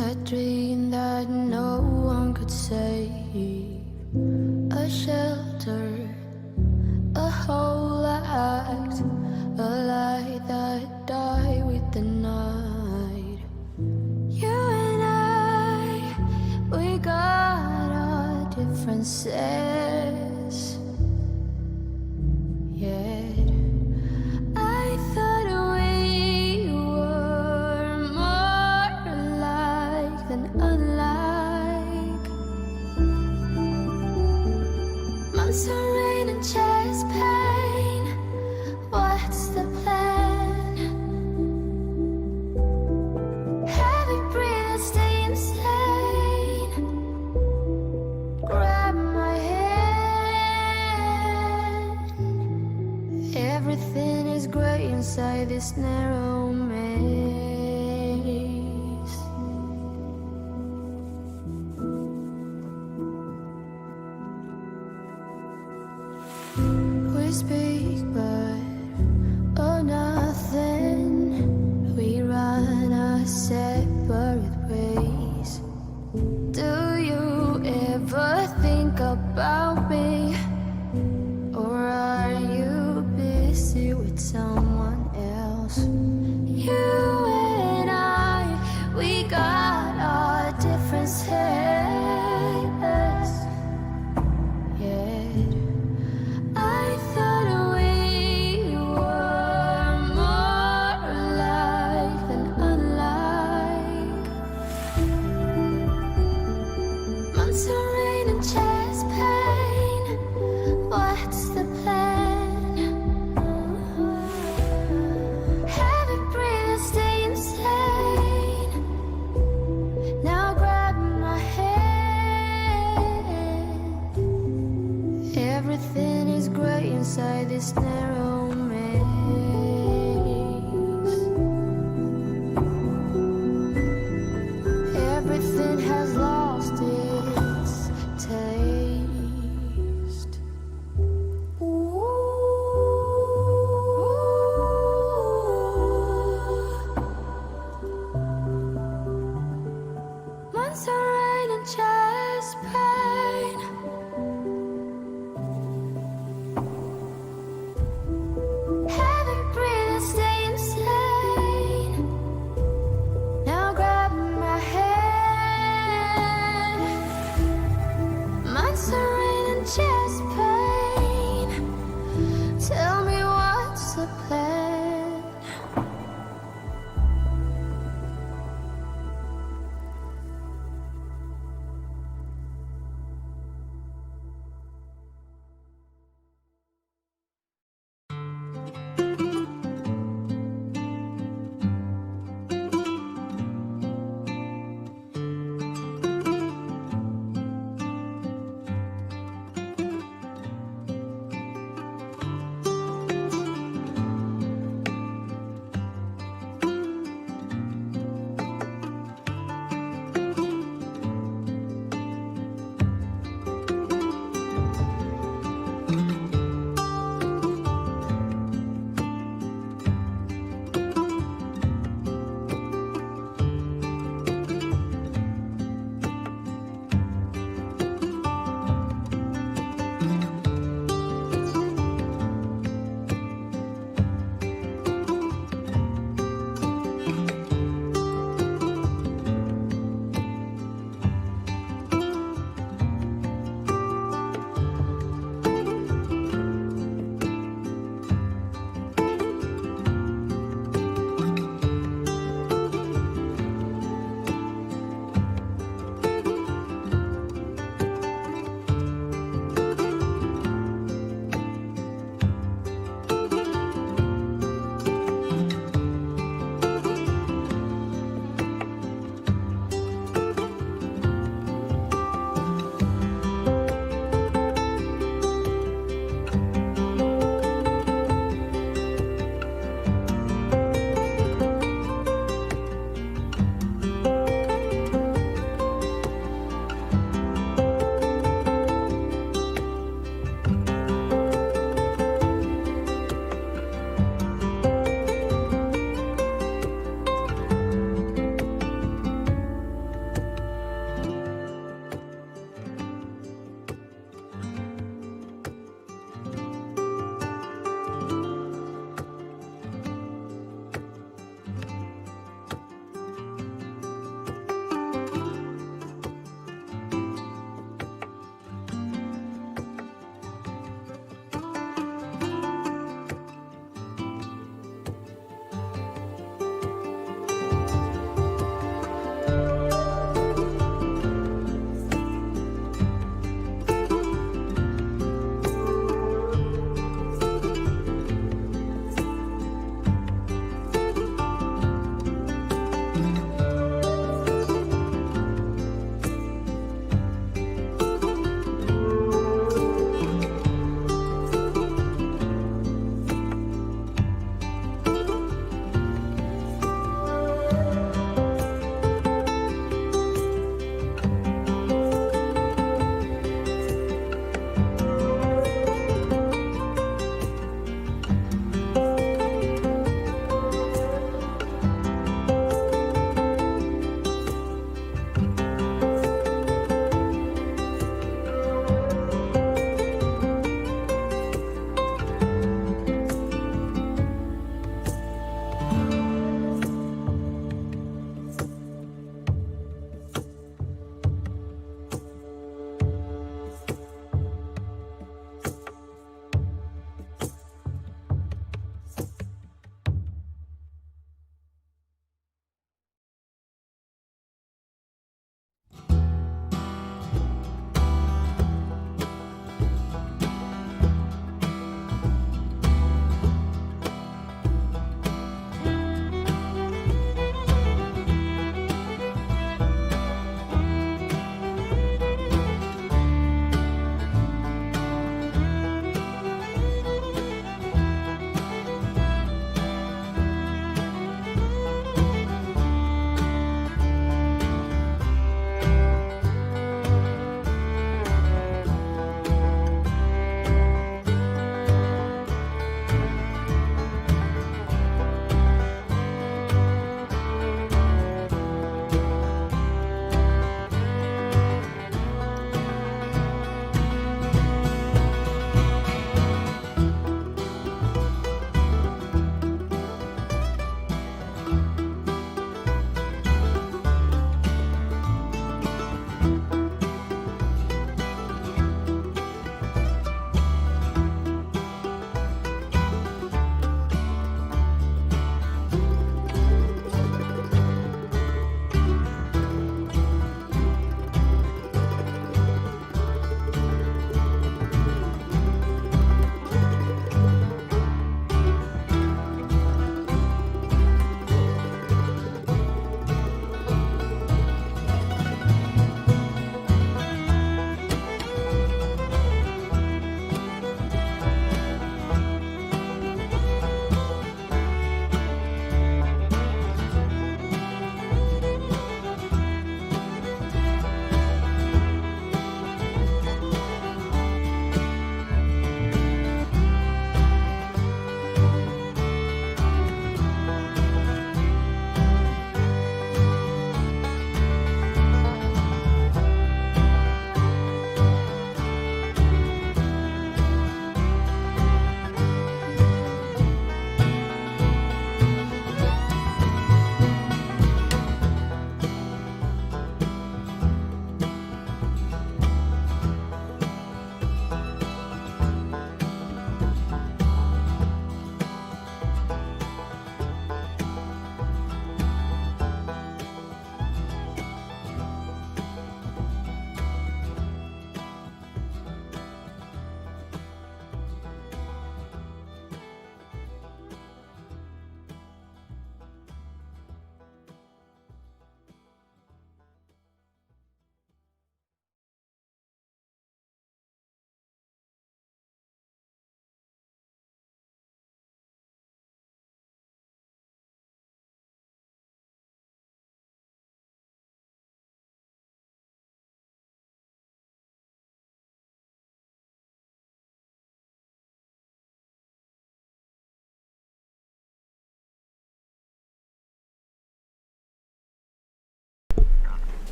A dream that no one could save, a shelter, a whole act, a light that died with the night. You and I, we got our differences, yet I thought we were more alike than unlike. Months of rain and chest pain, what's the plan? Heavy breathing, stay insane. Grab my hand. Everything is great inside this narrow maze. We speak, but oh, nothing. We run our separate ways. Do you ever think about me? Or are you busy with someone else? You and I, we got our differences, yet I thought we were more alike than unlike. Months of rain and chest pain, what's the plan? Heavy breathing, stay insane. Now grab my hand. Everything is great inside this narrow maze. Everything has lost its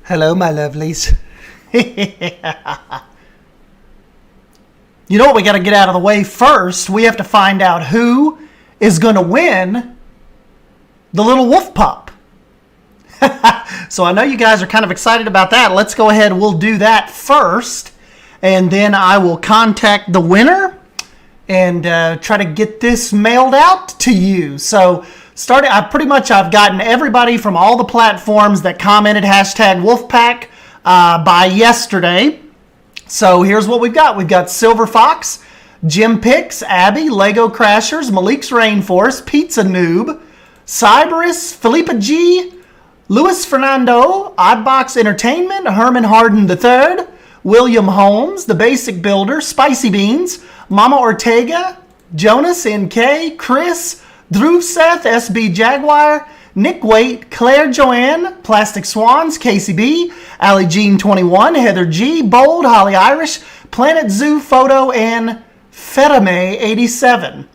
Hello, my lovelies. You know what we got to get out of the way first? We have to find out who is going to win the little wolf pup. So I know you guys are kind of excited about that. Let's go ahead. We'll do that first. And then I will contact the winner and try to get this mailed out to you. So I've gotten everybody from all the platforms that commented hashtag Wolfpack by yesterday. So here's what we've got. We've got Silver Fox, Jim Picks, Abby, Lego Crashers, Malik's Rainforest, Pizza Noob, Cyberus, Philippa G, Luis Fernando, Oddbox Entertainment, Herman Harden III, William Holmes, The Basic Builder, Spicy Beans, Mama Ortega, Jonas NK, Chris, Dhruv Seth, SB Jaguar, Nick Waite, Claire Joanne, Plastic Swans, KCB, Ali Jean 21, Heather G, Bold, Holly Irish, Planet Zoo Photo, and Fetame 87.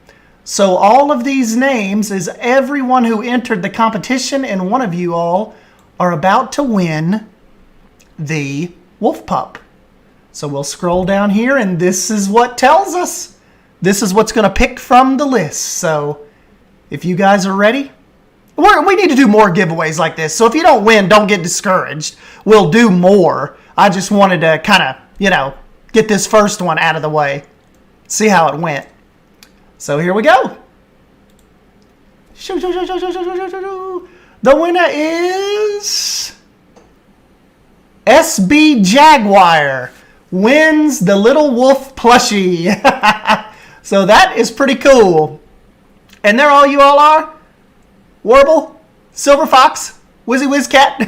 So all of these names is everyone who entered the competition, and one of you all are about to win the Wolf Pup. So we'll scroll down here, and this is what tells us. This is what's going to pick from the list. So if you guys are ready, we need to do more giveaways like this. So if you don't win, don't get discouraged. We'll do more. I just wanted to kind of, get this first one out of the way. See how it went. So here we go. The winner is SB Jaguar. Wins the Little Wolf plushie. So that is pretty cool. And there all you all are. Warble, Silver Fox, Wizzy Wiz Cat.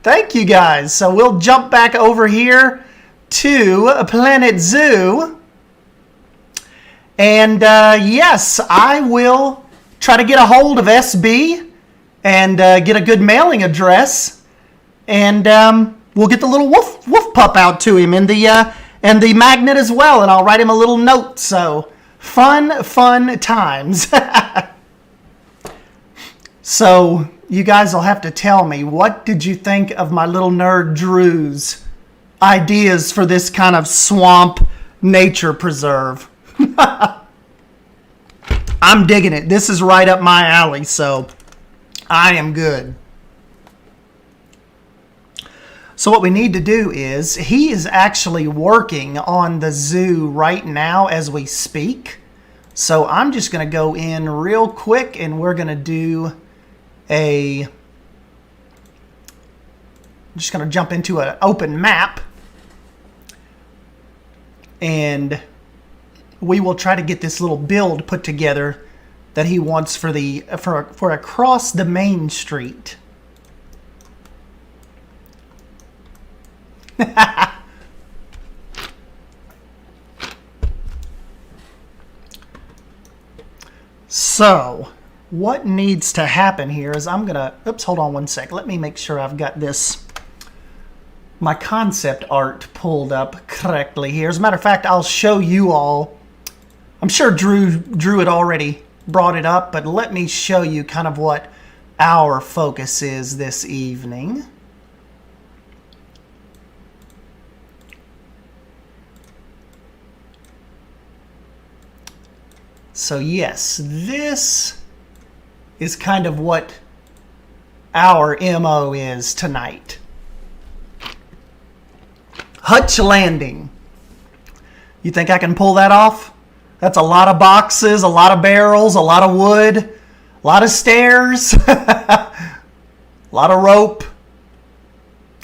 Thank you guys. So we'll jump back over here to Planet Zoo. And yes, I will try to get a hold of SB and get a good mailing address. And we'll get the little wolf pup out to him and the magnet as well. And I'll write him a little note. So fun times. So you guys will have to tell me, what did you think of my little nerd Drew's ideas for this kind of swamp nature preserve? I'm digging it. This is right up my alley, so I am good. So what we need to do is, he is actually working on the zoo right now as we speak. So I'm just going to go in real quick and we're going to do I'm just going to jump into an open map and we will try to get this little build put together that he wants for across the main street. So what needs to happen here is hold on one sec. Let me make sure I've got my concept art pulled up correctly here. As a matter of fact, I'll show you all. I'm sure Drew had already brought it up, but let me show you kind of what our focus is this evening. So yes, this is kind of what our MO is tonight. Hutch Landing. You think I can pull that off? That's a lot of boxes, a lot of barrels, a lot of wood, a lot of stairs, a lot of rope.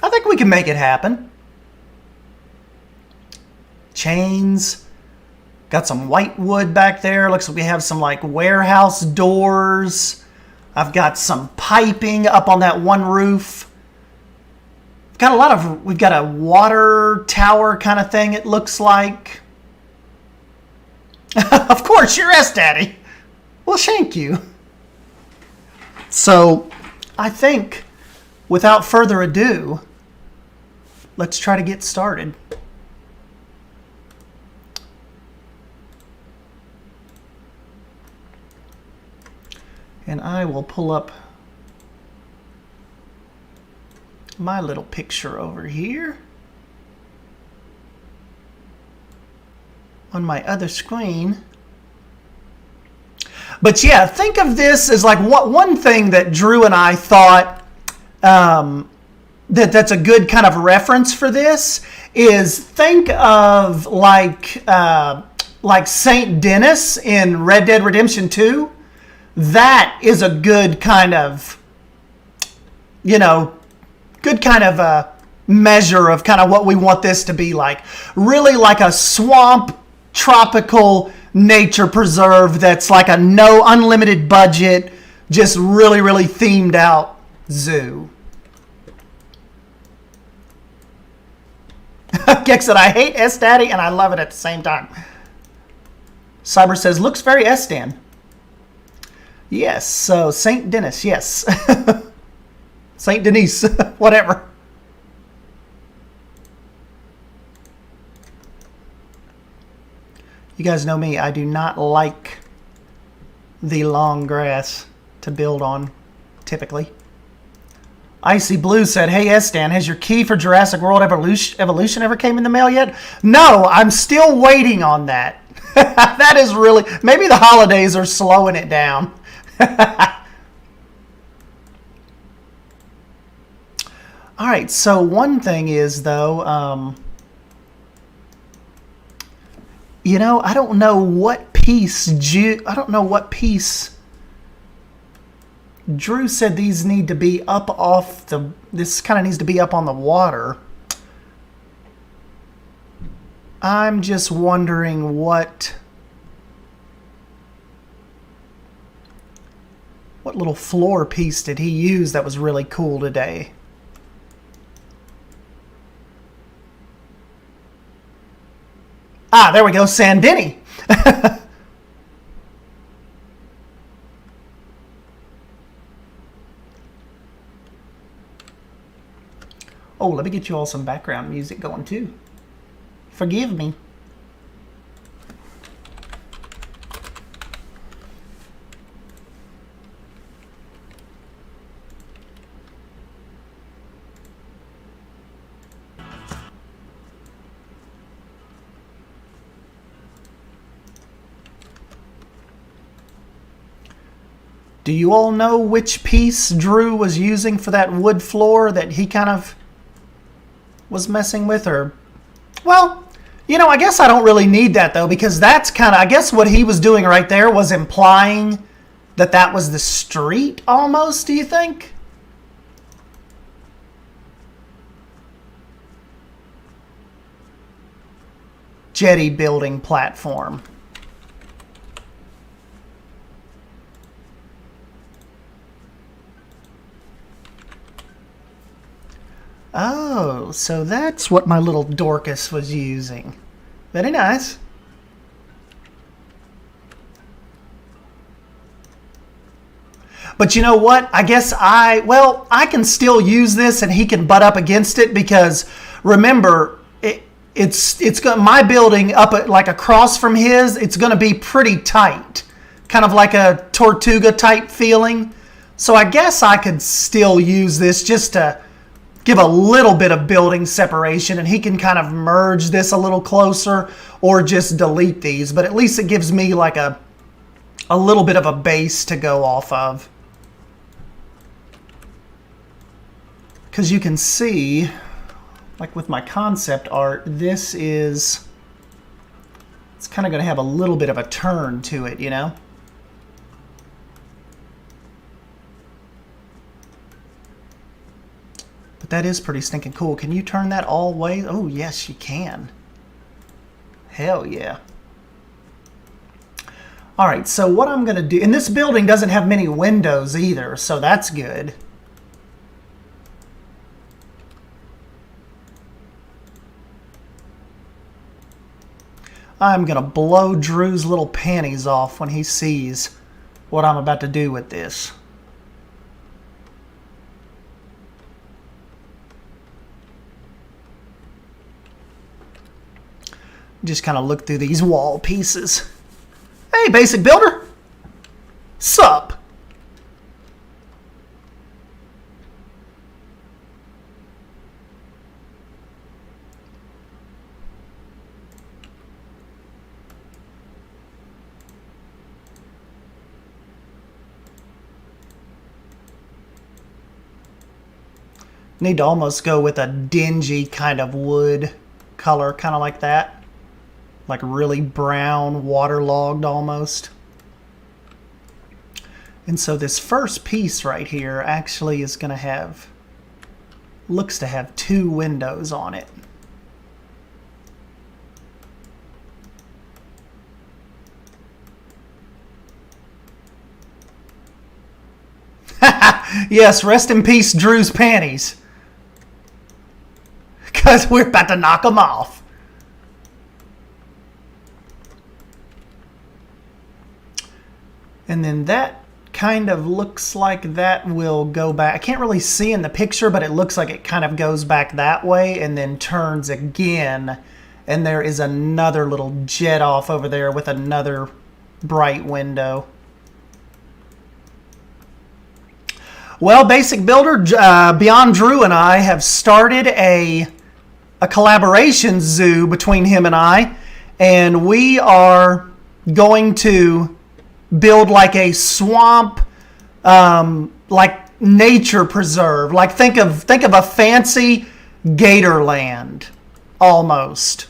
I think we can make it happen. Chains. Got some white wood back there. Looks like we have some like warehouse doors. I've got some piping up on that one roof. We've got a water tower kind of thing, it looks like. Of course, you're S-Daddy. Well, thank you. So, I think, without further ado, let's try to get started. And I will pull up my little picture over here on my other screen. But yeah, think of this as like one thing that Drew and I thought that's a good kind of reference for this is think of like Saint Denis in Red Dead Redemption 2. That is a good kind of, good kind of a measure of kind of what we want this to be like. Really like a swamp, tropical nature preserve that's like a no unlimited budget, just really, really themed out zoo. Gex said, I hate S-Daddy and I love it at the same time. Cyber says, looks very S-Dan. Yes, so St. Denis, yes. St. Denis, whatever. You guys know me, I do not like the long grass to build on, typically. Icy Blue said, hey, S-Dan, has your key for Jurassic World Evolution ever came in the mail yet? No, I'm still waiting on that. That is really, maybe the holidays are slowing it down. All right, so one thing is, though, I don't know what piece, Drew said these need to be up off this kind of needs to be up on the water. I'm just wondering what little floor piece did he use that was really cool today? Ah, there we go, Sandini. Oh, let me get you all some background music going too. Forgive me. Do you all know which piece Drew was using for that wood floor that he kind of was messing with? Or, well, I guess I don't really need that though, because that's kind of, I guess what he was doing right there was implying that that was the street almost, do you think? Jetty building platform. Oh, so that's what my little Dorcas was using. Very nice. But you know what? I guess I can still use this and he can butt up against it because remember, it's my building up like across from his, it's going to be pretty tight. Kind of like a Tortuga type feeling. So I guess I could still use this just to give a little bit of building separation and he can kind of merge this a little closer or just delete these. But at least it gives me like a little bit of a base to go off of. Because you can see, like with my concept art, it's kind of going to have a little bit of a turn to it, But that is pretty stinking cool. Can you turn that all ways? Oh, yes, you can. Hell yeah. All right, so what I'm going to do, and this building doesn't have many windows either, so that's good. I'm going to blow Drew's little panties off when he sees what I'm about to do with this. Just kind of look through these wall pieces. Hey, basic builder. Sup? Need to almost go with a dingy kind of wood color, kind of like that. Like really brown, waterlogged almost. And so this first piece right here actually is going to have, looks to have 2 windows on it. Yes, rest in peace, Drew's panties. Because we're about to knock them off. And then that kind of looks like that will go back. I can't really see in the picture, but it looks like it kind of goes back that way and then turns again. And there is another little jet off over there with another bright window. Well, Basic Builder, Beyond Drew and I have started a collaboration zoo between him and I, and we are going to build like a swamp, like nature preserve. Like think of a fancy Gatorland, almost.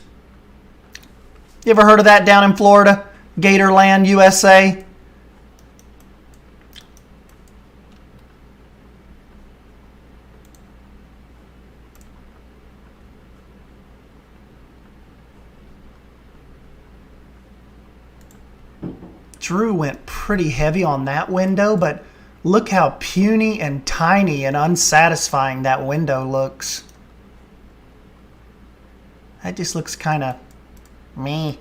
You ever heard of that down in Florida? Gatorland, USA? Drew went pretty heavy on that window, but look how puny and tiny and unsatisfying that window looks. That just looks kind of meh.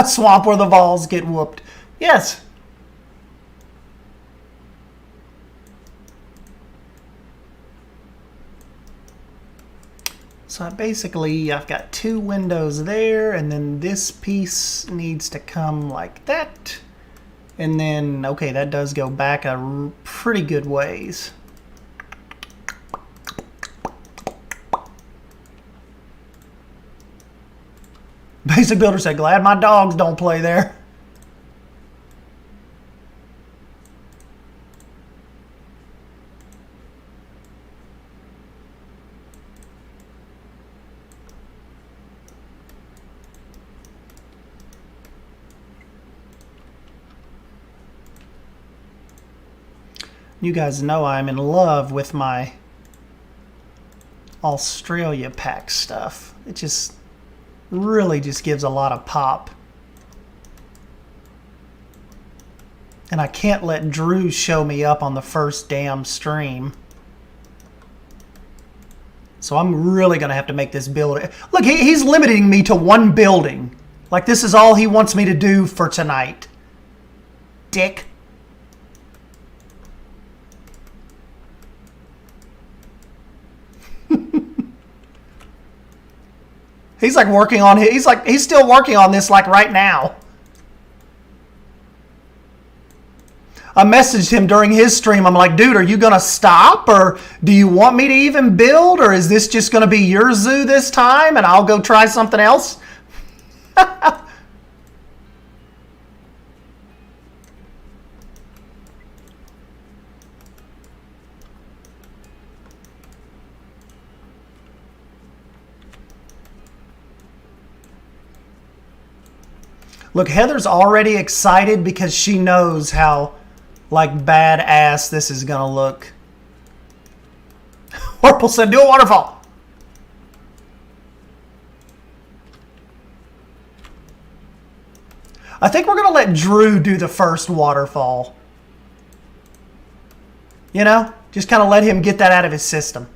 Swamp where the Vols get whooped. Yes. So I've got 2 windows there, and then this piece needs to come like that. And then, okay, that does go back a pretty good ways. Basic Builder said, glad my dogs don't play there. You guys know I'm in love with my Australia pack stuff. It just really just gives a lot of pop. And I can't let Drew show me up on the first damn stream. So I'm really going to have to make this build. Look, he's limiting me to 1 building. Like this is all he wants me to do for tonight. Dick. He's like working on it. He's still working on this like right now. I messaged him during his stream. I'm like, dude, are you going to stop? Or do you want me to even build? Or is this just going to be your zoo this time and I'll go try something else? Look, Heather's already excited because she knows how, like, badass this is going to look. Orpal said, do a waterfall. I think we're going to let Drew do the first waterfall. You know? Just kind of let him get that out of his system.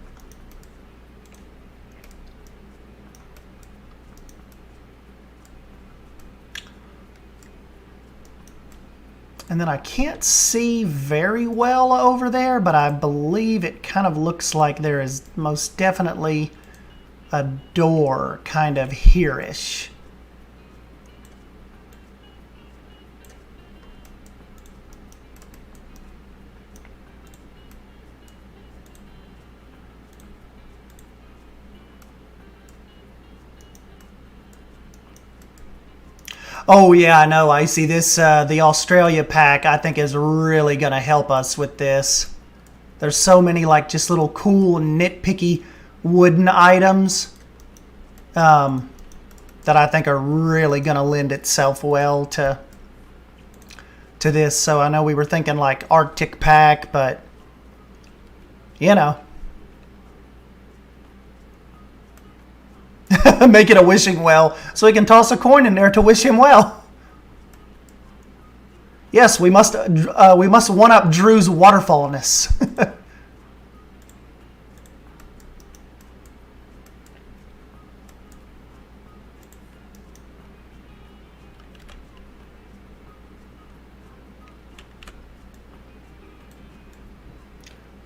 And then I can't see very well over there, but I believe it kind of looks like there is most definitely a door kind of here-ish. Oh yeah, I know. I see this. The Australia pack, I think, is really going to help us with this. There's so many like just little cool nitpicky wooden items that I think are really going to lend itself well to this. So I know we were thinking like Arctic pack, but you know. Make it a wishing well so we can toss a coin in there to wish him well. Yes, we must one up Drew's waterfallness.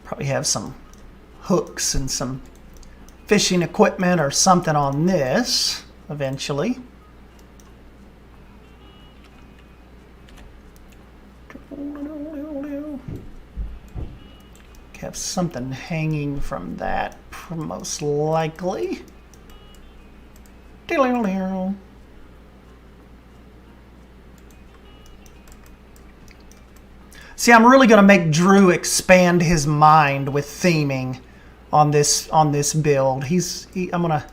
Probably have some hooks and some fishing equipment or something on this eventually. Have something hanging from that, most likely. See, I'm really going to make Drew expand his mind with theming on this build. I'm going to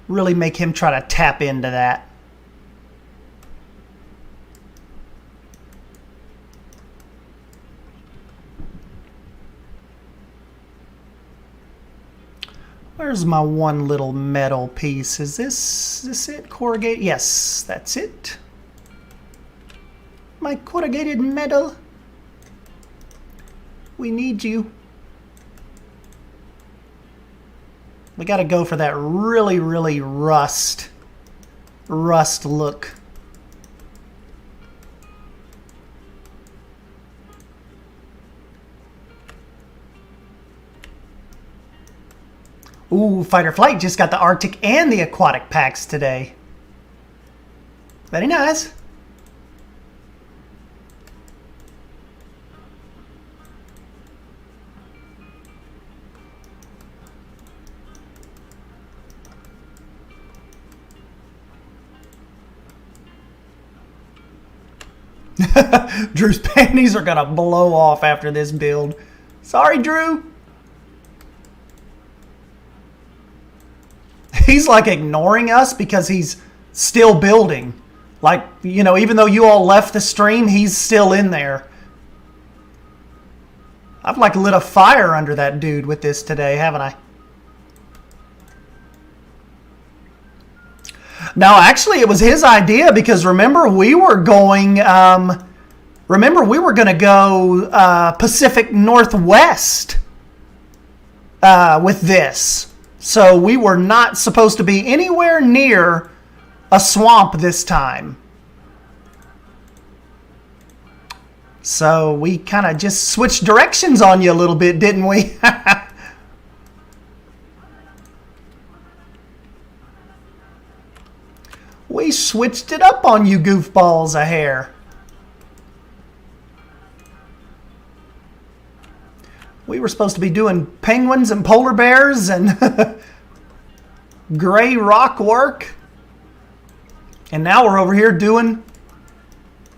really make him try to tap into that. Where's my one little metal piece? Is this it? Corrugated? Yes, that's it. My corrugated metal. We need you. We got to go for that really, really rust look. Ooh, Fighter Flight just got the Arctic and the aquatic packs today. Very nice. Drew's panties are gonna blow off after this build. Sorry, Drew. He's like ignoring us because he's still building. Like, you know, even though you all left the stream, he's still in there. I've like lit a fire under that dude with this today, haven't I? No, actually, it was his idea because remember we were going to go Pacific Northwest with this. So we were not supposed to be anywhere near a swamp this time. So we kind of just switched directions on you a little bit, didn't we? We switched it up on you goofballs a hair. We were supposed to be doing penguins and polar bears and gray rock work. And now we're over here doing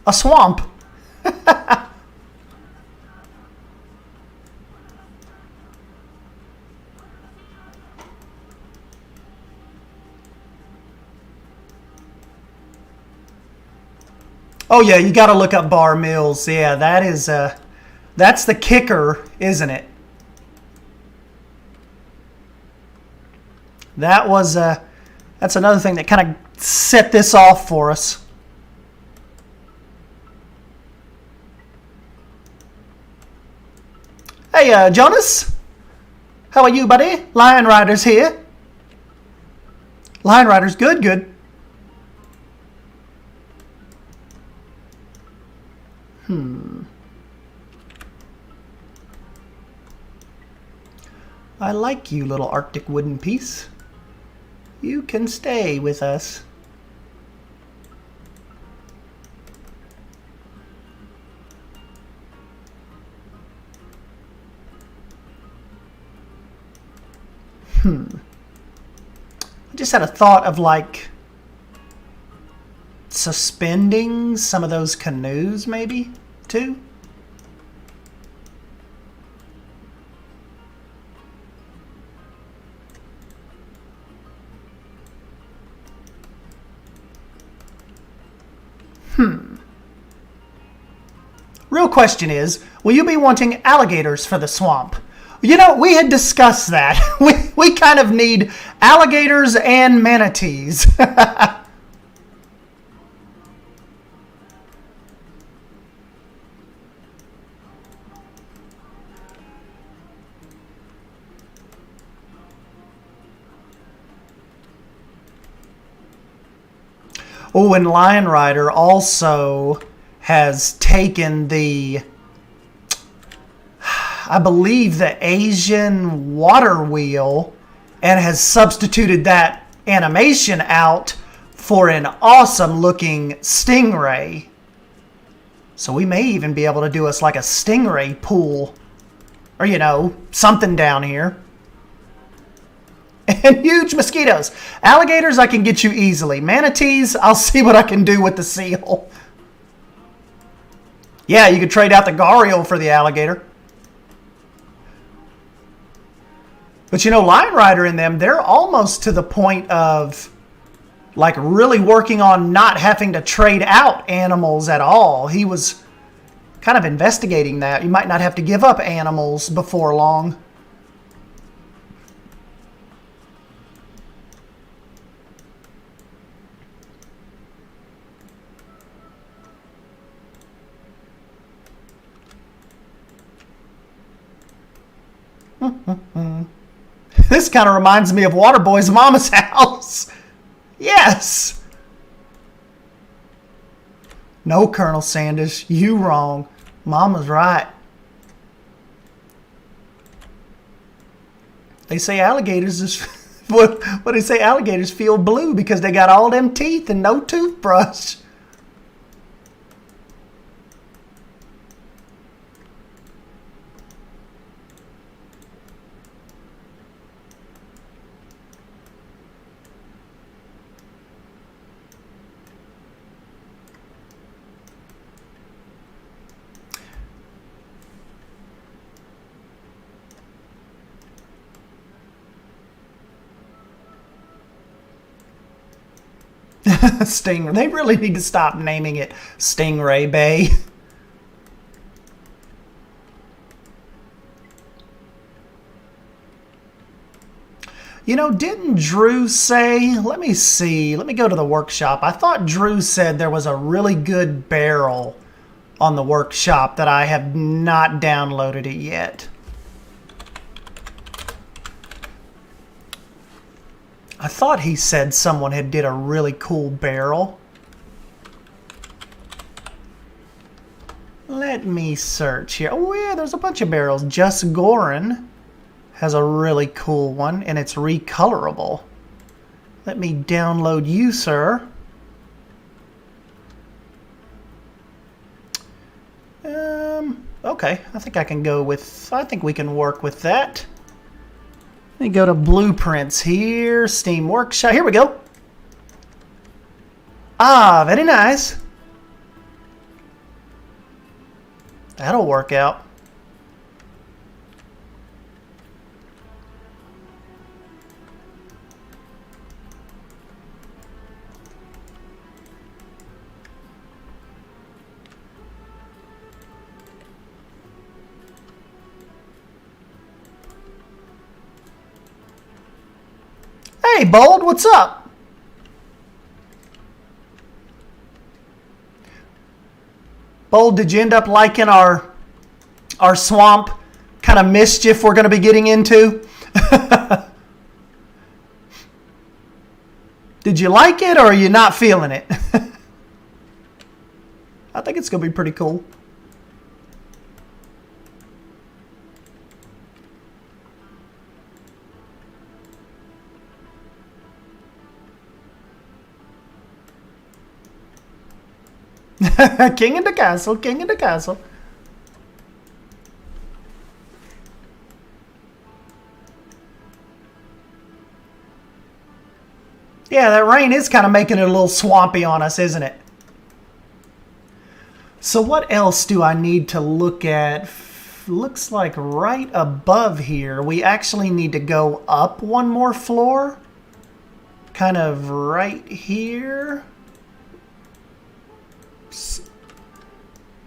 a swamp. Oh yeah, you got to look up bar mills. Yeah, that is that's the kicker, isn't it? That was that's another thing that kind of set this off for us. Hey, Jonas, how are you, buddy? Lion Rider's here. Lion Rider's good, good. I like you, little Arctic wooden piece. You can stay with us. I just had a thought of like suspending some of those canoes maybe too. Real question is, will you be wanting alligators for the swamp? You know, we had discussed that. We kind of need alligators and manatees. Oh, and Lion Rider also has taken the, I believe, the Asian water wheel and has substituted that animation out for an awesome looking stingray. So we may even be able to do us like a stingray pool, or you know, something down here. And huge mosquitoes. Alligators I can get you easily. Manatees, I'll see what I can do with the seal. Yeah, you could trade out the gharial for the alligator. But you know, Lion Rider and them, they're almost to the point of like really working on not having to trade out animals at all. He was kind of investigating that. You might not have to give up animals before long. This kind of reminds me of Waterboy's mama's house. Yes. No, Colonel Sanders, you wrong. Mama's right. They say alligators is what they say alligators feel blue because they got all them teeth and no toothbrush. Stingray. They really need to stop naming it Stingray Bay. You know, didn't Drew say, let me see, let me go to the workshop. I thought Drew said there was a really good barrel on the workshop that I have not downloaded it yet. I thought he said someone had did a really cool barrel. Let me search here. Oh yeah, there's a bunch of barrels. Just Gorin has a really cool one, and it's recolorable. Let me download you, sir. Okay, I think I can go with, I think we can work with that. Let me go to blueprints here, Steam Workshop. Here we go. Ah, very nice. That'll work out. Hey, Bold, what's up? Bold, did you end up liking our swamp kind of mischief we're going to be getting into? Did you like it, or are you not feeling it? I think it's going to be pretty cool. King in the castle, king in the castle. Yeah, that rain is kind of making it a little swampy on us, isn't it? So what else do I need to look at? Looks like right above here, we actually need to go up one more floor. Kind of right here.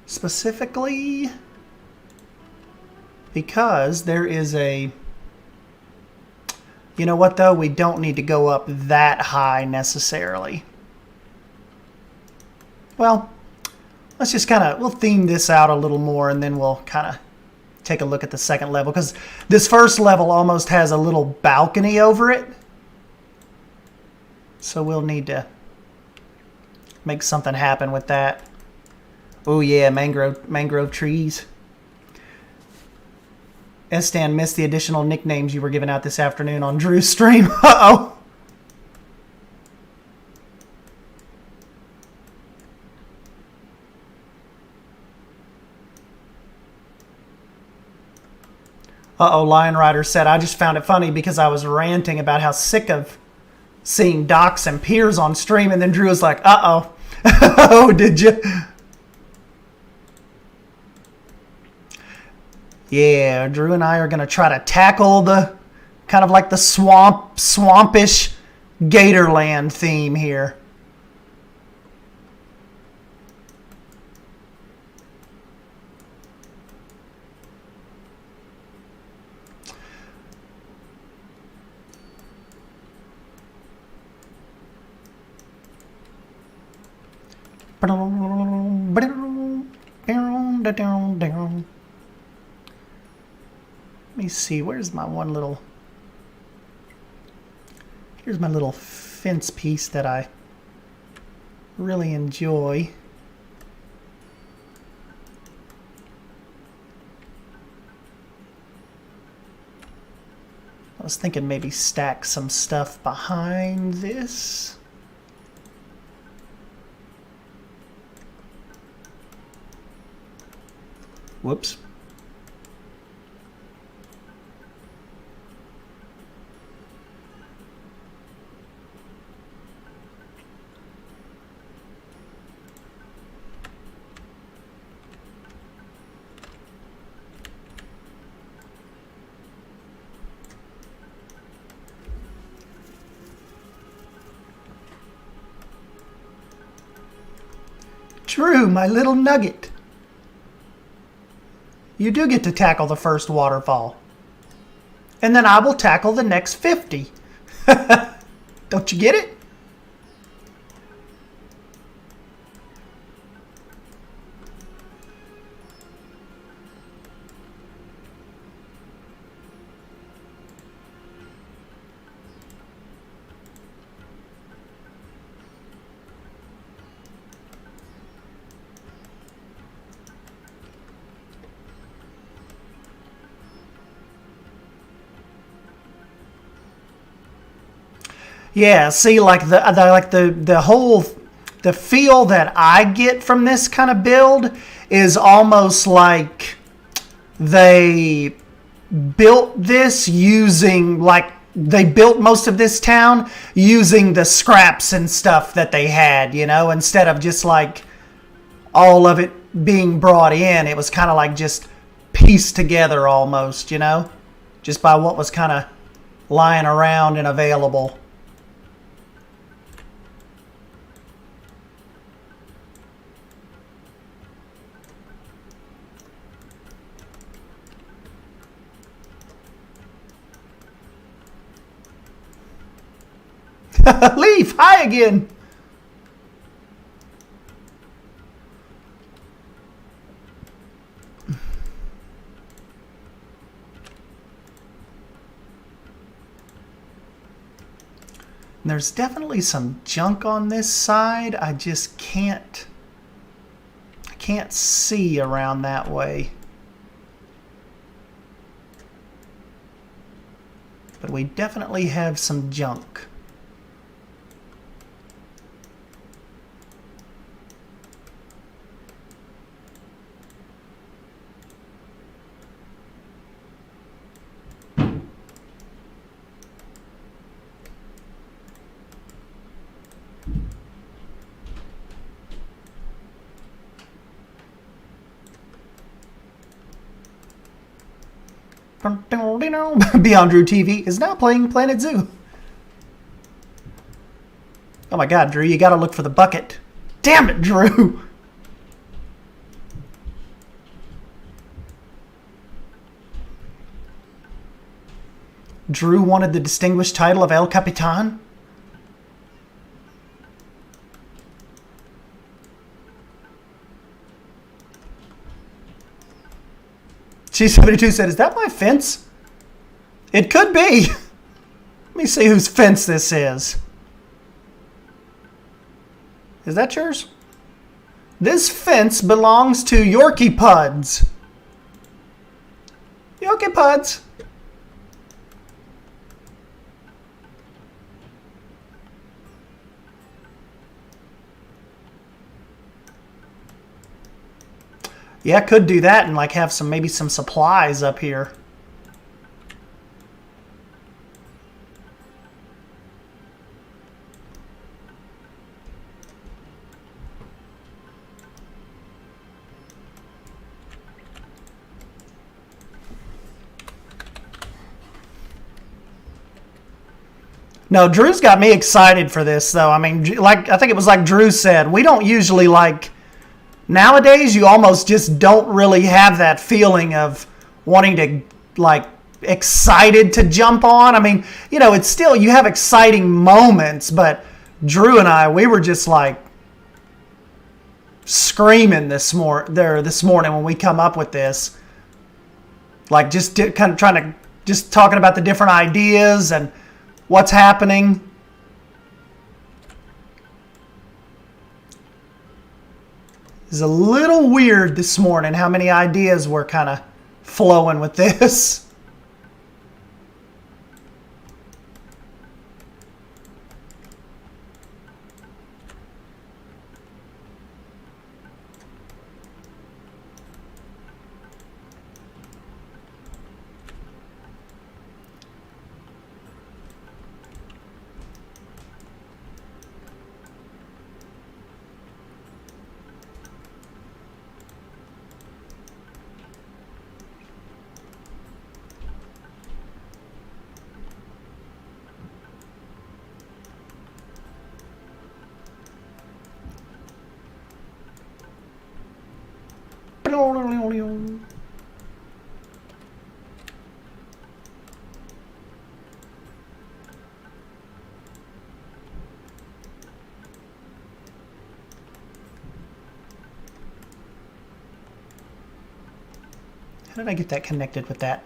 Specifically, because there is a... You know what, though? We don't need to go up that high necessarily. Well, let's just kind of... We'll theme this out a little more, and then we'll kind of take a look at the second level, because this first level almost has a little balcony over it. So we'll need to make something happen with that. Oh yeah, mangrove trees. Stan missed the additional nicknames you were giving out this afternoon on Drew's stream. Uh-oh. Uh-oh, Lion Rider said, I just found it funny because I was ranting about how sick of seeing docks and piers on stream, and then Drew was like, uh-oh. Oh, did you? Yeah, Drew and I are going to try to tackle the kind of like the swampish Gatorland theme here. Let me see, where's my one little... Here's my little fence piece that I really enjoy. I was thinking maybe stack some stuff behind this. Whoops. True, my little nugget. You do get to tackle the first waterfall. And then I will tackle the next 50. Don't you get it? Yeah, see, like the whole feel that I get from this kind of build is almost like they built this using, like, they built most of this town using the scraps and stuff that they had, you know, instead of just like all of it being brought in. It was kind of like just pieced together almost, you know, just by what was kind of lying around and available. Leaf, hi again. There's definitely some junk on this side. I just can't see around that way. But we definitely have some junk. Beyond Drew TV is now playing Planet Zoo. Oh my god, Drew, you gotta look for the bucket. Damn it, Drew! Drew wanted the distinguished title of El Capitan? G72 said, is that my fence? It could be. Let me see whose fence this is. Is that yours? This fence belongs to Yorkie Puds. Yorkie Puds. Yeah, could do that and like have some maybe some supplies up here. No, Drew's got me excited for this, though. I mean, like I think it was like Drew said, we don't usually like... Nowadays, you almost just don't really have that feeling of wanting to, like, excited to jump on. I mean, you know, it's still, you have exciting moments, but Drew and I, we were just, like, screaming this morning when we come up with this. Like, just kind of trying to, just talking about the different ideas and what's happening. It's a little weird this morning how many ideas were kind of flowing with this. How did I get that connected with that?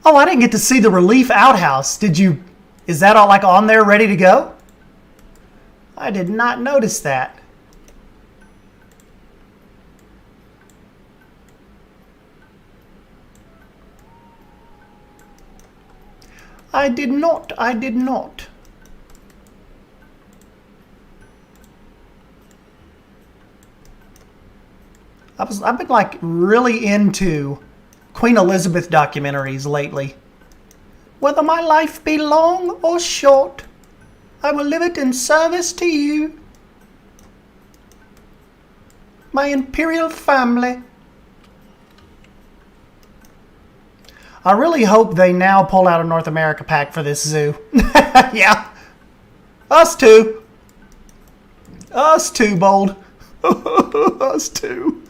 Oh, I didn't get to see the relief outhouse. Did you? Is that all like on there ready to go? I did not notice that. I did not. I did not. I've been like really into Queen Elizabeth documentaries lately. Whether my life be long or short, I will live it in service to you. My imperial family. I really hope they now pull out a North America pack for this zoo. Yeah. Us too. Us too, Bold. Us too.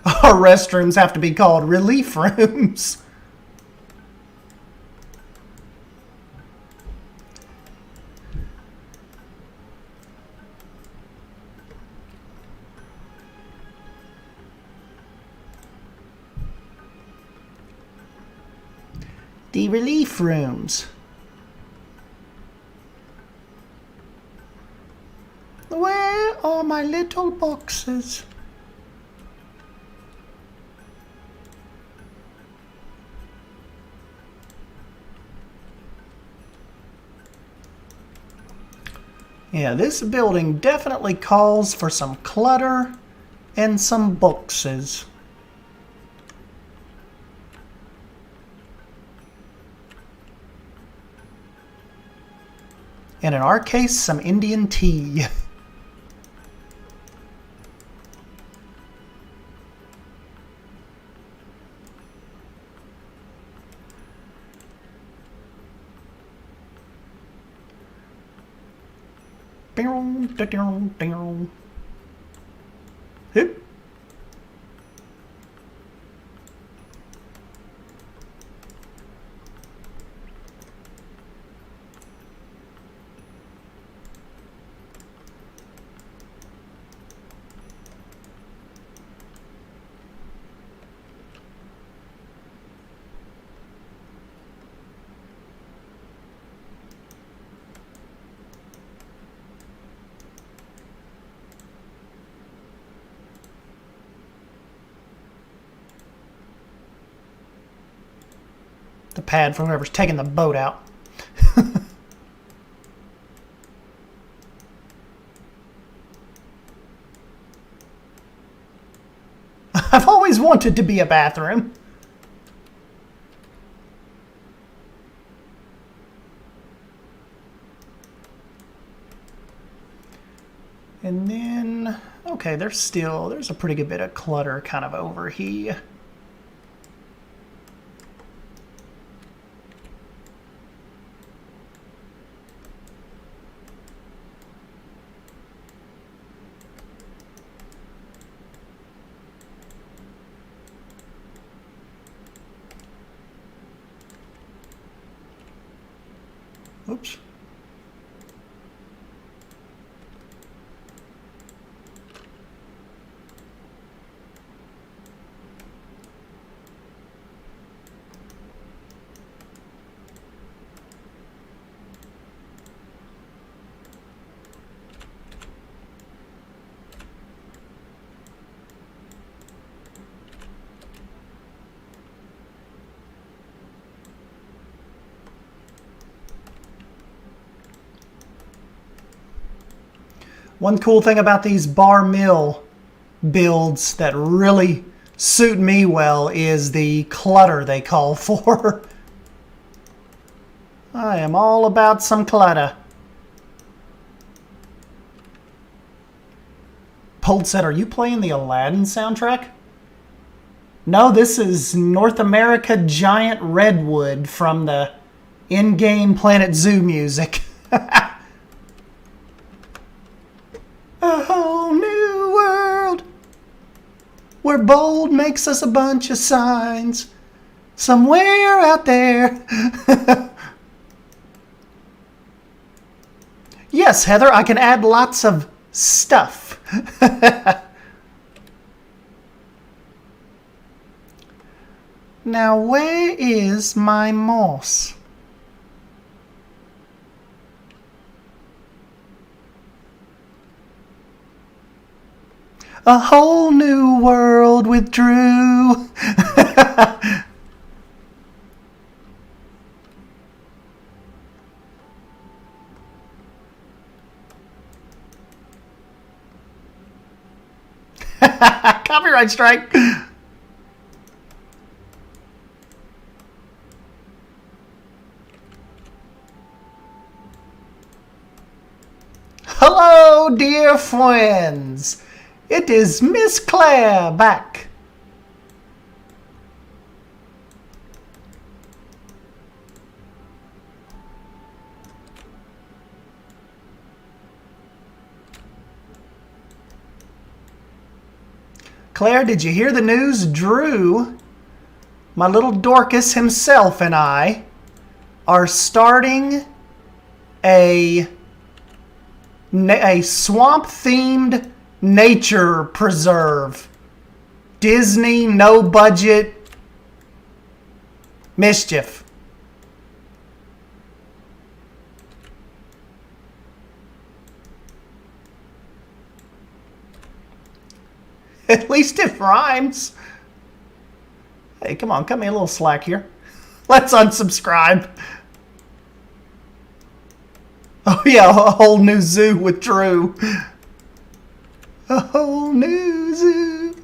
Our restrooms have to be called relief rooms. The relief rooms. Where are my little boxes? Yeah, this building definitely calls for some clutter and some boxes. And in our case, some Indian tea. Hip. The pad for whoever's taking the boat out. I've always wanted to be a bathroom. And then, okay, there's a pretty good bit of clutter kind of over here. Oops. One cool thing about these bar mill builds that really suit me well is the clutter they call for. I am all about some clutter. Pold said, are you playing the Aladdin soundtrack? No, this is North America Giant Redwood from the in-game Planet Zoo music. A whole new world where Bold makes us a bunch of signs somewhere out there. Yes, Heather, I can add lots of stuff. Now, where is my mouse? A whole new world with Drew. Copyright strike. Hello, dear friends. It is Miss Claire back. Claire, did you hear the news? Drew, my little Dorcas himself, and I are starting a swamp-themed nature preserve. Disney, no budget mischief. At least it rhymes. Hey, come on, cut me a little slack here. Let's unsubscribe. Oh yeah, a whole new zoo with Drew. A whole new zoo.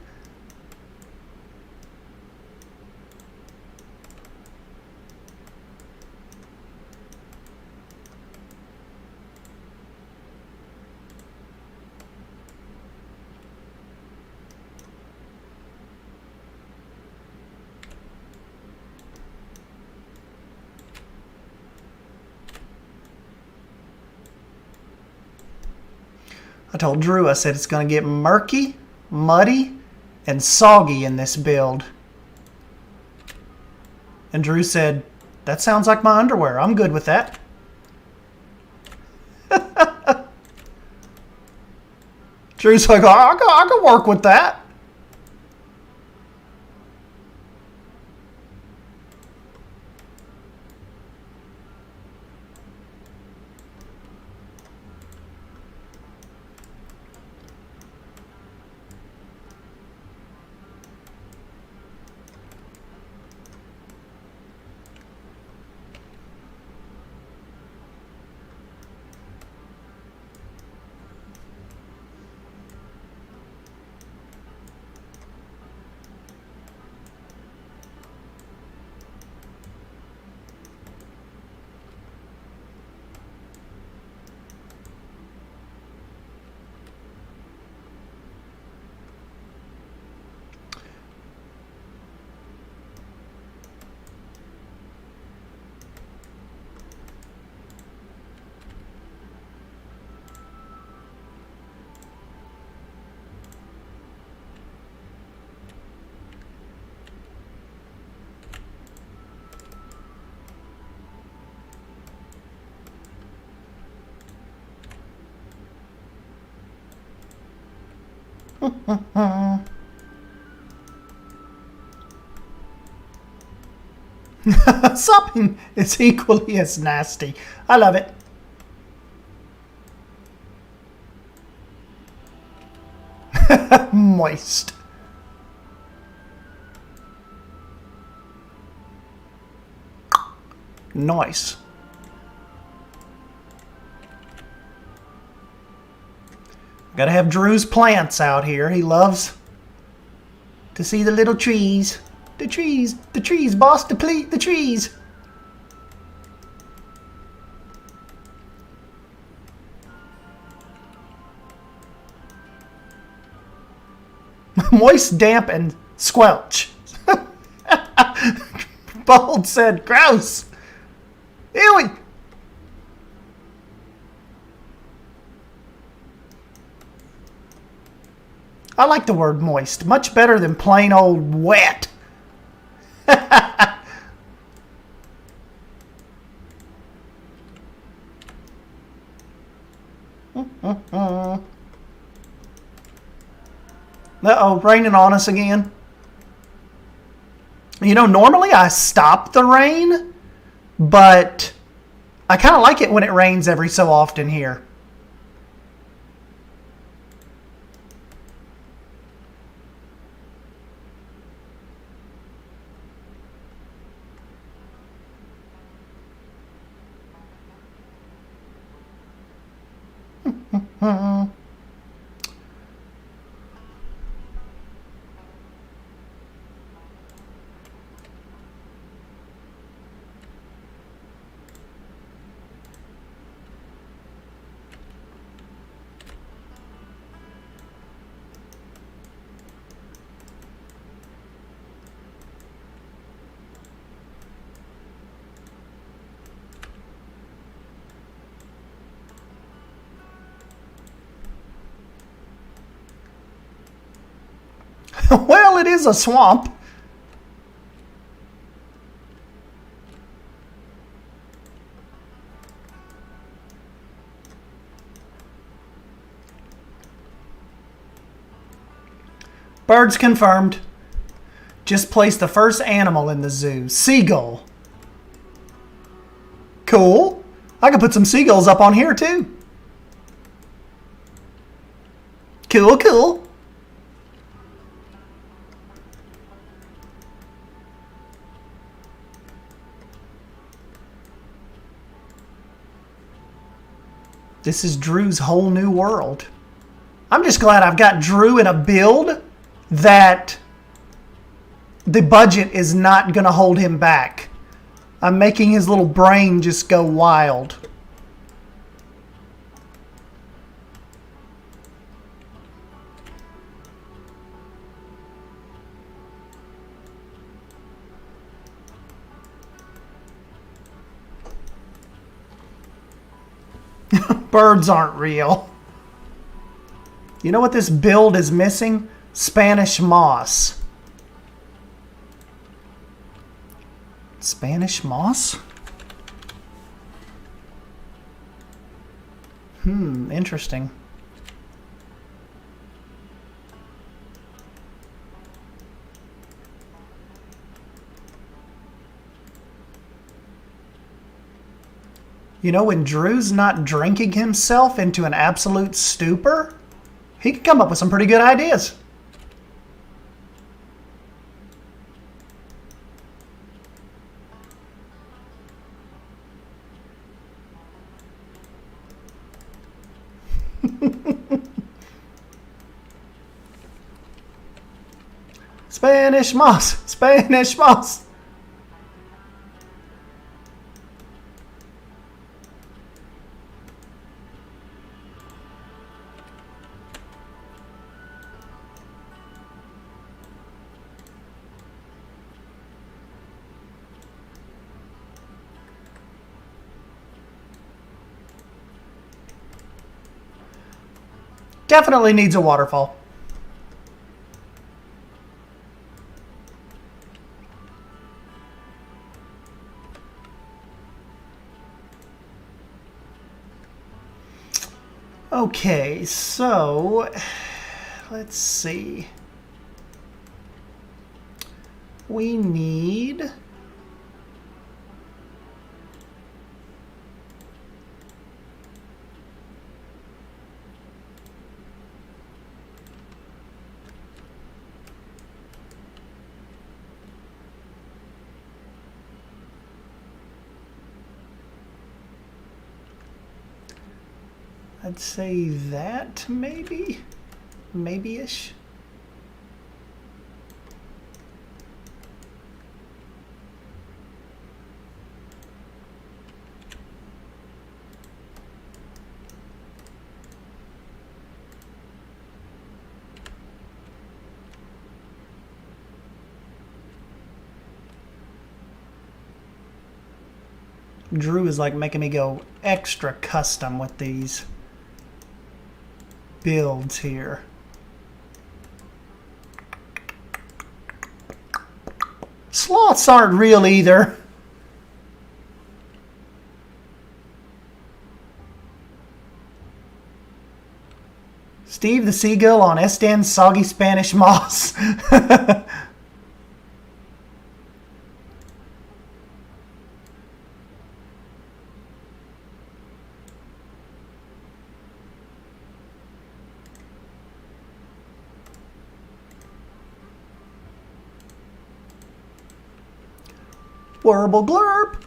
I told Drew, I said it's going to get murky, muddy, and soggy in this build. And Drew said, that sounds like my underwear. I'm good with that. Drew's like, I can work with that. Something is equally as nasty. I love it. Moist. Nice. Gotta have Drew's plants out here. He loves to see the little trees. The trees, boss, deplete the trees. Moist, damp, and squelch. Bold said, gross. Ew. I like the word moist. Much better than plain old wet. Uh-oh, raining on us again. You know, normally I stop the rain, but I kind of like it when it rains every so often here. Well, it is a swamp. Birds confirmed. Just placed the first animal in the zoo. Seagull. Cool. I can put some seagulls up on here too. Cool, cool. This is Drew's whole new world. I'm just glad I've got Drew in a build that the budget is not going to hold him back. I'm making his little brain just go wild. Birds aren't real. You know what this build is missing? Spanish moss. Spanish moss? Interesting. You know, when Drew's not drinking himself into an absolute stupor, he can come up with some pretty good ideas. Spanish moss, Spanish moss. Definitely needs a waterfall. Okay, so let's see. We need I'd say that maybe, maybe-ish. Drew is like making me go extra custom with these builds here. Sloths aren't real either. Steve the Seagull on Estan's soggy Spanish moss. Warble glurp.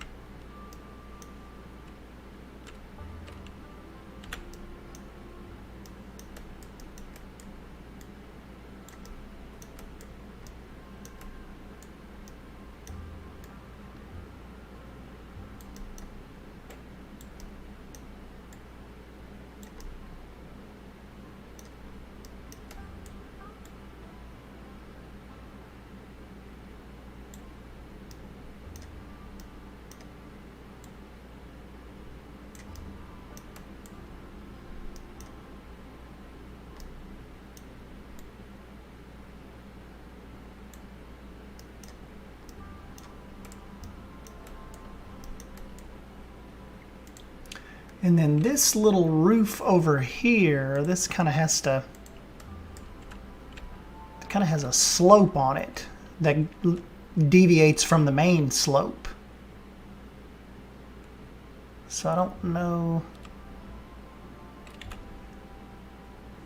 And then this little roof over here, this kind of has to, it kind of has a slope on it that deviates from the main slope. So I don't know.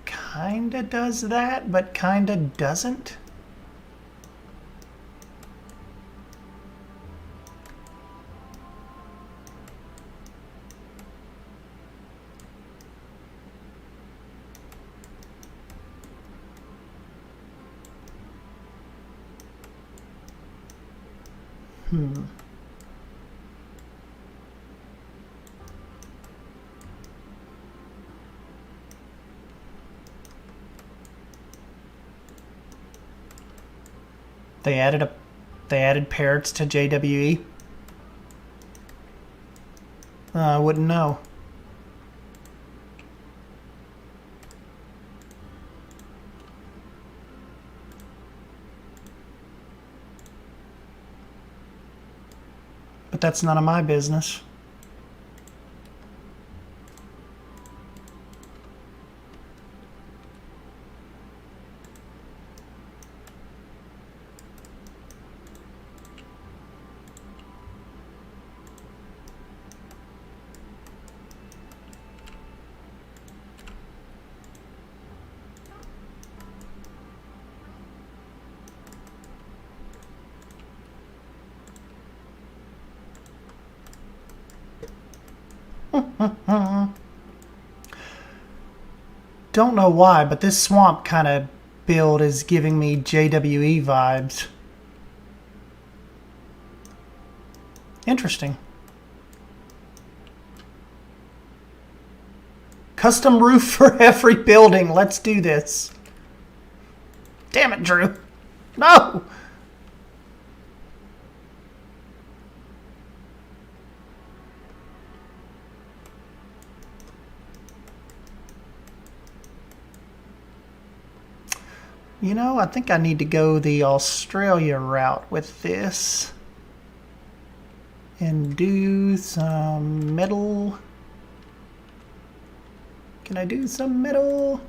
Kinda does that, but kinda doesn't. They added parrots to JWE. I wouldn't know. But that's none of my business. Don't know why, but this swamp kind of build is giving me JWE vibes. Interesting. Custom roof for every building. Let's do this. Damn it, Drew. No! You know, I think I need to go the Australia route with this. And do some metal. Can I do some metal?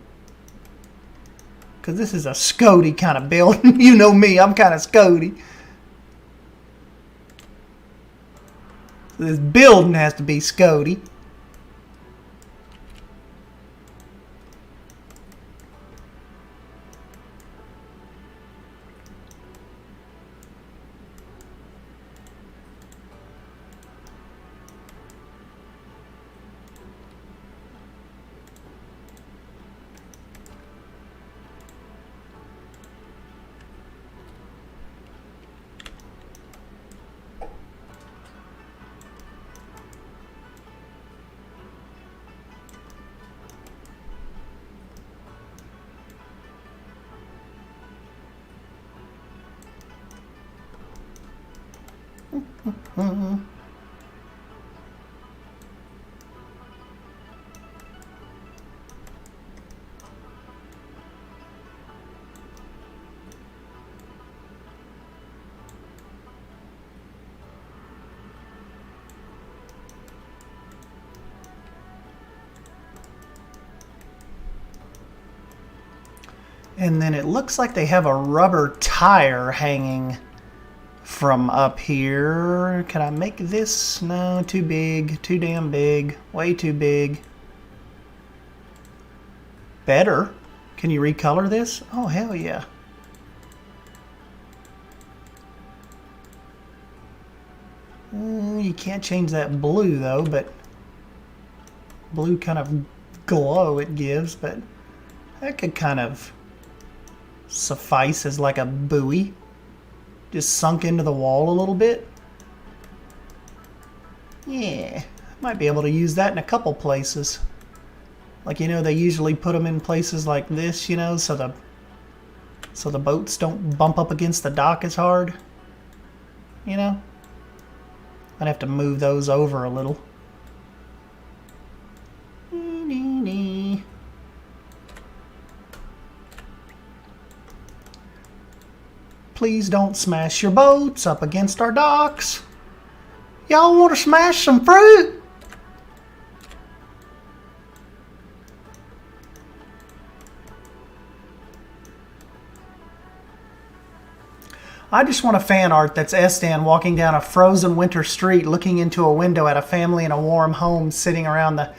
Because this is a Scody kind of build. You know me, I'm kind of Scody. This building has to be Scody. And then it looks like they have a rubber tire hanging from up here. Can I make this? No, too big. Too damn big. Way too big. Better. Can you recolor this? Oh, hell yeah. You can't change that blue, though, but blue kind of glow it gives, but that could kind of suffice as like a buoy. Just sunk into the wall a little bit. Yeah, might be able to use that in a couple places. Like, you know, they usually put them in places like this, you know, so the boats don't bump up against the dock as hard. You know? I'd have to move those over a little. Please don't smash your boats up against our docks. Y'all want to smash some fruit? I just want a fan art that's Estan walking down a frozen winter street looking into a window at a family in a warm home sitting around the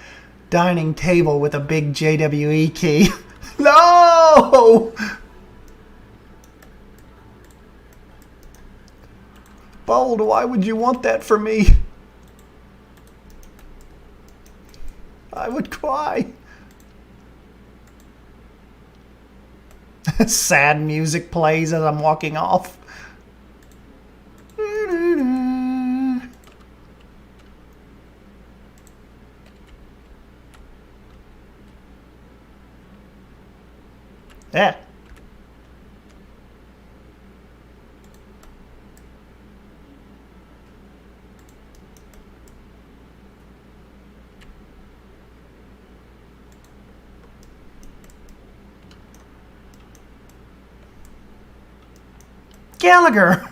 dining table with a big JWE key. No! Bold, why would you want that for me? I would cry. Sad music plays as I'm walking off. Yeah. Gallagher.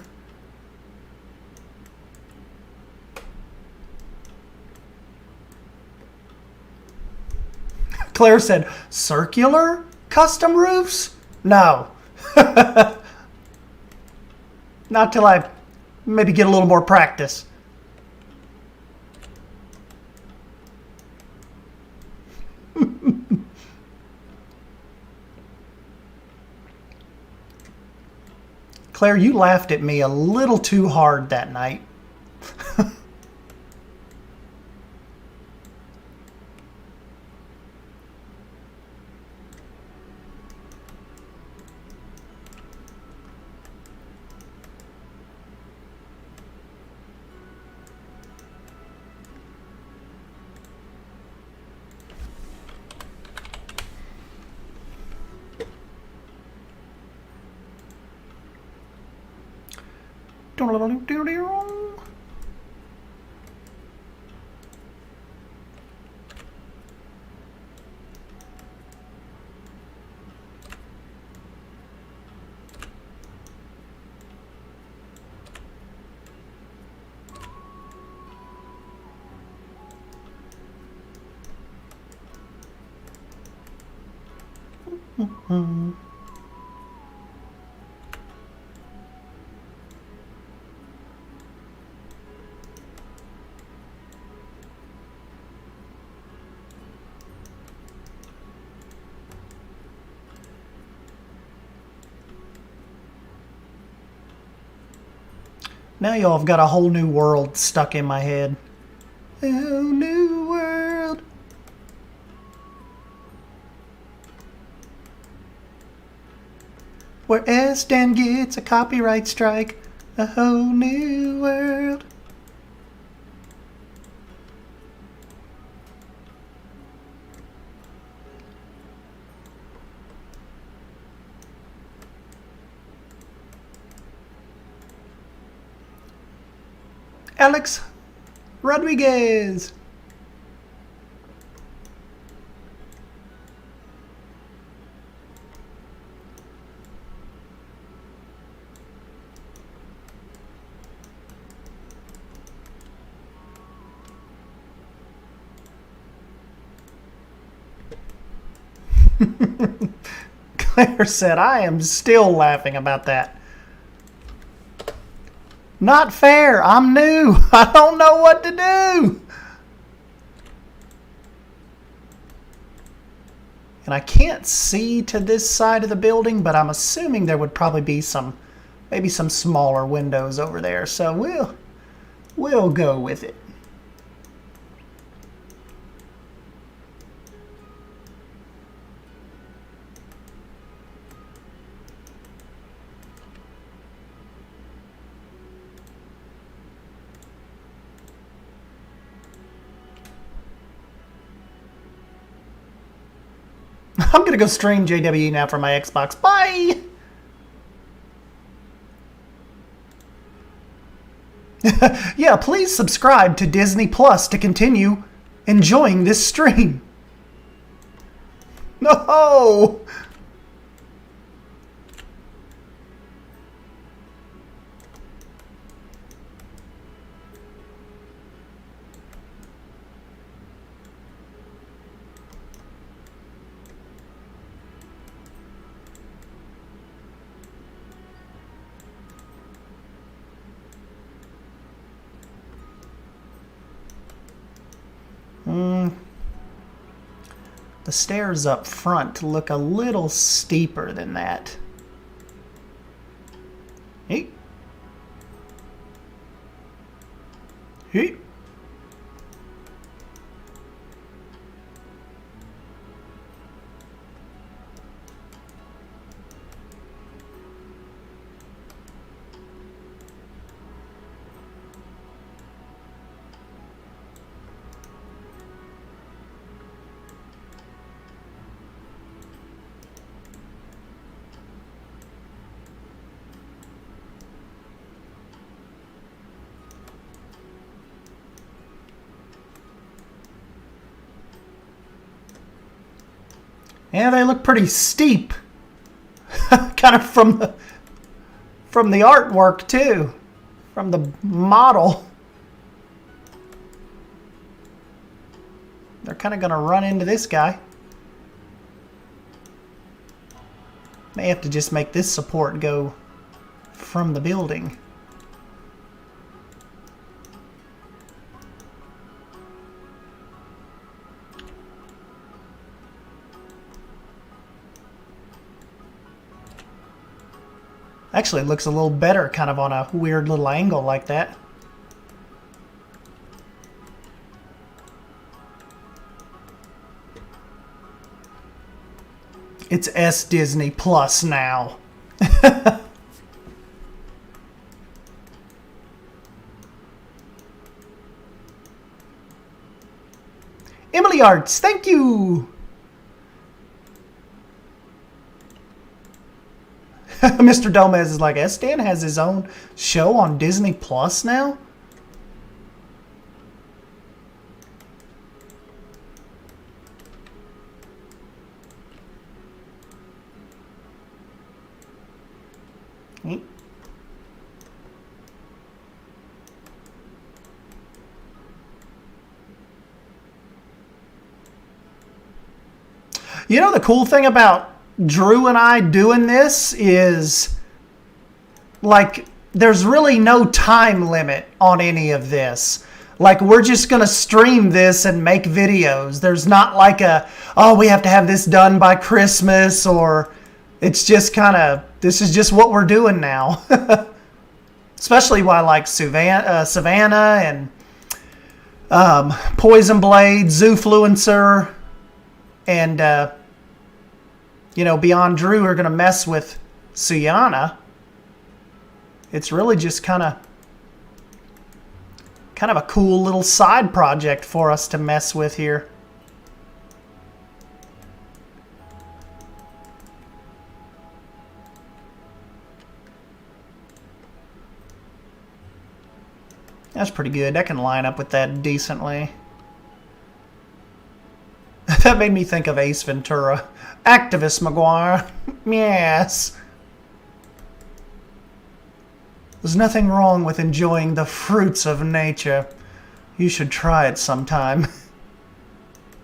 Claire said, circular custom roofs? No. Not till I maybe get a little more practice. Claire, you laughed at me a little too hard that night. Now y'all have got a whole new world stuck in my head. A whole new world. Where Estan gets a copyright strike. A whole new world. Alex Rodriguez. Claire said, I am still laughing about that. Not fair. I'm new. I don't know what to do. And I can't see to this side of the building, but I'm assuming there would probably be maybe some smaller windows over there. So we'll go with it. I'm going to go stream JWE now for my Xbox. Bye! Yeah, please subscribe to Disney Plus to continue enjoying this stream. No! The stairs up front look a little steeper than that. Hey. Hey. Yeah, they look pretty steep. Kind of from the artwork too, from the model. They're kind of going to run into this guy. May have to just make this support go from the building. Actually, it looks a little better kind of on a weird little angle like that. It's S Disney Plus now. Emily Arts, thank you! Mr. Domez is like, S-Dan has his own show on Disney Plus now? You know the cool thing about Drew and I doing this is, like, there's really no time limit on any of this. Like, we're just going to stream this and make videos. There's not like a, oh, we have to have this done by Christmas, or it's just kind of, this is just what we're doing now. Especially while, like, Savannah and Poison Blade, Zoofluencer, and, you know, Beyond Drew are going to mess with Suyana. It's really just kind of a cool little side project for us to mess with here. That's pretty good. That can line up with that decently. That made me think of Ace Ventura. Activist McGuire. Yes. There's nothing wrong with enjoying the fruits of nature. You should try it sometime.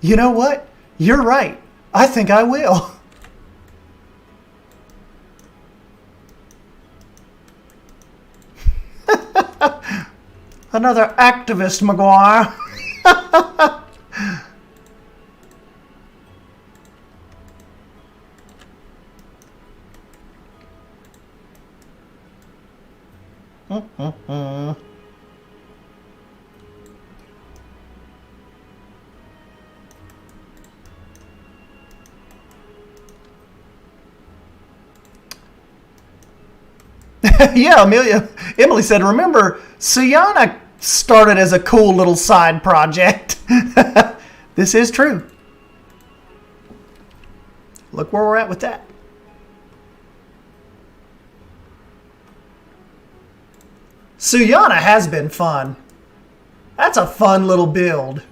You know what? You're right. I think I will. Another activist McGuire. Yeah, Emily said, remember, Suyana started as a cool little side project. This is true. Look where we're at with that. Suyana has been fun. That's a fun little build.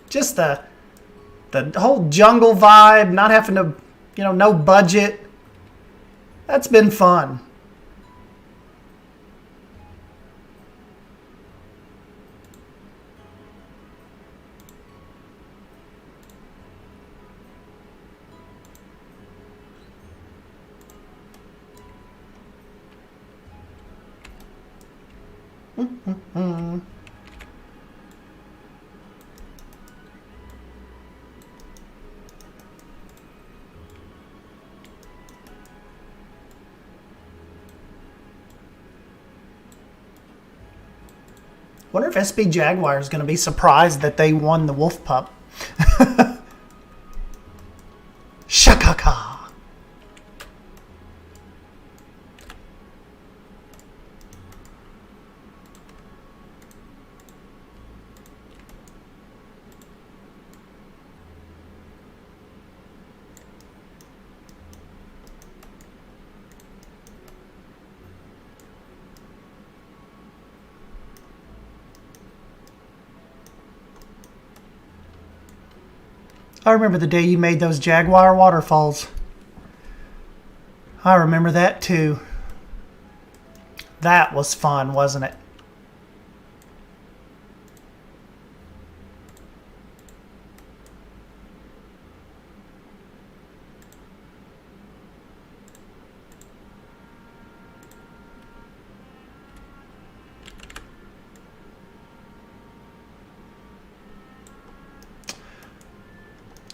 Just the whole jungle vibe, not having to, you know, no budget. That's been fun. Wonder if SB Jaguar is going to be surprised that they won the Wolf Pup. Shakaka. I remember the day you made those Jaguar waterfalls. I remember that too. That was fun, wasn't it?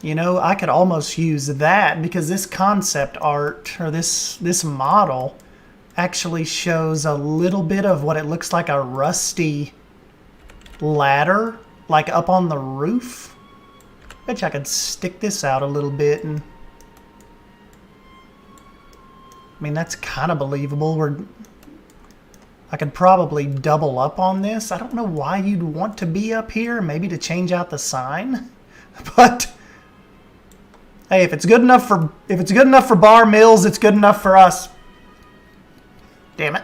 You know, I could almost use that because this concept art or this model actually shows a little bit of what it looks like a rusty ladder, like up on the roof. Bet you I could stick this out a little bit and I mean that's kind of believable. I could probably double up on this. I don't know why you'd want to be up here, maybe to change out the sign. But hey, if it's good enough for Bar Mills, it's good enough for us. Damn it.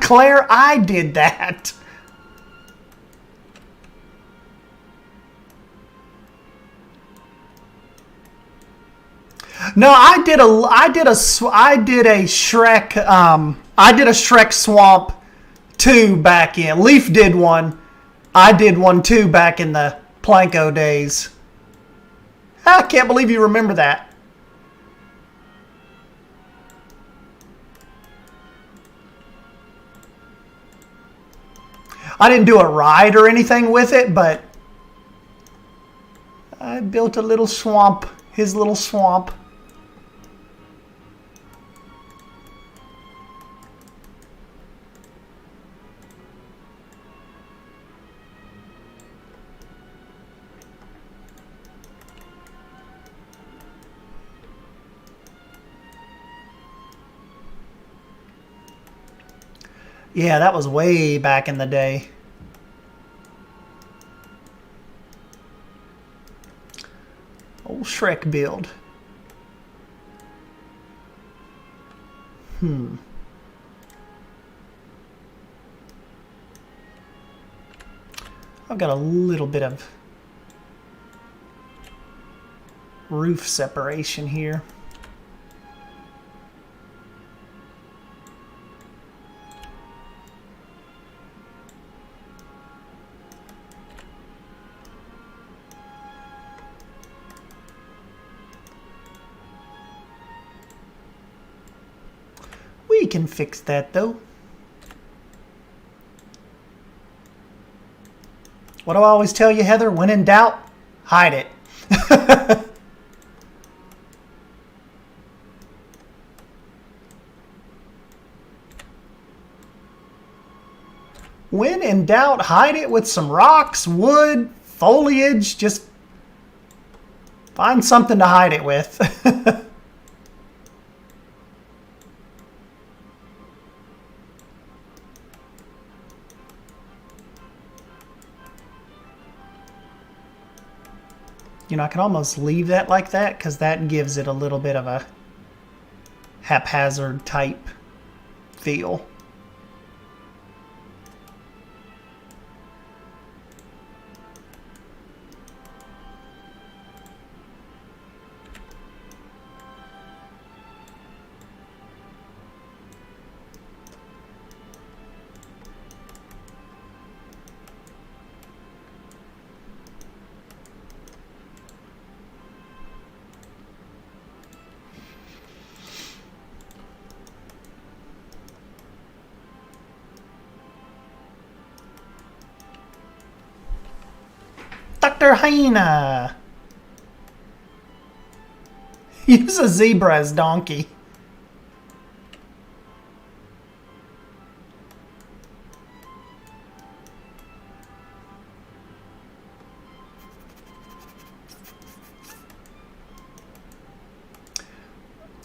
Claire, I did that. No, I did a Shrek Swamp 2 back in. Leaf did one. I did one too back in the Planko days. I can't believe you remember that. I didn't do a ride or anything with it, but I built a little swamp, his little swamp. Yeah, that was way back in the day. Old Shrek build. I've got a little bit of roof separation here. We can fix that though. What do I always tell you, Heather? When in doubt, hide it. When in doubt, hide it with some rocks, wood, foliage. Just find something to hide it with. You know, I can almost leave that like that because that gives it a little bit of a haphazard type feel. Dr. Hyena! Use a zebra as donkey.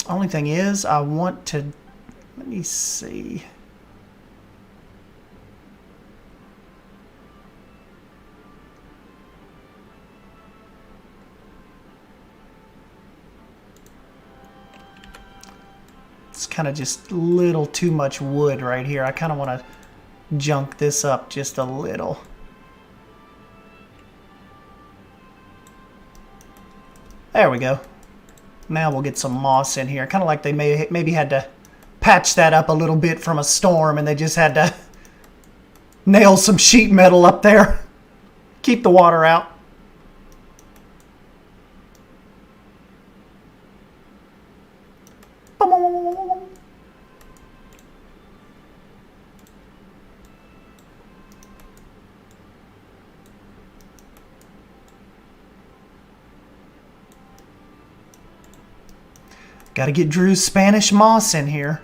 Only thing is, I want to, let me see. It's kind of just a little too much wood right here. I kind of want to junk this up just a little. There we go. Now we'll get some moss in here. Kind of like they maybe had to patch that up a little bit from a storm and they just had to nail some sheet metal up there. Keep the water out. Got to get Drew's Spanish moss in here.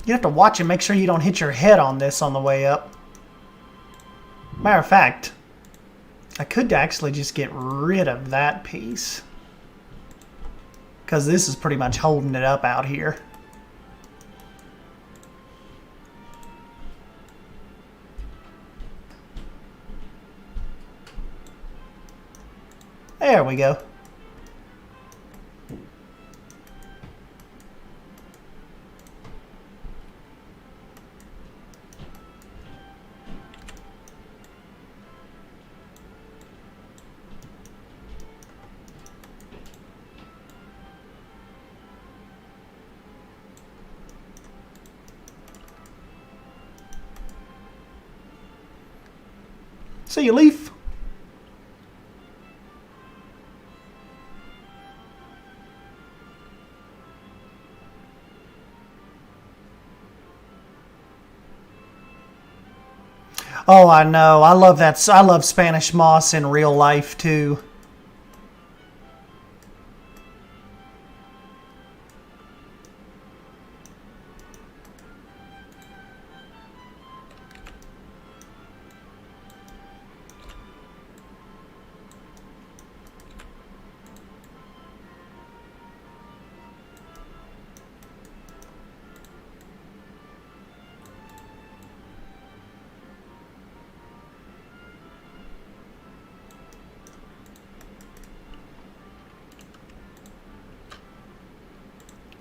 You have to watch and make sure you don't hit your head on this on the way up. Matter of fact, I could actually just get rid of that piece, because this is pretty much holding it up out here. There we go. See you, Leaf. Oh, I know. I love that. I love Spanish moss in real life, too.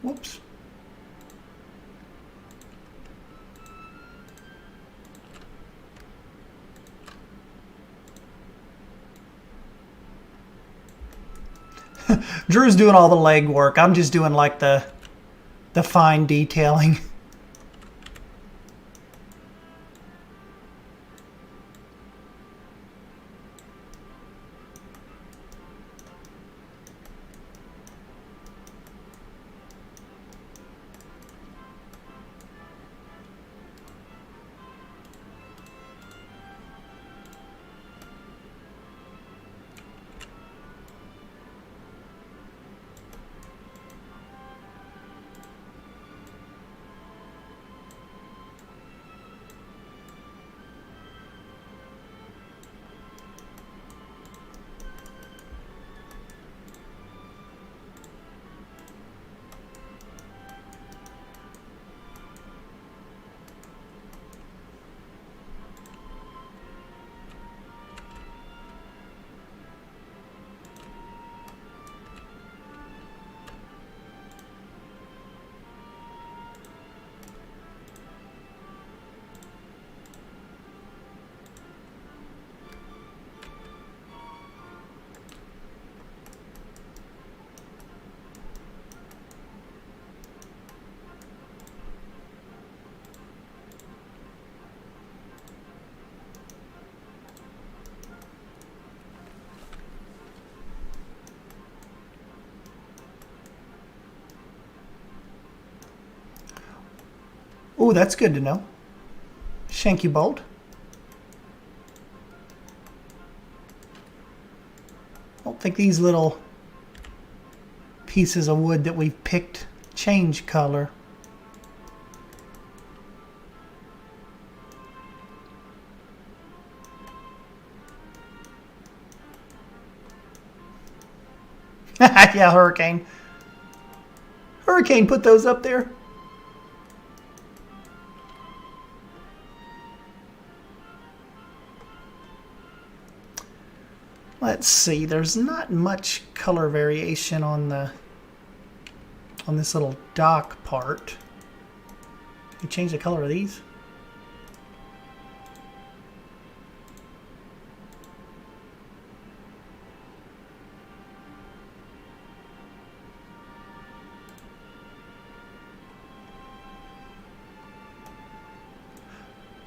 Whoops. Drew's doing all the leg work. I'm just doing like the fine detailing. Oh, that's good to know. Shanky bolt. I don't think these little pieces of wood that we've picked change color. Yeah, Hurricane. Hurricane put those up there. Let's see, there's not much color variation on this little dock part. You change the color of these?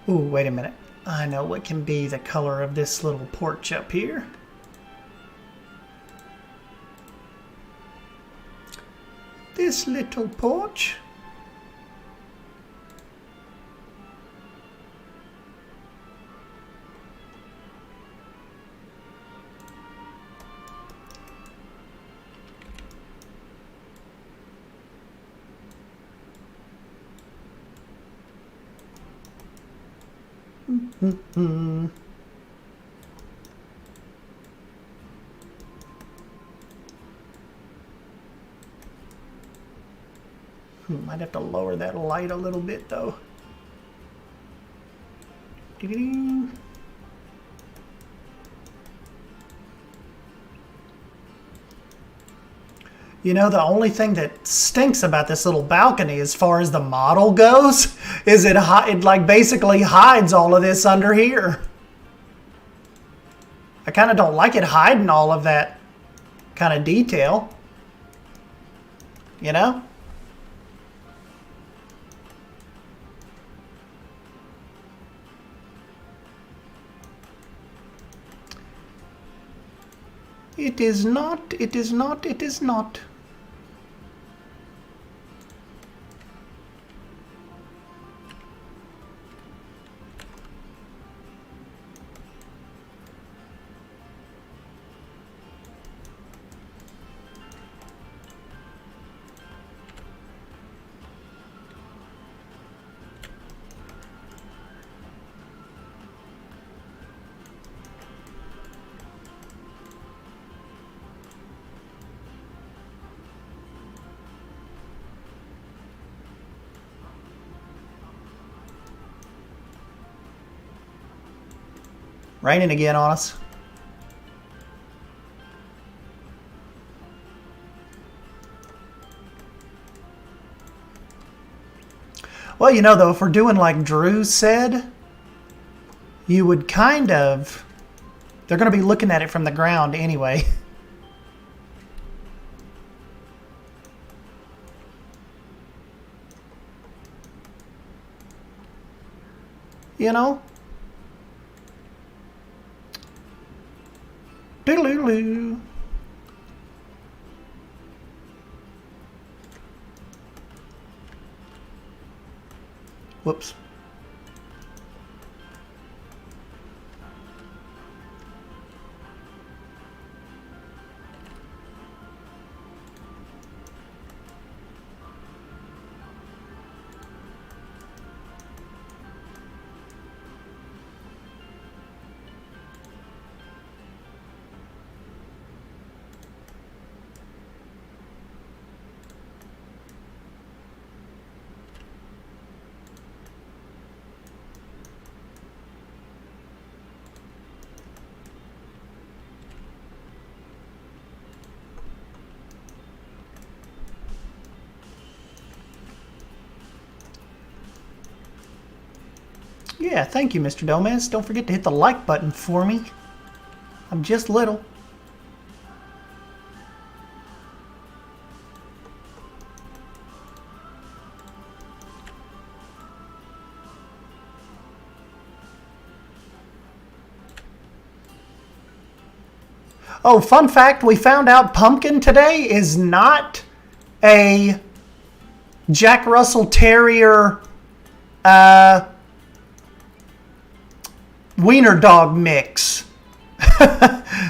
Ooh, wait a minute. I know what can be the color of this little porch up here. This little porch. Might have to lower that light a little bit though. Ding-a-ding. You know, the only thing that stinks about this little balcony as far as the model goes is it like basically hides all of this under here. I kind of don't like it hiding all of that kind of detail. You know? It is not, it is not, it is not. Raining again on us. Well, you know, though, if we're doing like Drew said, you would kind of... They're going to be looking at it from the ground anyway. You know? Doodle-doodle-doo. Whoops. Yeah, thank you, Mr. Domez. Don't forget to hit the like button for me. I'm just little. Oh, fun fact, we found out Pumpkin today is not a Jack Russell Terrier wiener dog mix.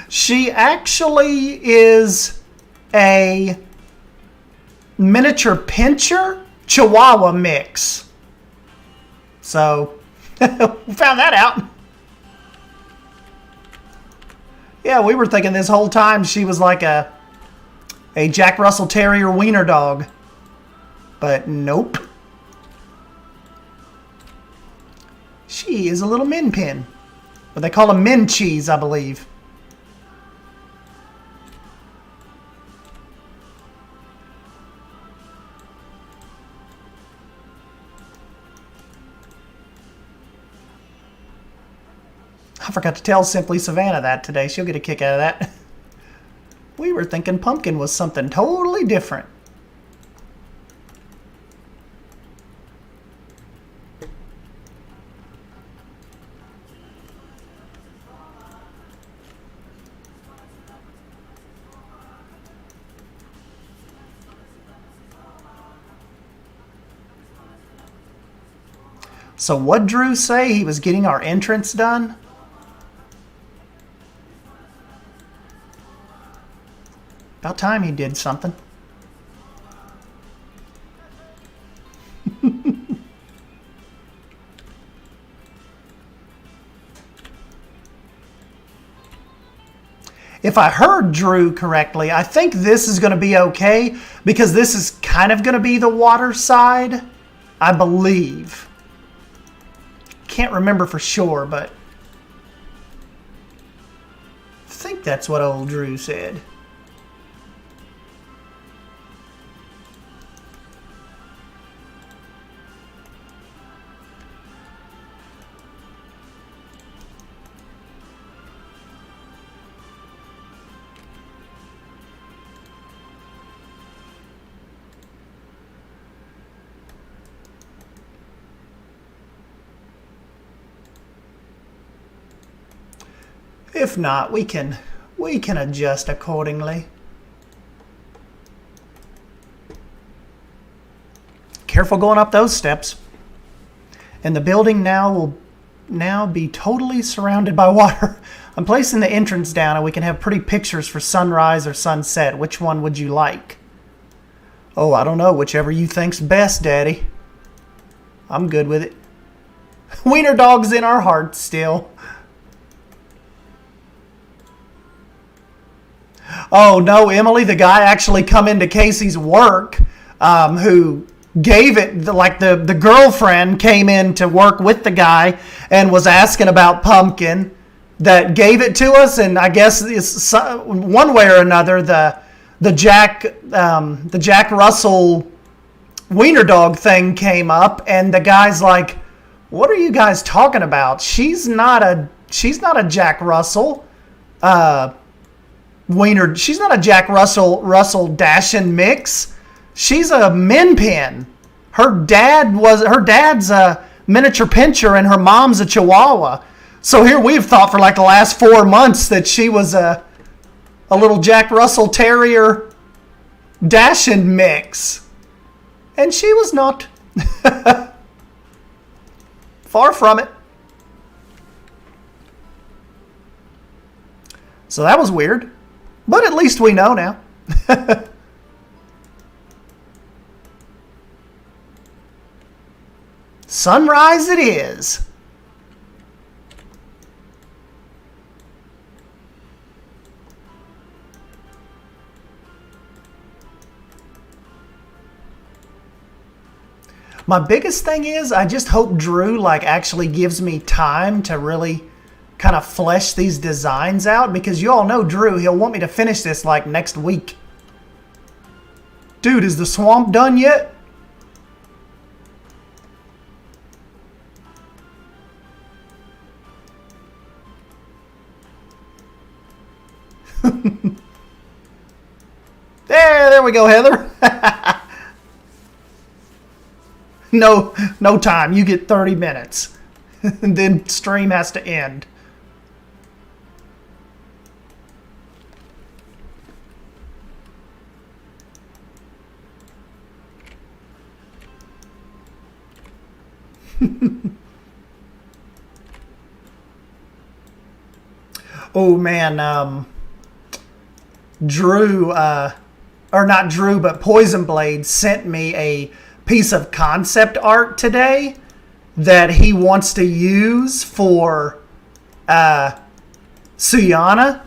She actually is a miniature pinscher Chihuahua mix. So, we found that out. Yeah, we were thinking this whole time she was like a Jack Russell Terrier wiener dog. But nope. She is a little min pin. But they call them min cheese, I believe. I forgot to tell Simply Savannah that today. She'll get a kick out of that. We were thinking pumpkin was something totally different. So what'd Drew say? He was getting our entrance done? About time he did something. If I heard Drew correctly, I think this is going to be okay because this is kind of going to be the water side, I believe. Can't remember for sure, but I think that's what old Drew said. If not, we can adjust accordingly. Careful going up those steps. And the building now will be totally surrounded by water. I'm placing the entrance down and we can have pretty pictures for sunrise or sunset. Which one would you like? Oh, I don't know. Whichever you think's best, Daddy. I'm good with it. Wiener dog's in our hearts still. Oh, no, Emily, the guy actually come into Casey's work who gave it, like the girlfriend came in to work with the guy and was asking about pumpkin that gave it to us. And I guess it's one way or another, the Jack Russell wiener dog thing came up and the guy's like, what are you guys talking about? She's not a Jack Russell. Wiener, she's not a Jack Russell Dashin mix. She's a min pin. Her dad's a miniature pinscher and her mom's a Chihuahua. So here we've thought for like the last 4 months that she was a little Jack Russell Terrier Dashin mix. And she was not. Far from it. So that was weird. But at least we know now. Sunrise it is. My biggest thing is I just hope Drew actually gives me time to really kind of flesh these designs out, because you all know Drew, he'll want me to finish this next week. Dude, is the swamp done yet? There we go, Heather. No time. You get 30 minutes. And then stream has to end. Oh man, Drew, or not Drew, but Poison Blade sent me a piece of concept art today that he wants to use for Suyana.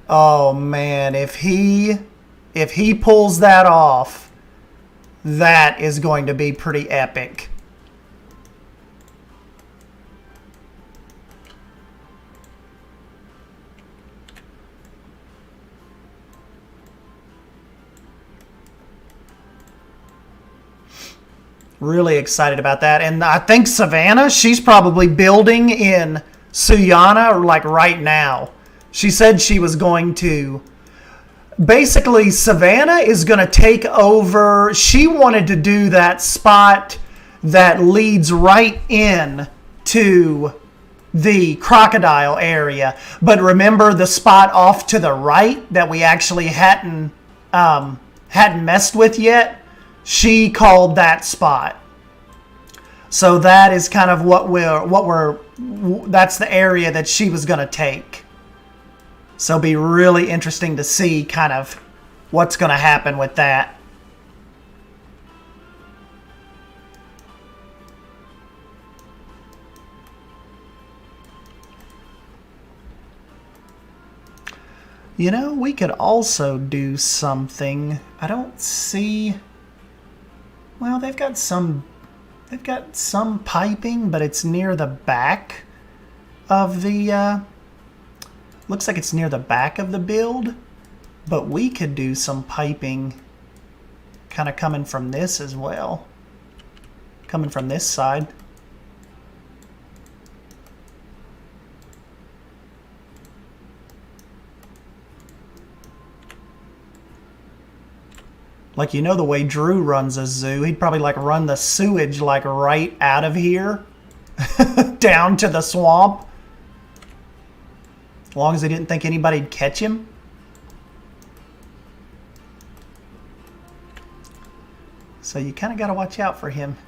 Oh man, if he pulls that off, that is going to be pretty epic. Really excited about that. And I think Savannah, she's probably building in Suyana like right now. She said she was going to. Basically, Savannah is going to take over. She wanted to do that spot that leads right in to the crocodile area. But remember the spot off to the right that we actually hadn't messed with yet? She called that spot. So that is kind of that's the area that she was going to take. So it'll be really interesting to see kind of what's going to happen with that. You know, we could also do something. I don't see. Well, they've got some piping, but it's near the back of the. Looks like it's near the back of the build, but we could do some piping, kind of coming from this as well, coming from this side. Like, you know, the way Drew runs a zoo, he'd probably like run the sewage like right out of here down to the swamp. As long as he didn't think anybody'd catch him. So you kind of got to watch out for him.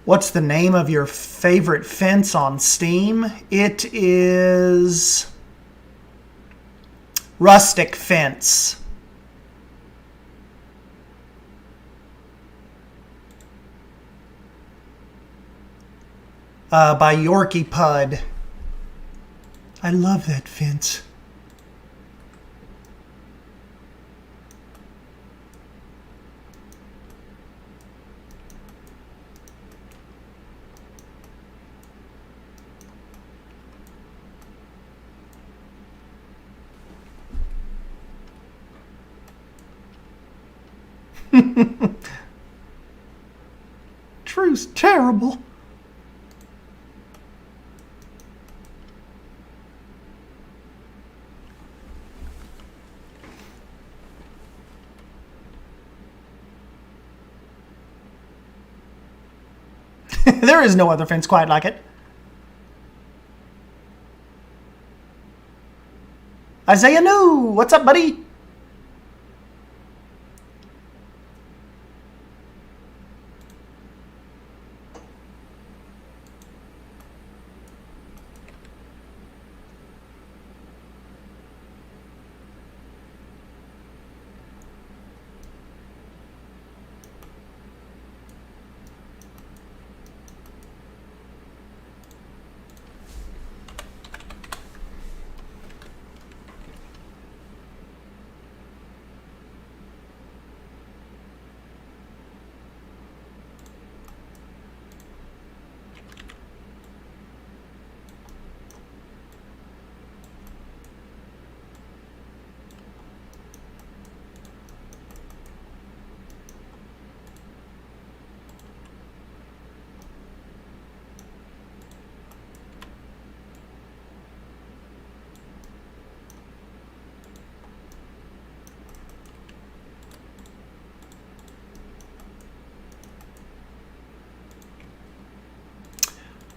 What's the name of your favorite fence on Steam? It is Rustic Fence. By Yorkie Pud. I love that fence. Truth's terrible. There is no other fence quite like it. Isaiah New, what's up, buddy?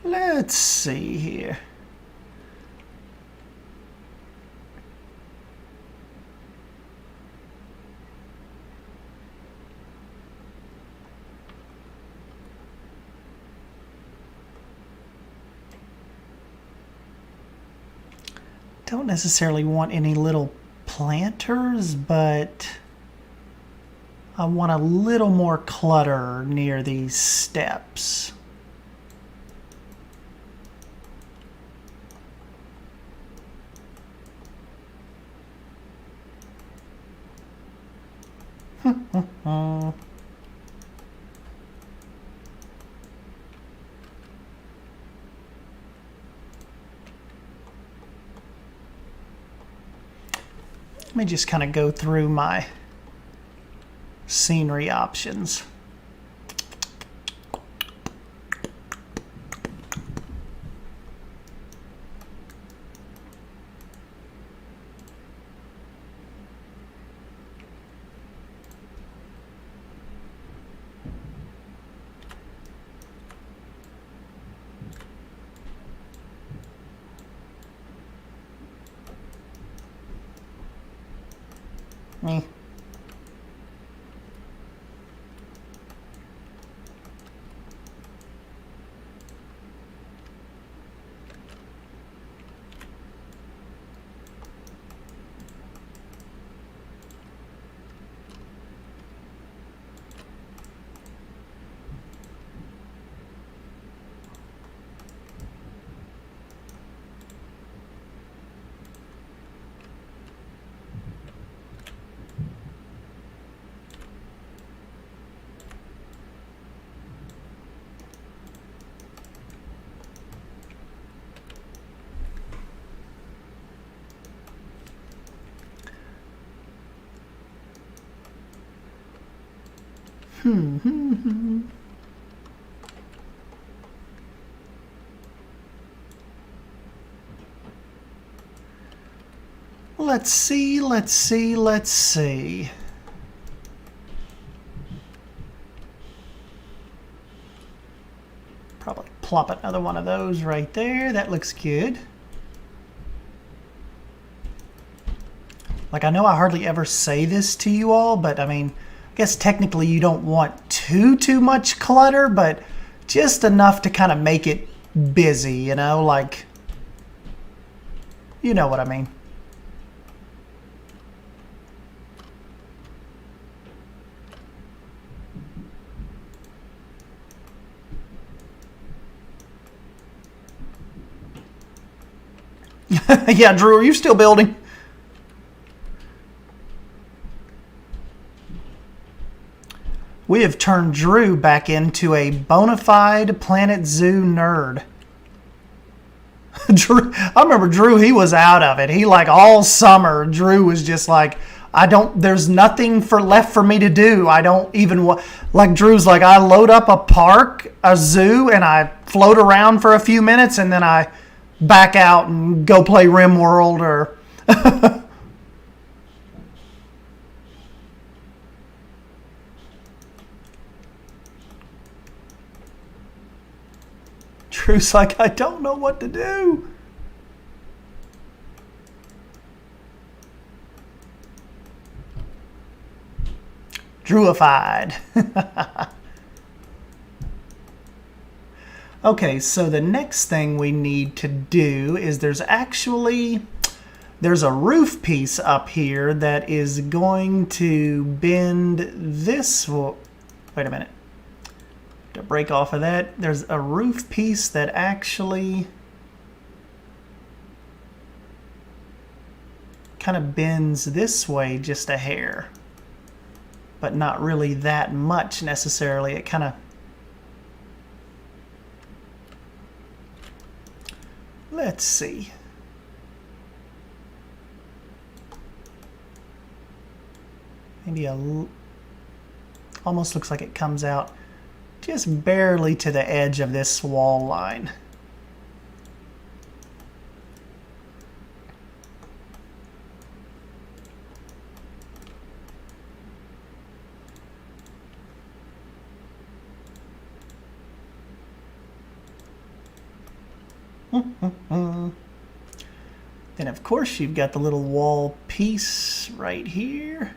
Let's see here. don't necessarily want any little planters, but I want a little more clutter near these steps. Let me just kind of go through my scenery options. Me. Let's see, let's see, let's see. Probably plop another one of those right there. That looks good. Like, I know I hardly ever say this to you all, but I mean, I guess technically you don't want too much clutter, but just enough to kind of make it busy, you know, like, you know what I mean. Yeah, Drew, are you still building? We have turned Drew back into a bona fide Planet Zoo nerd. Drew, I remember Drew, he was out of it. He, like, all summer, Drew was just like, there's nothing left for me to do. I don't even want, like, Drew's like, I load up a park, a zoo, and I float around for a few minutes, and then I back out and go play RimWorld or... Drew's like, I don't know what to do. Drewified. Okay, so the next thing we need to do is there's a roof piece up here that is going to bend this. Wait a minute. To break off of that, there's a roof piece that actually kind of bends this way just a hair, but not really that much necessarily. It kind of... Let's see. Maybe almost looks like it comes out just barely to the edge of this wall line. Then of course you've got the little wall piece right here.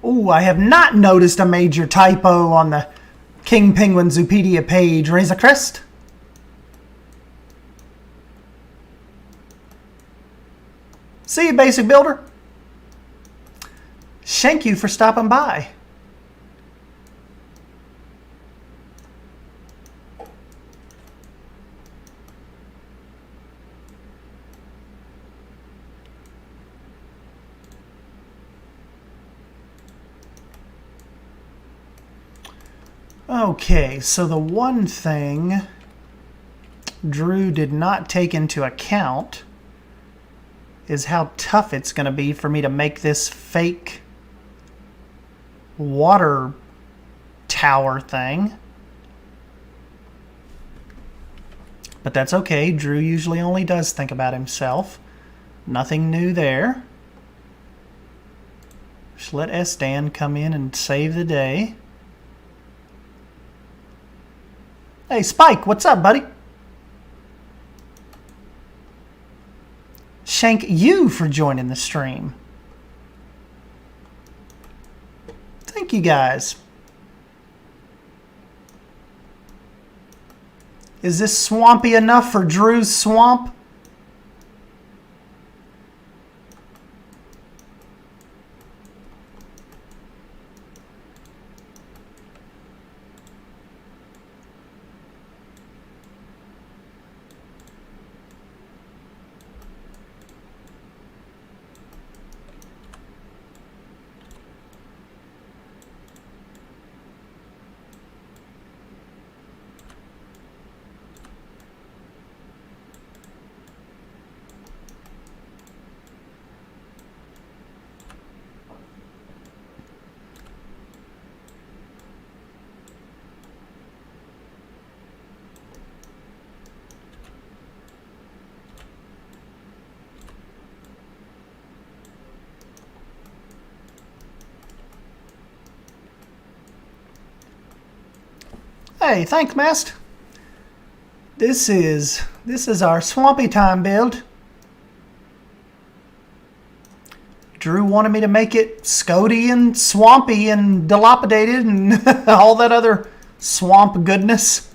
Ooh, I have not noticed a major typo on the King Penguin Zupedia page. Raise a crest. See you, Basic Builder. Thank you for stopping by. Okay, so the one thing Drew did not take into account is how tough it's going to be for me to make this fake water tower thing. But that's okay. Drew usually only does think about himself. Nothing new there. Just let S-Dan come in and save the day. Hey, Spike, what's up, buddy? Thank you for joining the stream. Thank you, guys. Is this swampy enough for Drew's swamp? Hey, thanks, Mast. This is our swampy time build. Drew wanted me to make it Scody and swampy and dilapidated and all that other swamp goodness.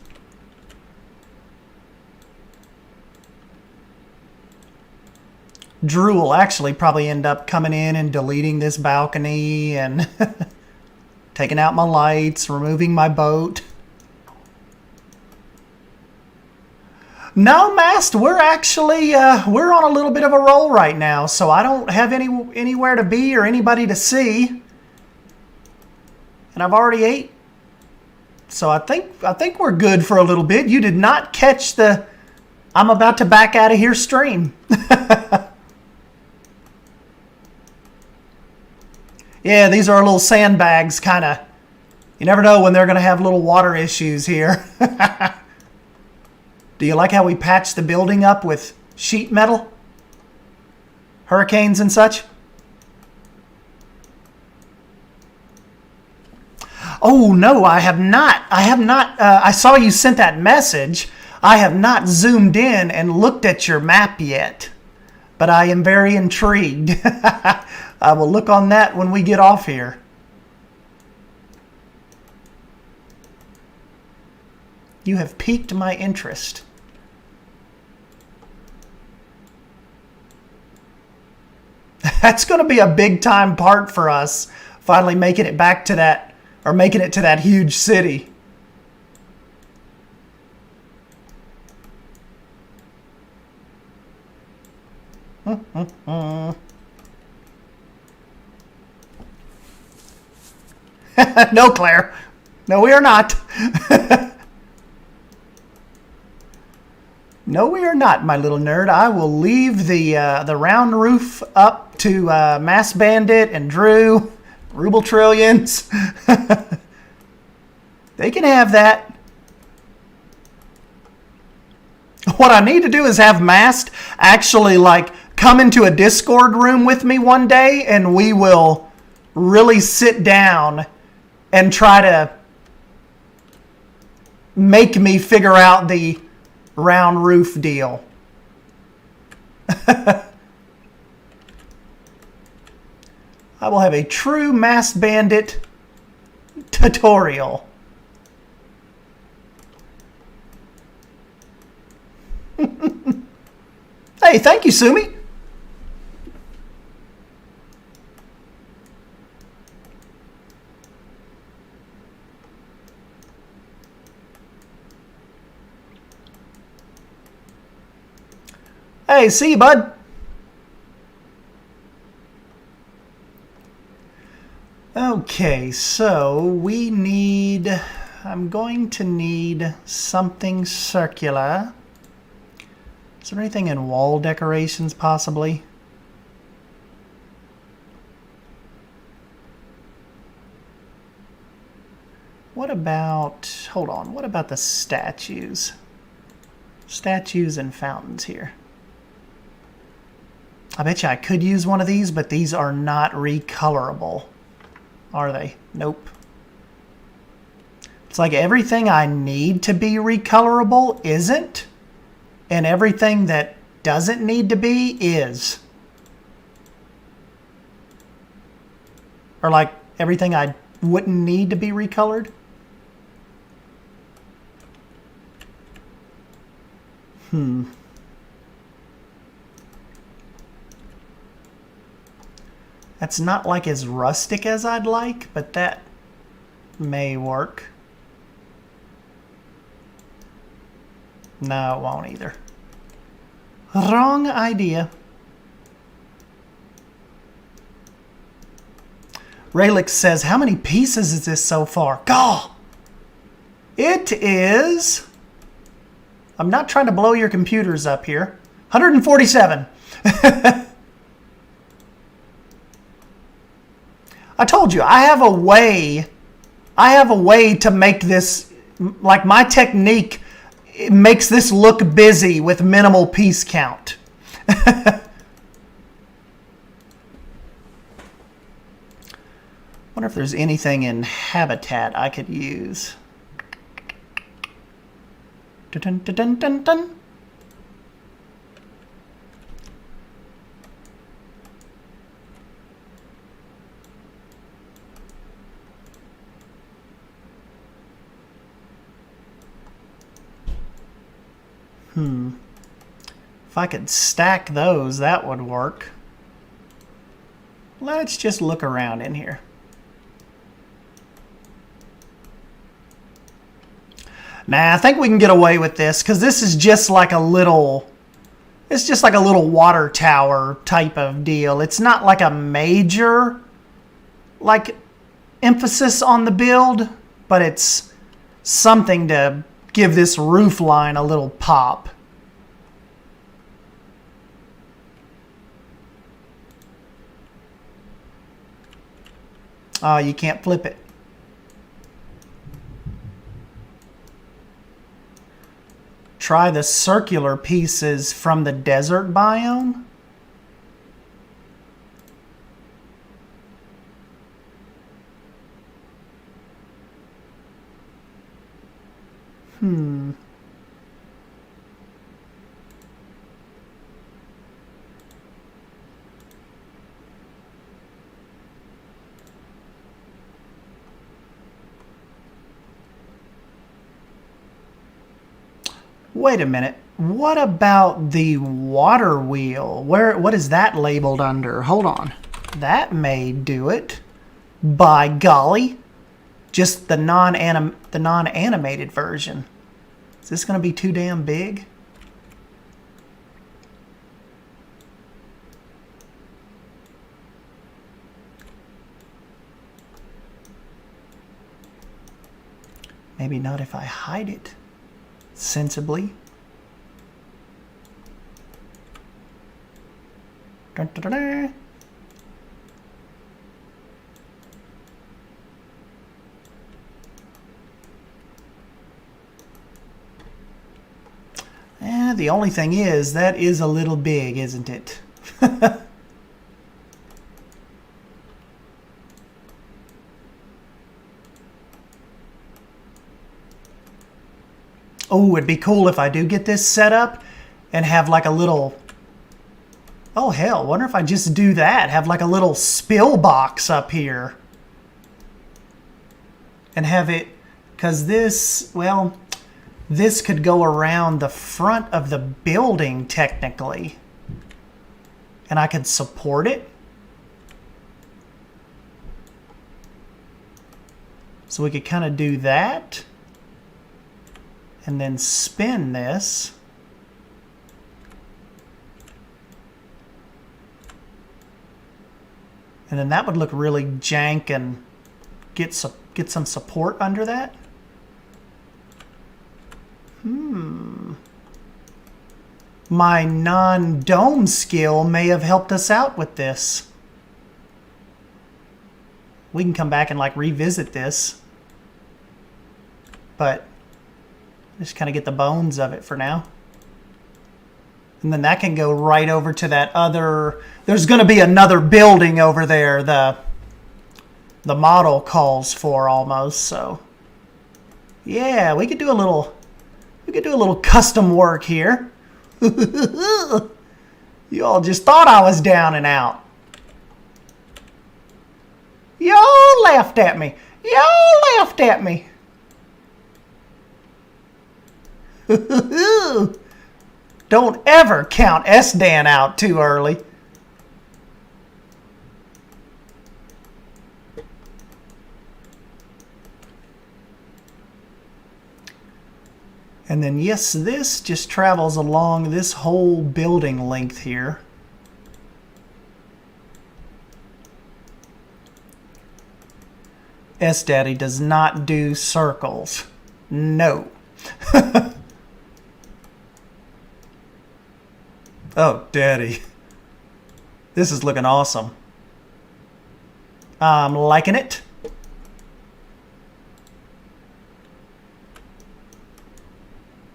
Drew will actually probably end up coming in and deleting this balcony and taking out my lights, removing my boat. No, Mast, we're actually, we're on a little bit of a roll right now, so I don't have anywhere to be or anybody to see. And I've already ate. So I think we're good for a little bit. You did not catch the I'm about to back out of here stream. Yeah, these are little sandbags, kind of. You never know when they're going to have little water issues here. Do you like how we patched the building up with sheet metal? Hurricanes and such? Oh, no, I have not. I saw you sent that message. I have not zoomed in and looked at your map yet. But I am very intrigued. I will look on that when we get off here. You have piqued my interest. That's going to be a big time part for us, finally making it back to that, or making it to that huge city. No, Claire. No, we are not. No, we are not, my little nerd. I will leave the round roof up to Mass Bandit and Drew, Ruble Trillions. They can have that. What I need to do is have Mast actually like come into a Discord room with me one day, and we will really sit down and try to make me figure out the round roof deal. I will have a true Mass Bandit tutorial. Hey, thank you, Sumi. Hey, see you, bud. Okay, so we need... I'm going to need something circular. Is there anything in wall decorations, possibly? What about... Hold on. What about the statues? Statues and fountains here. I bet you I could use one of these, but these are not recolorable. Are they? Nope. It's like everything I need to be recolorable isn't, and everything that doesn't need to be is. Or like everything I wouldn't need to be recolored. That's not like as rustic as I'd like, but that may work. No, it won't either. Wrong idea. Raylix says, how many pieces is this so far? Gah! It is... I'm not trying to blow your computers up here. 147. I told you, I have a way to make this, like my technique, it makes this look busy with minimal piece count. Wonder if there's anything in Habitat I could use. Dun, dun, dun, dun, dun. If I could stack those, that would work. Let's just look around in here. Nah, I think we can get away with this because this is just like a little... It's just like a little water tower type of deal. It's not like a major, like, emphasis on the build, but it's something to give this roof line a little pop. Oh, you can't flip it. Try the circular pieces from the desert biome. Wait a minute. What about the water wheel? What is that labeled under? Hold on. That may do it. By golly. Just the non-animated version. Is this going to be too damn big? Maybe not if I hide it sensibly. Dun, dun, dun, dun. The only thing is, that is a little big, isn't it? Oh, it'd be cool if I do get this set up and have like a little Oh hell, wonder if I just do that. Have like a little spill box up here. And have it, because this, well, this could go around the front of the building technically. And I could support it. So we could kind of do that. And then spin this. And then that would look really jank and get some support under that. My non-dome skill may have helped us out with this. We can come back and like revisit this. But just kind of get the bones of it for now. And then that can go right over to that other... There's going to be another building over there the model calls for almost, so... Yeah, we could do a little custom work here. You all just thought I was down and out. Y'all laughed at me. Y'all laughed at me. Don't ever count S-Dan out too early. And then yes, this just travels along this whole building length here. S-Daddy does not do circles. No. Oh, Daddy. This is looking awesome. I'm liking it.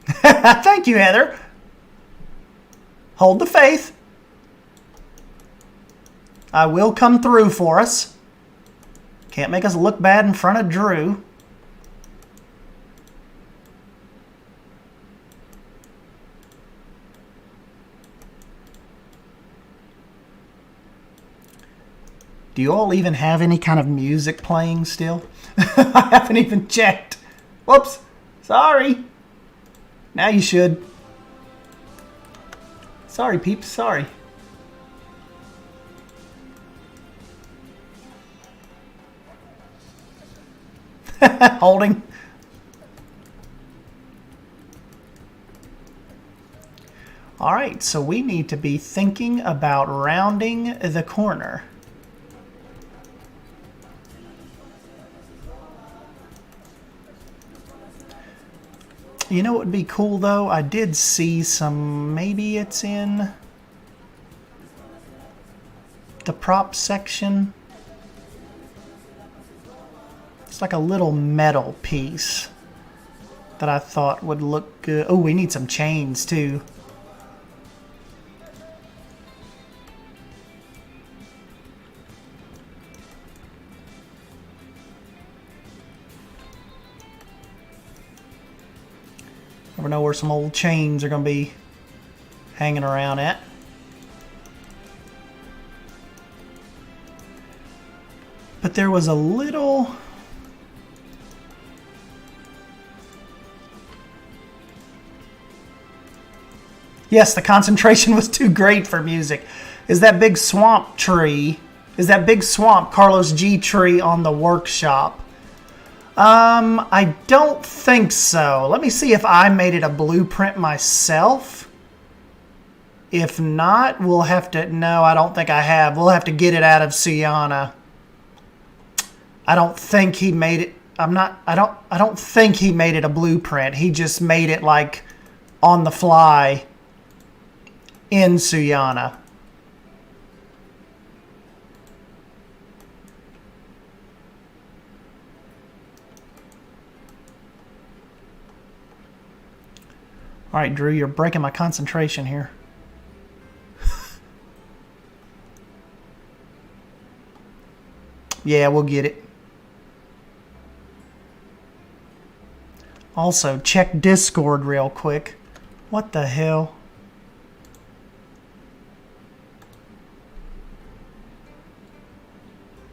Thank you, Heather. Hold the faith. I will come through for us. Can't make us look bad in front of Drew. Do you all even have any kind of music playing still? I haven't even checked. Whoops. Sorry. Now you should. Sorry, peeps. Sorry. Holding. All right, so we need to be thinking about rounding the corner. You know what would be cool though? I did see some, maybe it's in the prop section. It's like a little metal piece that I thought would look good. Oh, we need some chains too. Never know where some old chains are going to be hanging around at. But there was a little... Yes, the concentration was too great for music. Is that big swamp tree, is that big swamp Carlos G tree on the workshop? I don't think so. Let me see if I made it a blueprint myself. If not, we'll have to... No, I don't think I have. We'll have to get it out of Sienna. I don't think he made it... I don't think he made it a blueprint. He just made it like on the fly in Sienna. All right, Drew, you're breaking my concentration here. Yeah, we'll get it. Also, check Discord real quick. What the hell?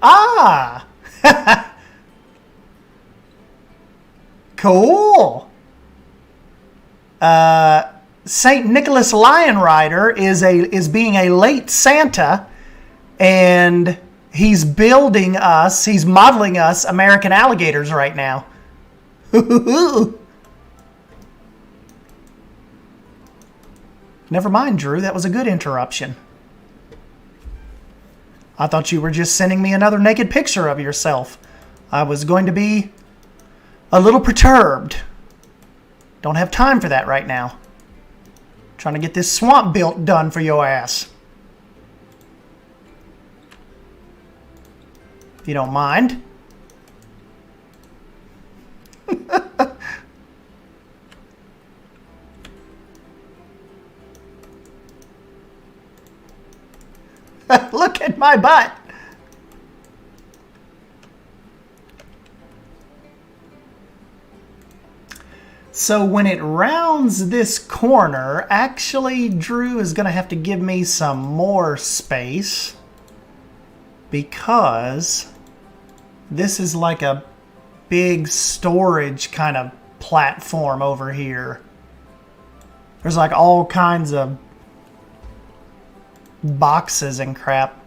Ah! Cool. Saint Nicholas Lion Rider is being a late Santa, and he's building us, he's modeling us American alligators right now. Never mind, Drew. That was a good interruption. I thought you were just sending me another naked picture of yourself. I was going to be a little perturbed. Don't have time for that right now. Trying to get this swamp built done for your ass. If you don't mind. Look at my butt. So when it rounds this corner, actually Drew is going to have to give me some more space, because this is like a big storage kind of platform over here. There's like all kinds of boxes and crap.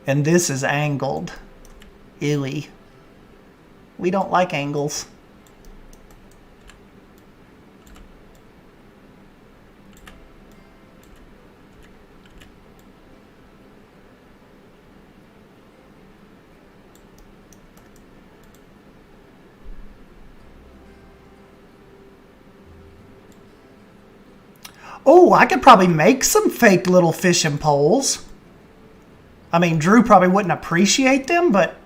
And this is angled. Ewy. We don't like angles. Oh, I could probably make some fake little fishing poles. I mean, Drew probably wouldn't appreciate them, but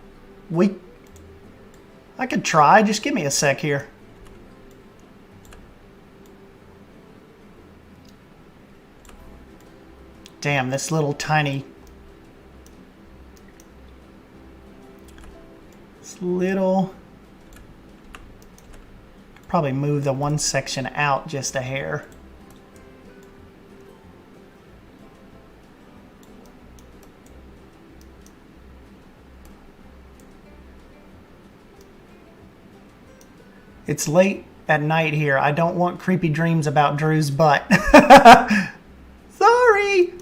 I could try. Just give me a sec here. Damn, this little tiny... This little... Probably move the one section out just a hair. It's late at night here. I don't want creepy dreams about Drew's butt. Sorry.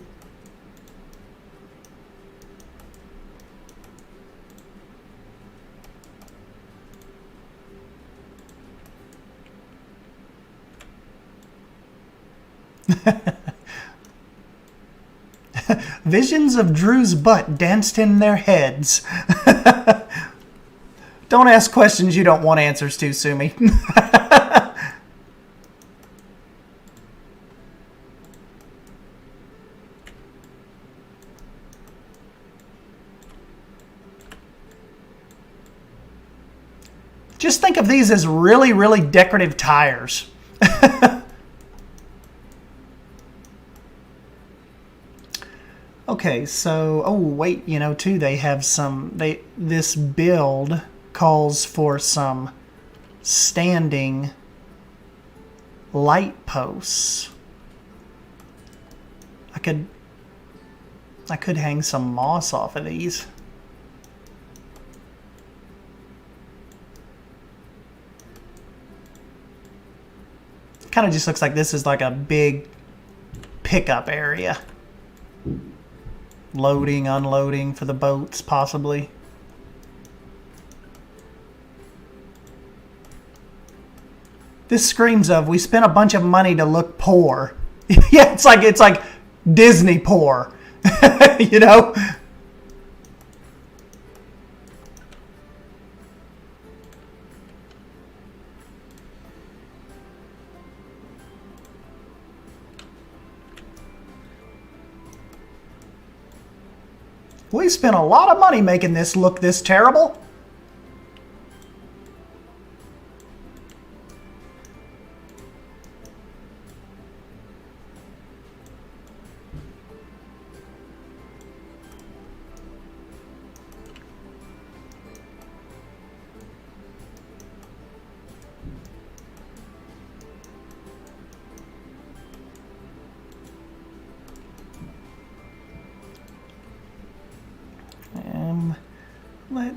Visions of Drew's butt danced in their heads. Don't ask questions you don't want answers to, Sumi. Just think of these as really, really decorative tires. Okay, so, oh wait, you know, too, they have some, this build calls for some standing light posts. I could hang some moss off of these. Kind of just looks like this is like a big pickup area. Loading, unloading for the boats, possibly. This screams of, we spent a bunch of money to look poor. Yeah, it's like Disney poor. You know? We spent a lot of money making this look this terrible.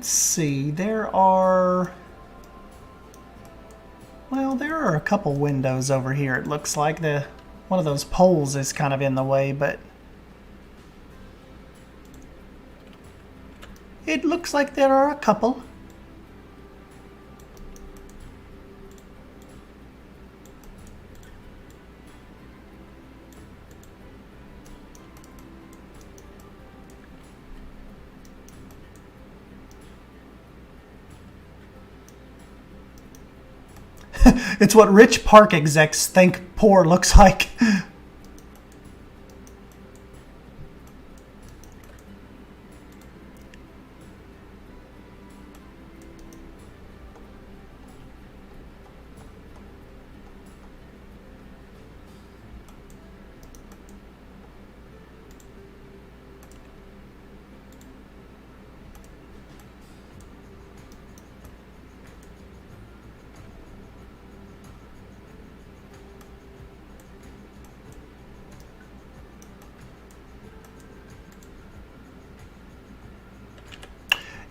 let's see, there are a couple windows over here. It looks like one of those poles is kind of in the way, but it looks like there are a couple. It's what rich park execs think poor looks like.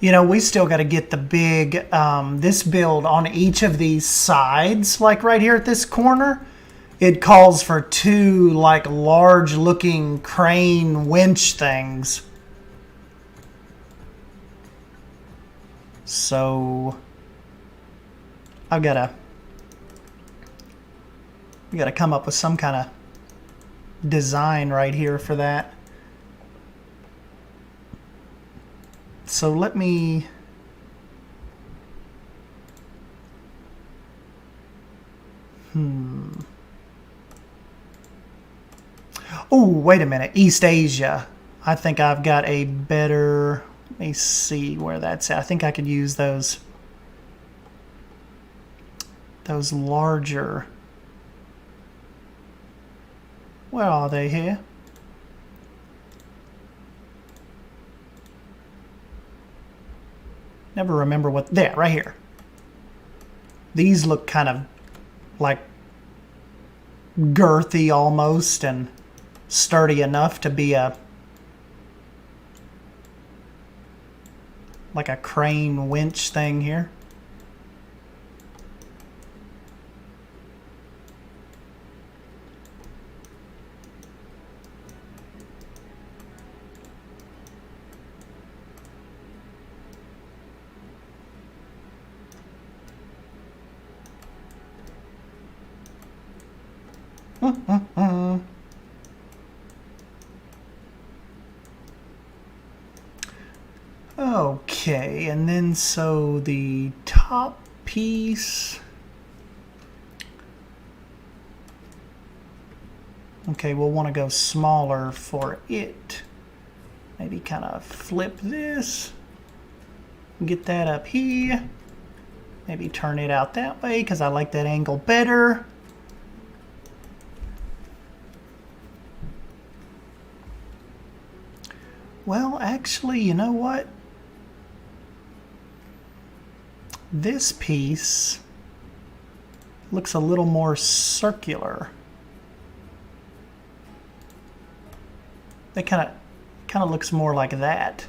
You know, we still got to get the big, this build on each of these sides, like right here at this corner. It calls for two, like, large-looking crane winch things. So, we got to come up with some kind of design right here for that. So let me... Oh, wait a minute. East Asia. I think I've got a better... Let me see where that's at. I think I could use those larger... Where are they here? Never remember what... There, right here. These look kind of like girthy almost and sturdy enough to be like a crane winch thing here. Okay, and then so the top piece. Okay, we'll want to go smaller for it. Maybe kind of flip this. Get that up here. Maybe turn it out that way because I like that angle better. Well, actually, you know what? This piece looks a little more circular. That kind of looks more like that.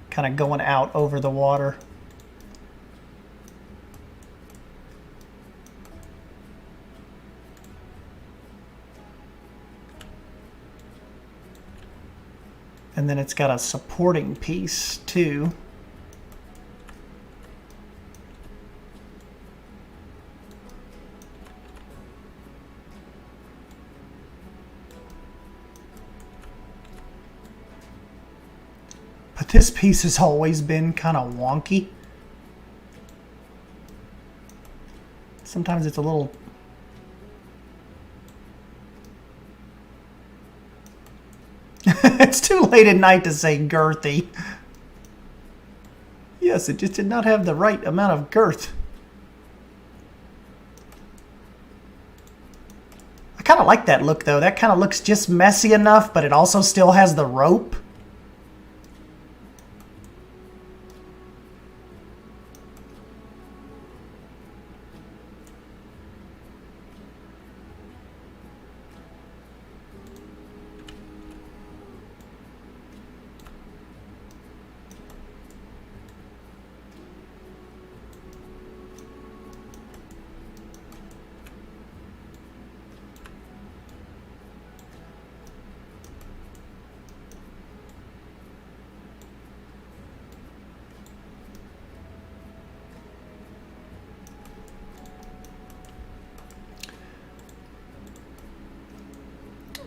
Kind of going out over the water. And then it's got a supporting piece too. But this piece has always been kind of wonky. Sometimes it's a little... It's too late at night to say girthy. Yes, it just did not have the right amount of girth. I kind of like that look though. That kind of looks just messy enough, but it also still has the rope.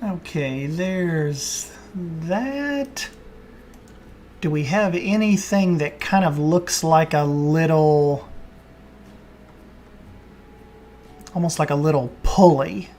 Okay, there's that. Do we have anything that kind of looks like a little, almost like a little pulley?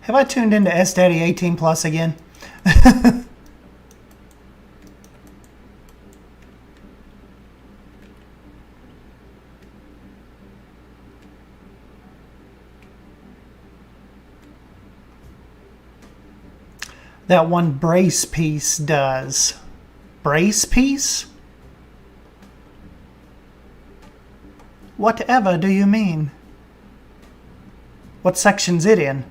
Have I tuned into SDaddy 18 Plus again? That one brace piece does. Brace piece? Whatever do you mean? What section's it in?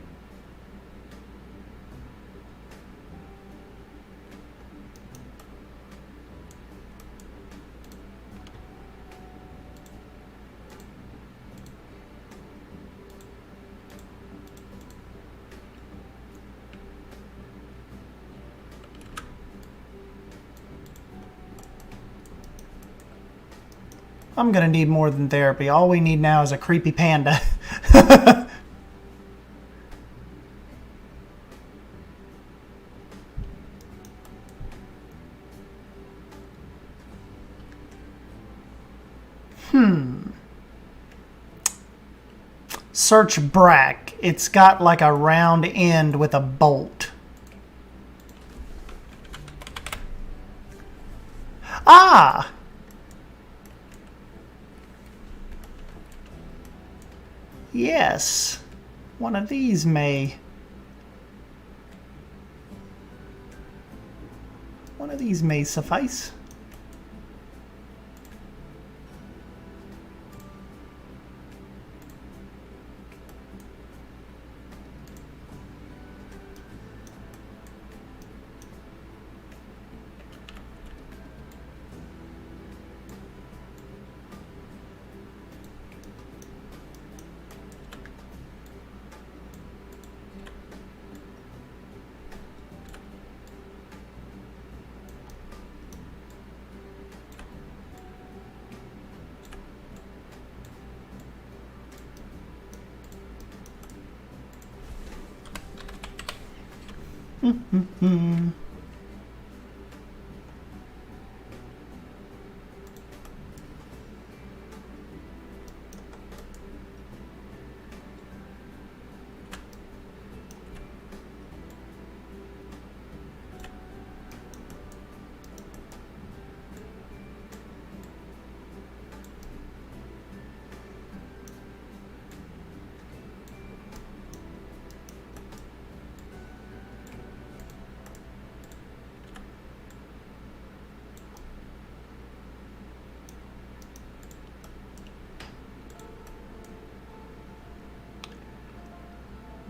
I'm gonna need more than therapy. All we need now is a creepy panda. Search brack. It's got like a round end with a bolt. Ah! Yes. One of these may suffice.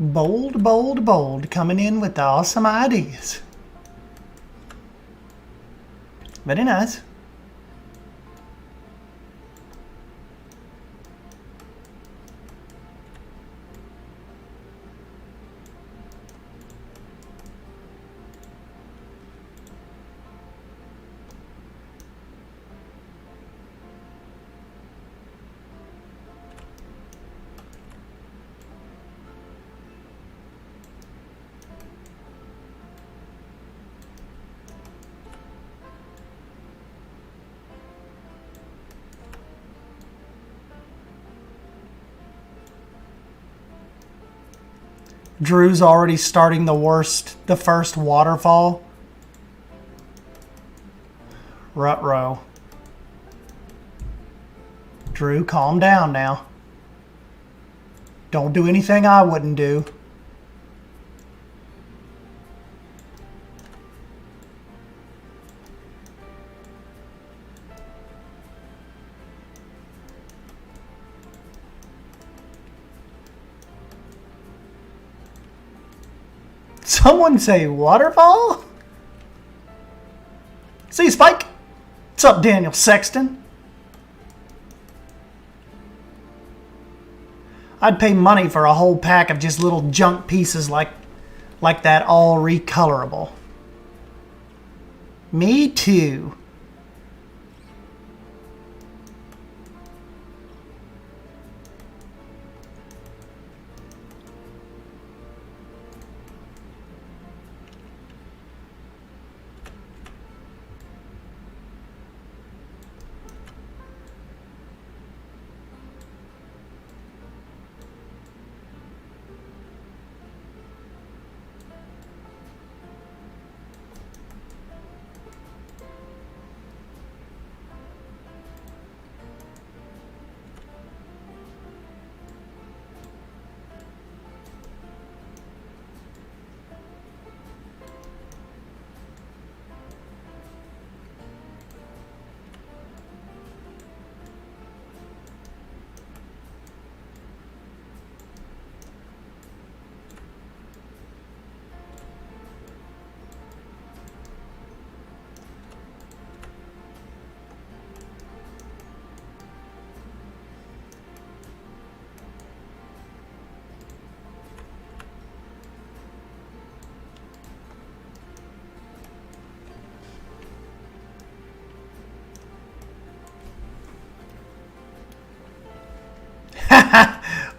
Bold, bold, bold, coming in with the awesome ideas. Very nice. Drew's already starting the first waterfall. Ruh-roh. Drew, calm down now. Don't do anything I wouldn't do. Someone say waterfall? See, Spike? What's up, Daniel Sexton? I'd pay money for a whole pack of just little junk pieces like that, all recolorable. Me too.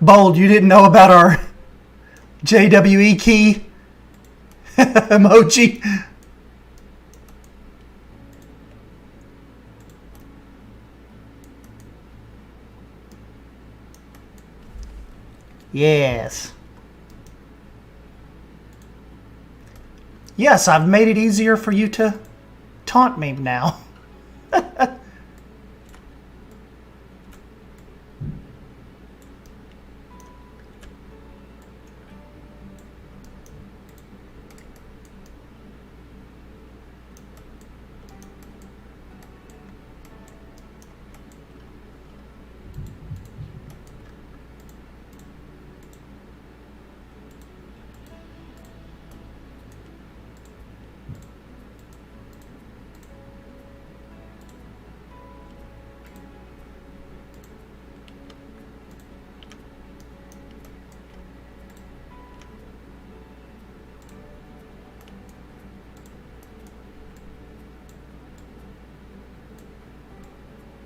Bold, you didn't know about our JWE key emoji? Yes. Yes, I've made it easier for you to taunt me now.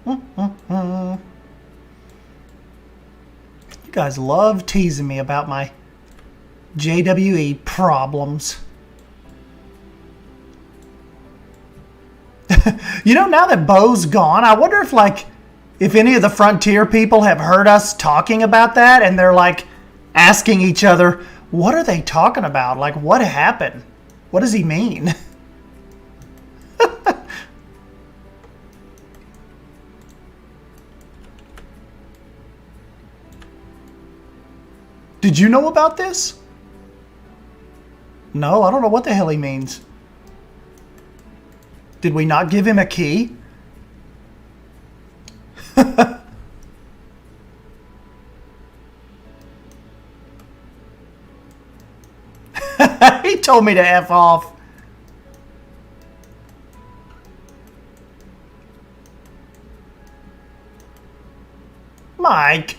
You guys love teasing me about my JWE problems. You know, now that Bo's gone, I wonder if any of the Frontier people have heard us talking about that and they're like asking each other, what are they talking about? Like, what happened? What does he mean? Did you know about this? No, I don't know what the hell he means. Did we not give him a key? He told me to F off. Mike.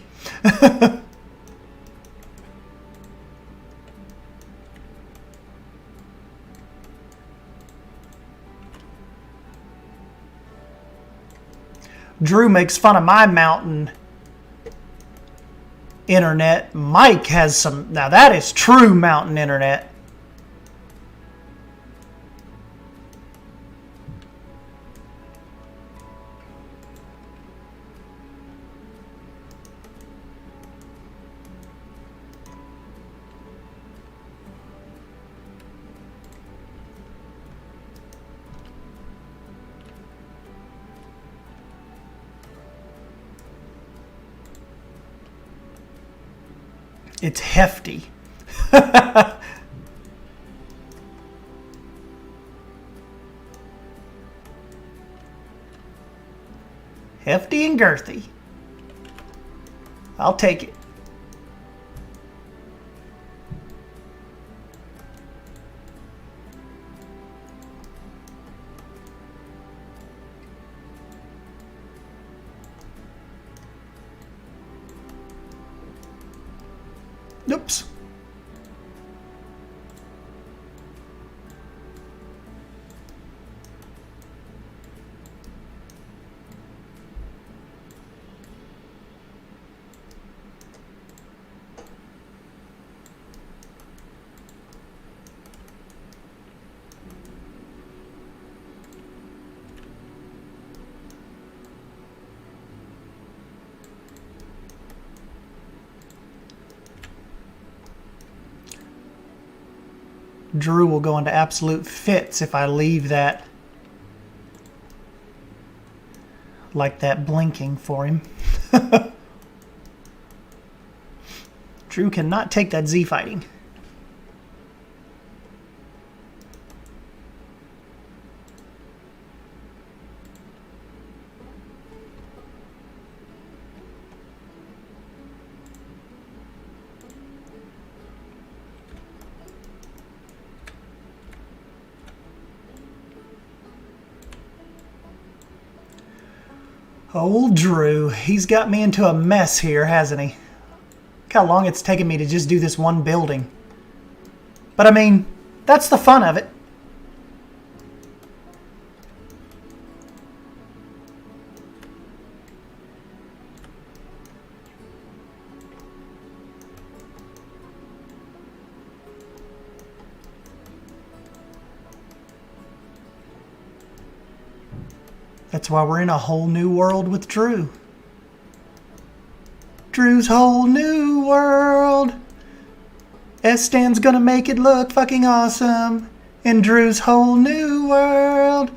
Drew makes fun of my mountain internet. Mike has some. Now that is true mountain internet. It's hefty. Hefty and girthy. I'll take it. Oops. Drew will go into absolute fits if I leave that like that blinking for him. Drew cannot take that Z fighting. Old Drew, he's got me into a mess here, hasn't he? Look how long it's taken me to just do this one building. But I mean, that's the fun of it. That's why we're in a whole new world with Drew. Drew's whole new world. S-Stan's gonna make it look fucking awesome. In Drew's whole new world.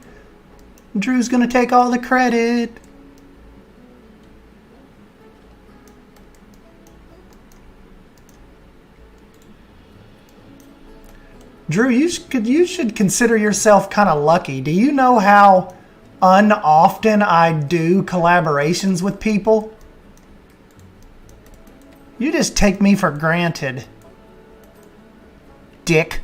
Drew's gonna take all the credit. Drew, you should consider yourself kind of lucky. Do you know how unoften I do collaborations with people? You just take me for granted, dick.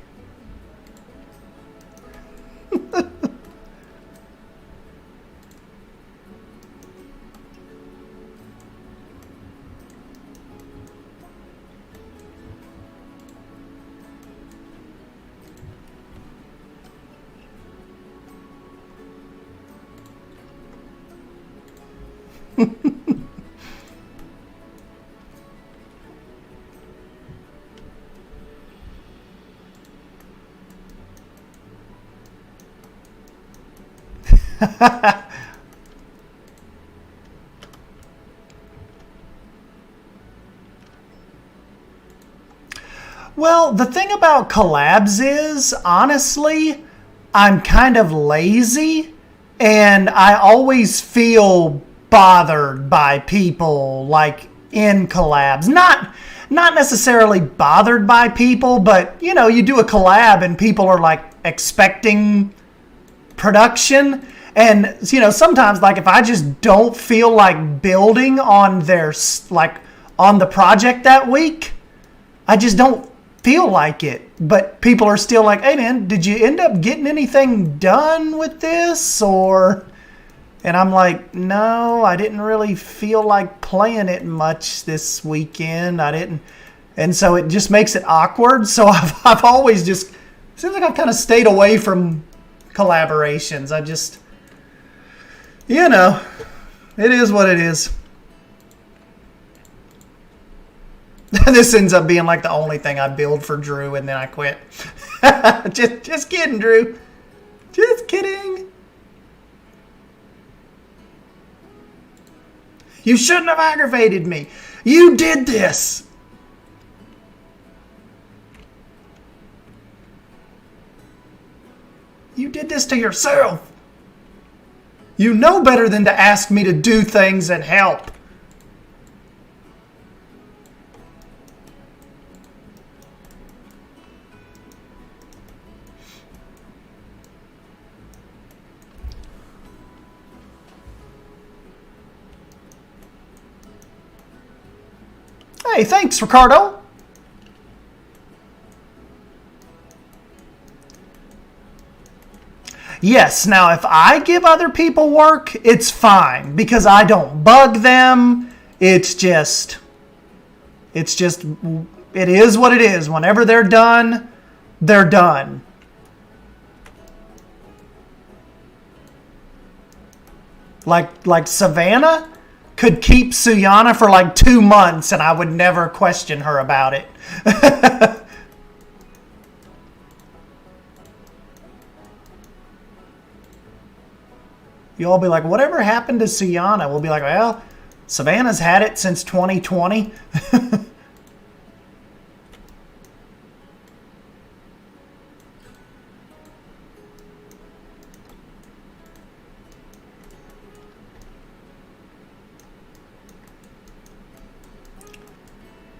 Well, the thing about collabs is, honestly, I'm kind of lazy, and I always feel bothered by people, like, in collabs. Not necessarily bothered by people, but, you know, you do a collab and people are, like, expecting production. And, you know, sometimes, like, if I just don't feel like building on on the project that week, I just don't feel like it. But people are still like, hey, man, did you end up getting anything done with this? And I'm like, no, I didn't really feel like playing it much this weekend. I didn't. And so it just makes it awkward. So I've always just, seems like I've kind of stayed away from collaborations. I just, you know, it is what it is. This ends up being like the only thing I build for Drew, and then I quit. just kidding, Drew. Just kidding. You shouldn't have aggravated me. You did this. You did this to yourself. You know better than to ask me to do things and help. Hey, thanks, Ricardo. Yes, now if I give other people work, it's fine because I don't bug them. It is what it is. Whenever they're done, they're done. Like Savannah could keep Suyana for like 2 months and I would never question her about it. You'll all be like, whatever happened to Suyana? We'll be like, well, Savannah's had it since 2020.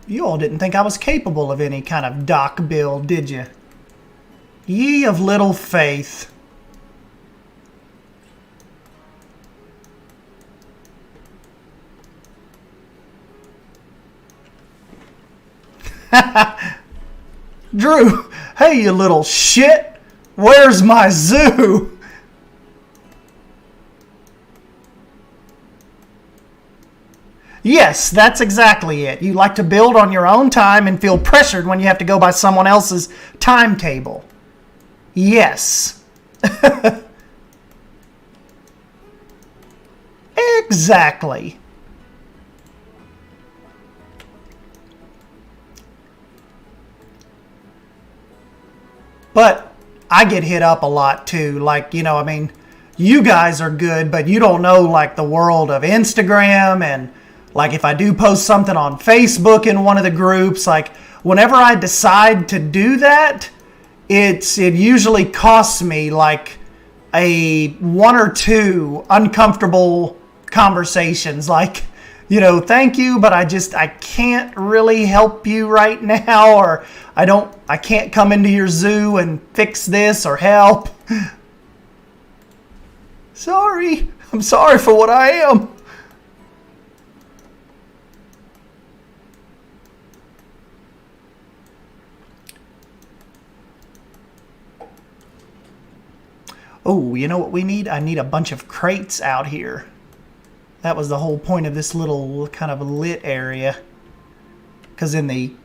You all didn't think I was capable of any kind of dock build, did you? Ye of little faith. Drew, hey you little shit, where's my zoo? Yes, that's exactly it. You like to build on your own time and feel pressured when you have to go by someone else's timetable. Yes. Exactly. But I get hit up a lot too. Like, you know, I mean, you guys are good, but you don't know like the world of Instagram. And like if I do post something on Facebook in one of the groups, like whenever I decide to do that, it usually costs me like a 1 or 2 uncomfortable conversations. Like, you know, thank you, but I can't really help you right now, or I can't come into your zoo and fix this or help. Sorry. I'm sorry for what I am. Oh, you know what we need? I need a bunch of crates out here. That was the whole point of this little kind of lit area. Because in the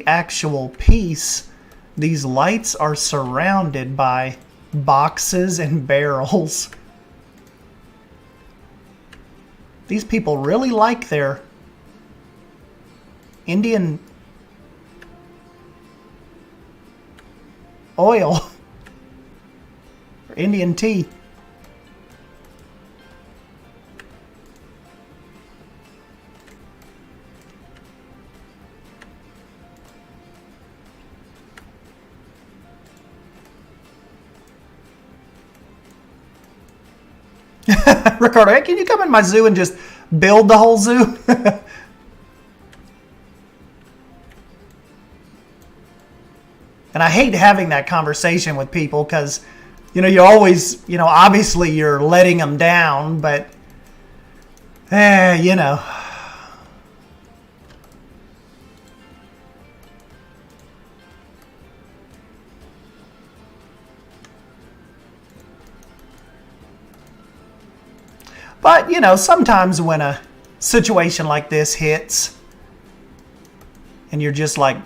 actual piece, these lights are surrounded by boxes and barrels. These people really like their Indian oil or Indian tea. Ricardo, hey, can you come in my zoo and just build the whole zoo? And I hate having that conversation with people because, you know, you always, you know, obviously you're letting them down, but, you know. But, you know, sometimes when a situation like this hits and you're just like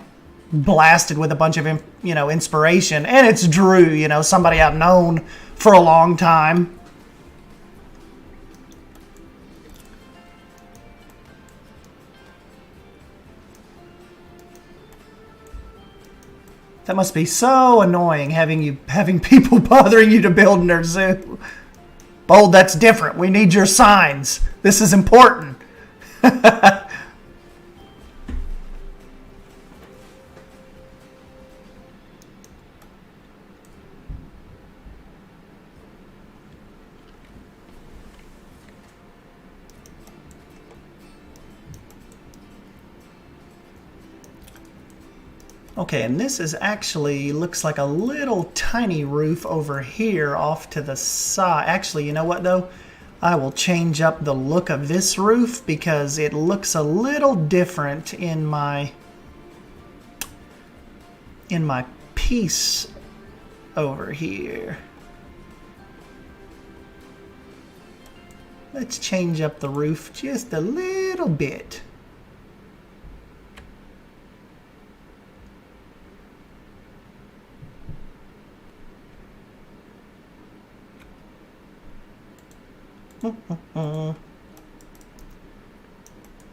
blasted with a bunch of, you know, inspiration, and it's Drew, you know, somebody I've known for a long time. That must be so annoying having people bothering you to build in their zoo. Bold, that's different. We need your signs. This is important. Okay, and this is actually, looks like a little tiny roof over here off to the side. Actually, you know what though? I will change up the look of this roof because it looks a little different in my piece over here. Let's change up the roof just a little bit.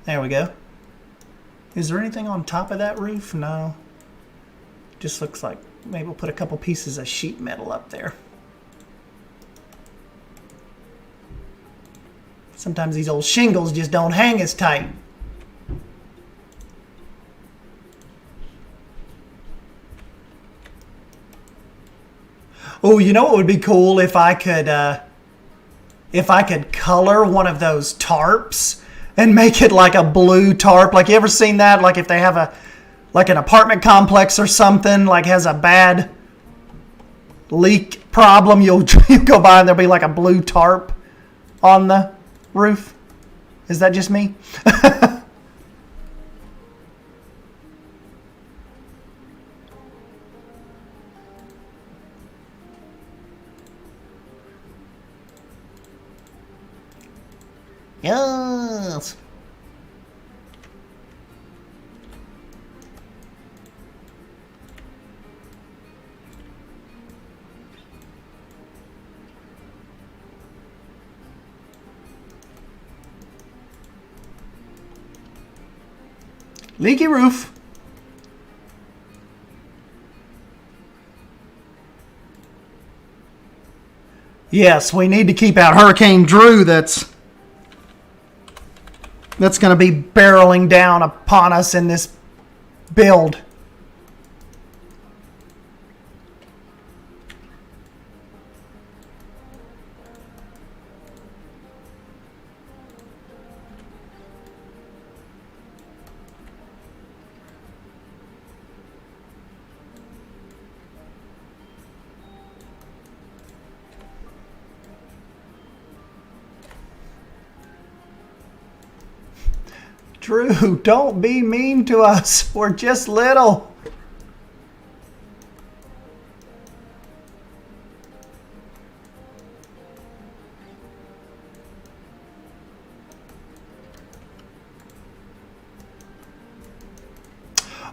There we go. Is there anything on top of that roof? No. Just looks like maybe we'll put a couple pieces of sheet metal up there. Sometimes these old shingles just don't hang as tight. Oh, you know what would be cool if I could color one of those tarps and make it like a blue tarp. Like, you ever seen that? Like if they have an apartment complex or something, like has a bad leak problem, you'll go by and there'll be like a blue tarp on the roof. Is that just me? Yes. Leaky roof. Yes, we need to keep out Hurricane Drew that's going to be barreling down upon us in this build. Drew, don't be mean to us. We're just little.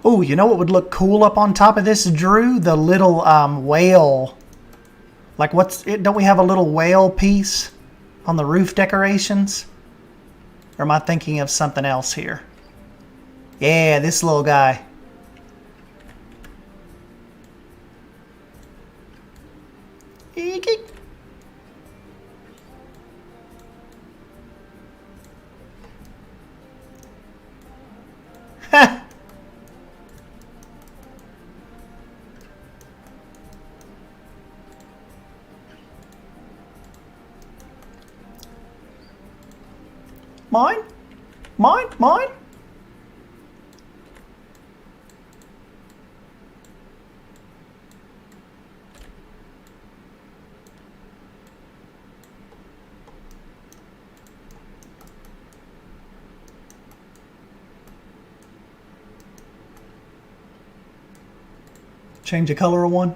Oh, you know what would look cool up on top of this, Drew? The little whale. Like, don't we have a little whale piece on the roof decorations? Or am I thinking of something else here? Yeah, this little guy. Eeky. Ha! Mine? Mine? Mine? Change the color of one.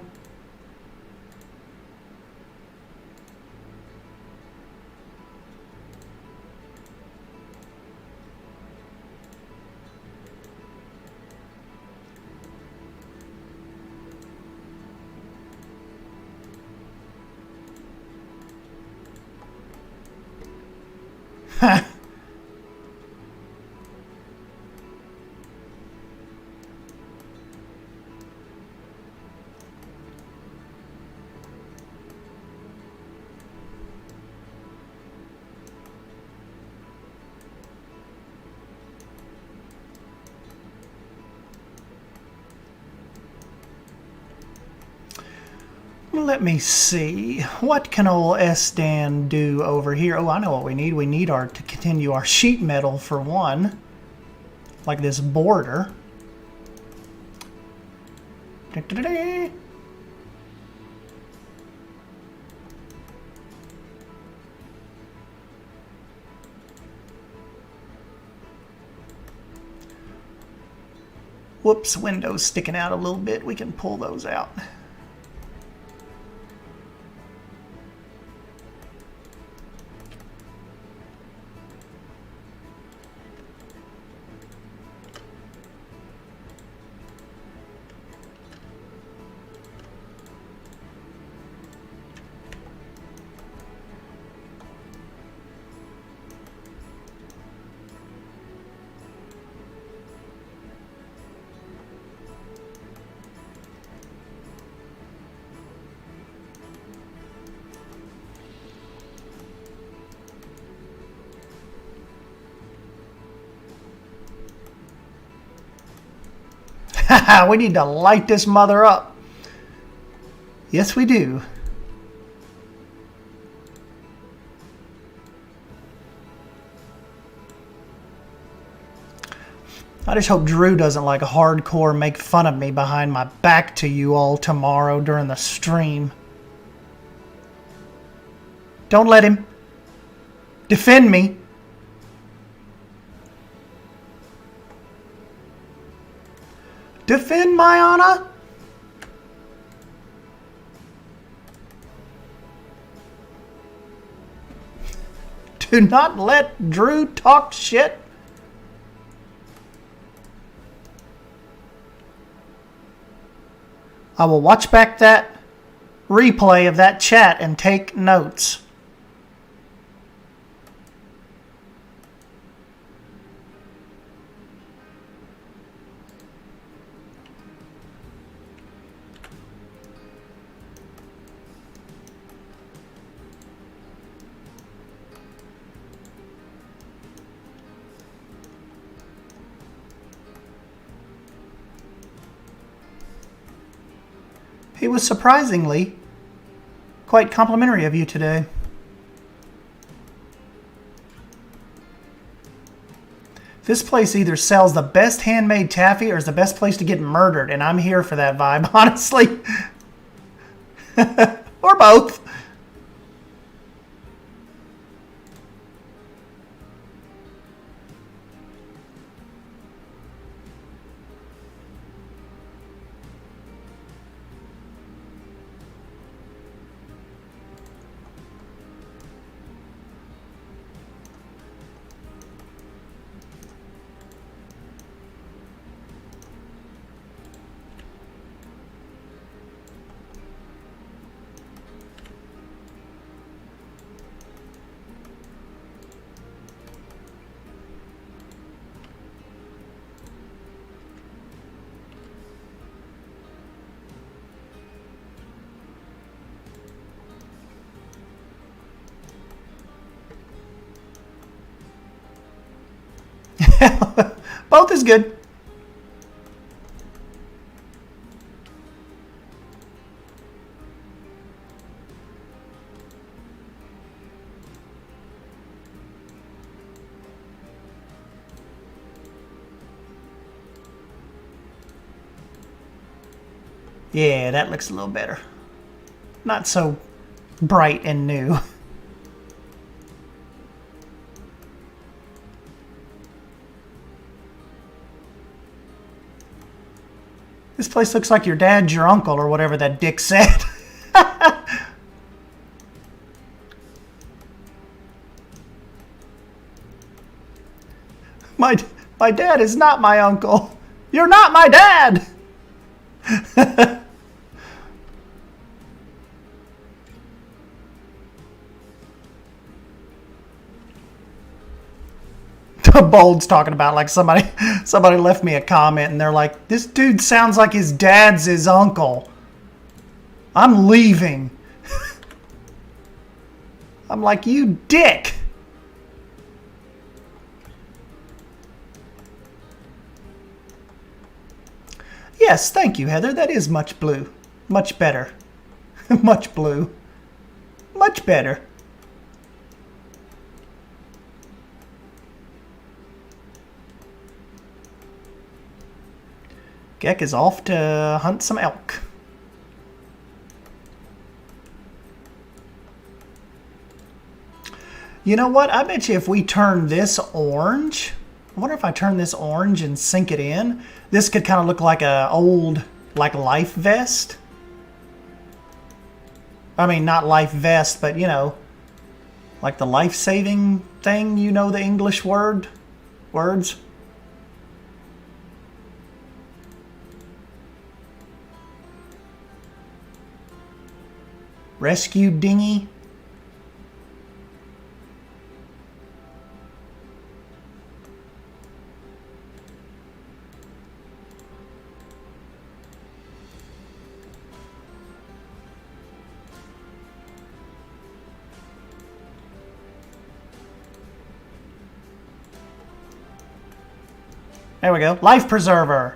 Let me see. What can old S-Dan do over here? Oh, I know what we need. We need to continue our sheet metal for one. Like this border. Da-da-da-da. Whoops, windows sticking out a little bit. We can pull those out. We need to light this mother up. Yes, we do. I just hope Drew doesn't like hardcore make fun of me behind my back to you all tomorrow during the stream. Don't let him. Defend me. Defend my honor. Do not let Drew talk shit. I will watch back that replay of that chat and take notes. He was surprisingly quite complimentary of you today. This place either sells the best handmade taffy or is the best place to get murdered, and I'm here for that vibe, honestly. Or both. Both is good. Yeah, that looks a little better. Not so bright and new. This place looks like your dad's your uncle or whatever that dick said. My dad is not my uncle. You're not my dad. Bold's talking about like somebody left me a comment and they're like, this dude sounds like his dad's his uncle. I'm leaving. I'm like, you dick. Yes, thank you, Heather. That is much blue. Much better. Much blue. Much better. Gek is off to hunt some elk. You know what? I bet you if we turn this orange, I wonder if I turn this orange and sink it in. This could kind of look like a old, like, life vest. I mean, not life vest, but, you know, like the life-saving thing, you know, the English words. Rescue dinghy. There we go. Life preserver.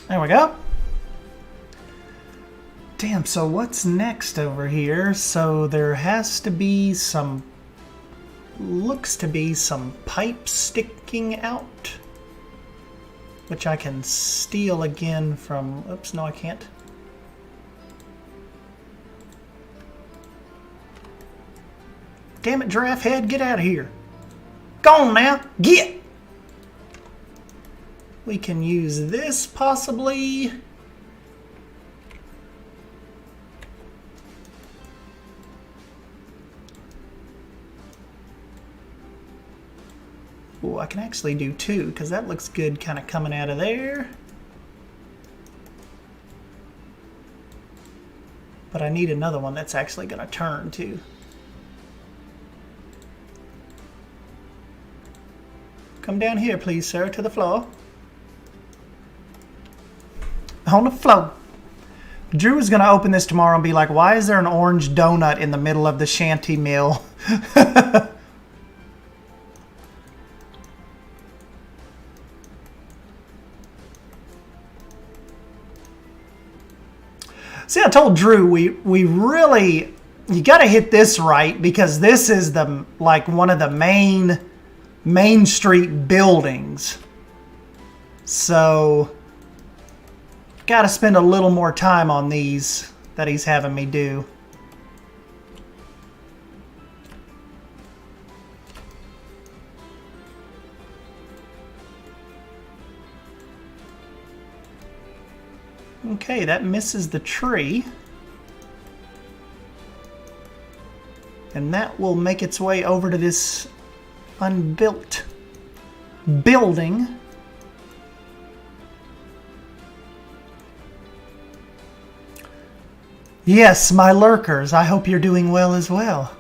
There we go. Damn, so what's next over here? So there has to be some... looks to be some pipe sticking out. Which I can steal again from... Oops, no I can't. Damn it, giraffe head, get out of here. Go on now, get! We can use this, possibly. Oh, I can actually do two, because that looks good kind of coming out of there. But I need another one that's actually going to turn, too. Come down here, please, sir, to the floor. On the floor. Drew is going to open this tomorrow and be like, why is there an orange donut in the middle of the shanty mill? See, I told Drew we really, you got to hit this right, because this is the like one of the main street buildings. So got to spend a little more time on these that he's having me do. Okay, that misses the tree. And that will make its way over to this unbuilt building. Yes, my lurkers, I hope you're doing well as well.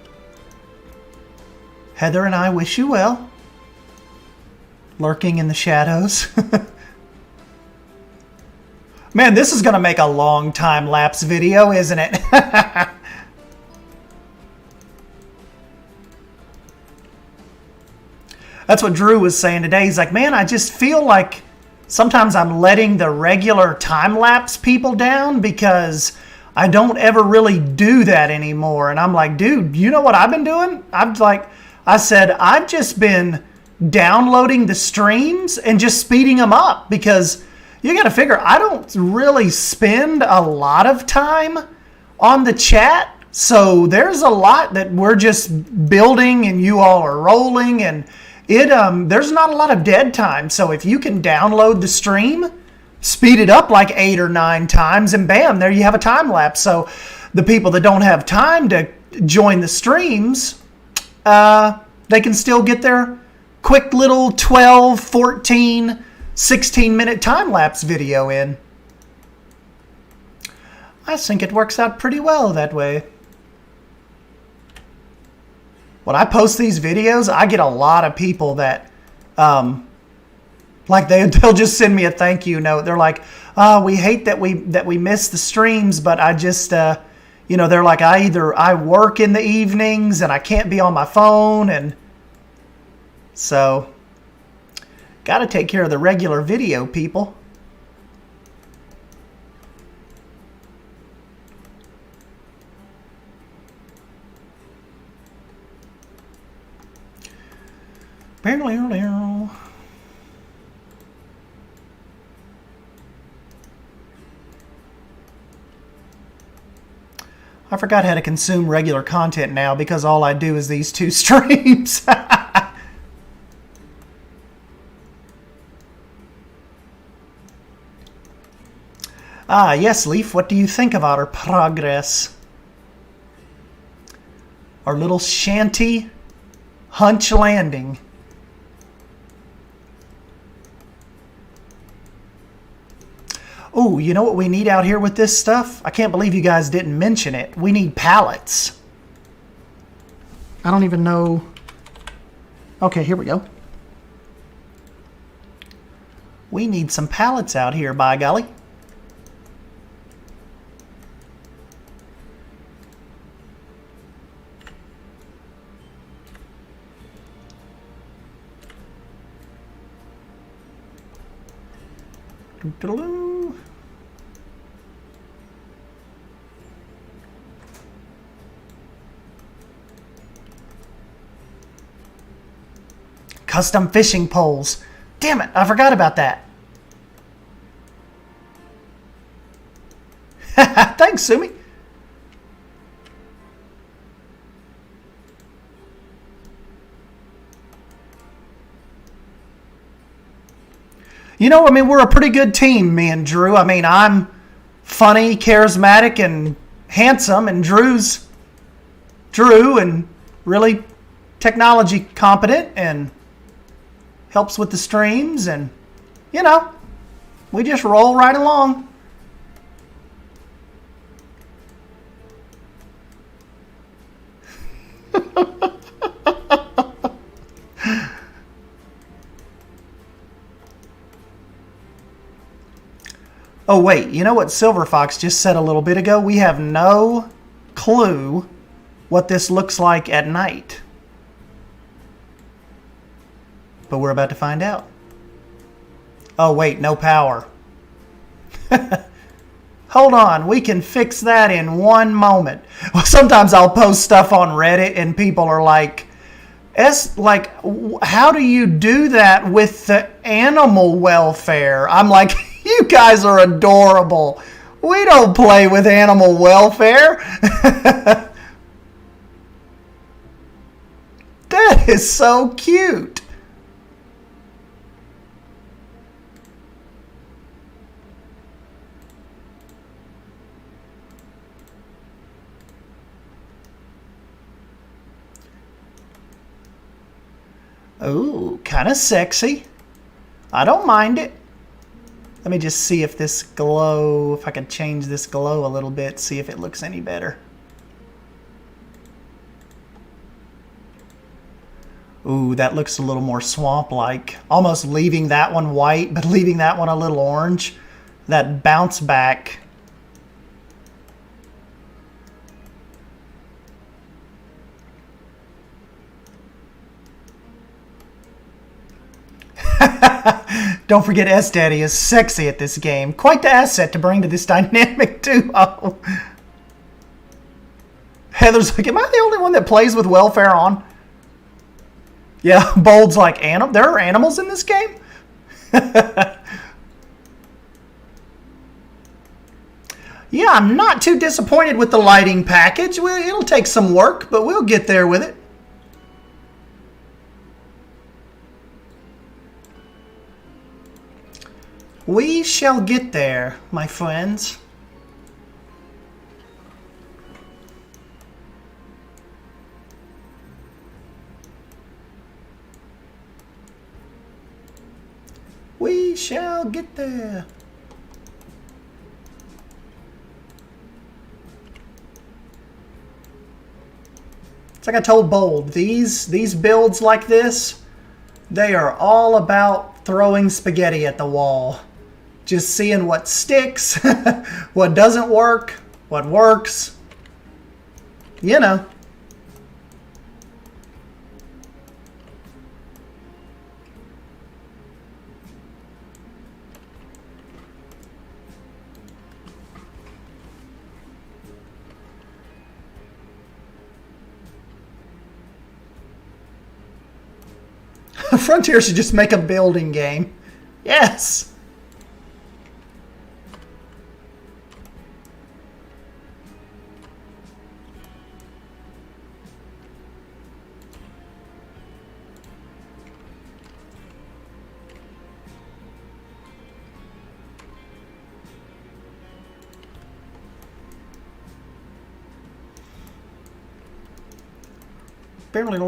Heather and I wish you well. Lurking in the shadows. Man, this is going to make a long time-lapse video, isn't it? That's what Drew was saying today. He's like, man, I just feel like sometimes I'm letting the regular time-lapse people down because I don't ever really do that anymore. And I'm like, dude, you know what I've been doing? I said, I've just been downloading the streams and just speeding them up, because you got to figure, I don't really spend a lot of time on the chat. So there's a lot that we're just building and you all are rolling, and there's not a lot of dead time. So if you can download the stream, speed it up like 8 or 9 times, and bam, there you have a time lapse. So the people that don't have time to join the streams, they can still get their quick little 12, 14, 16-minute time lapse video in. I think it works out pretty well that way. When I post these videos, I get a lot of people that, like they'll just send me a thank you note. They're like, "Oh, we hate that we miss the streams, but I just, you know," they're like, I work in the evenings and I can't be on my phone, and so got to take care of the regular video people. I forgot how to consume regular content now because all I do is these two streams. Ah, yes, Leaf, what do you think of our progress? Our little shanty hunch landing. Oh, you know what we need out here with this stuff? I can't believe you guys didn't mention it. We need pallets. I don't even know. Okay, here we go. We need some pallets out here, by golly. Custom fishing poles. Damn it, I forgot about that. Thanks, Sumi. You know, I mean, we're a pretty good team, me and Drew. I mean, I'm funny, charismatic, and handsome, and Drew's Drew, and really technology competent, and helps with the streams, and, you know, we just roll right along. Oh, wait, you know what Silver Fox just said a little bit ago? We have no clue what this looks like at night. But we're about to find out. Oh, wait, no power. Hold on, we can fix that in one moment. Well, sometimes I'll post stuff on Reddit and people are like, how do you do that with the animal welfare? I'm like, you guys are adorable. We don't play with animal welfare. That is so cute. Ooh, kind of sexy. I don't mind it. Let me just see if this glow, if I can change this glow a little bit, see if it looks any better. Ooh, that looks a little more swamp-like. Almost leaving that one white, but leaving that one a little orange. That bounce back. Don't forget S-Daddy is sexy at this game. Quite the asset to bring to this dynamic duo. Heather's like, am I the only one that plays with welfare on? Yeah, Bold's like, there are animals in this game? Yeah, I'm not too disappointed with the lighting package. It'll take some work, but we'll get there with it. We shall get there, my friends. We shall get there. like I told Bold, these builds like this, they are all about throwing spaghetti at the wall. Just seeing what sticks, what doesn't work, what works. You know. Frontier should just make a building game. Yes. Barely.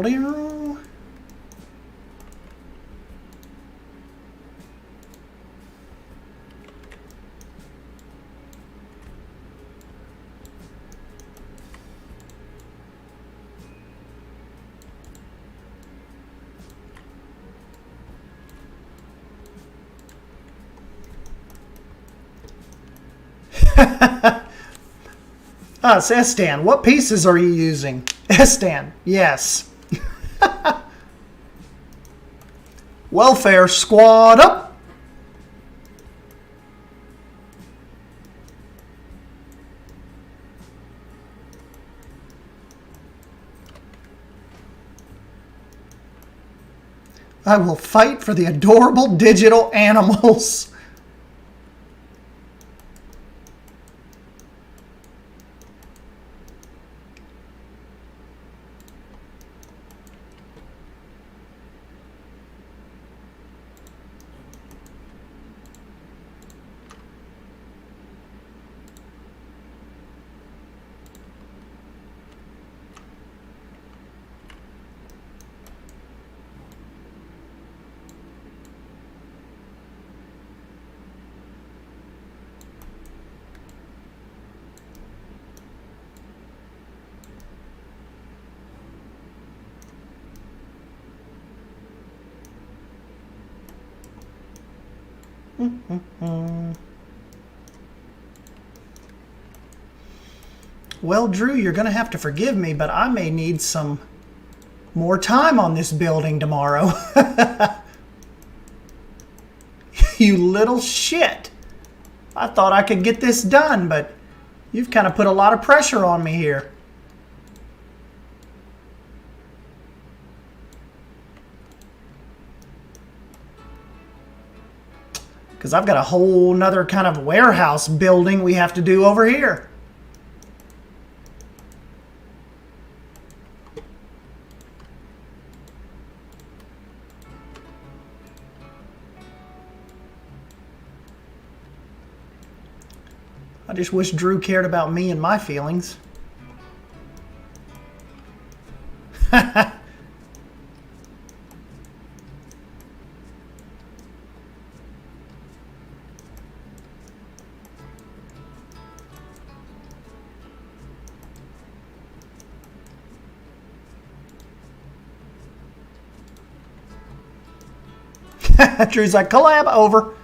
It's Estan. What pieces are you using? Estan, yes. Welfare squad up. I will fight for the adorable digital animals. Well, Drew, you're going to have to forgive me, but I may need some more time on this building tomorrow. You little shit. I thought I could get this done, but you've kind of put a lot of pressure on me here. Because I've got a whole nother kind of warehouse building we have to do over here. I just wish Drew cared about me and my feelings. Drew's like, collab over.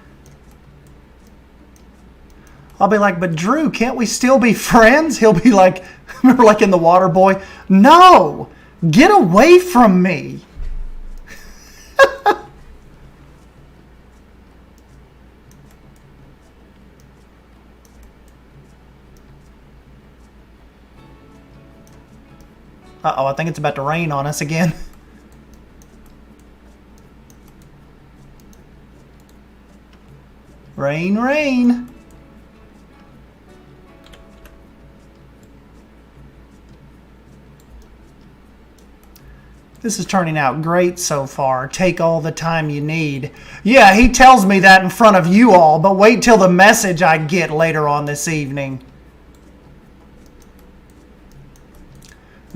I'll be like, but Drew, can't we still be friends? He'll be like, remember like in The Water Boy? No, get away from me. Uh-oh, I think it's about to rain on us again. Rain, rain. This is turning out great so far. Take all the time you need. Yeah, he tells me that in front of you all, but wait till the message I get later on this evening.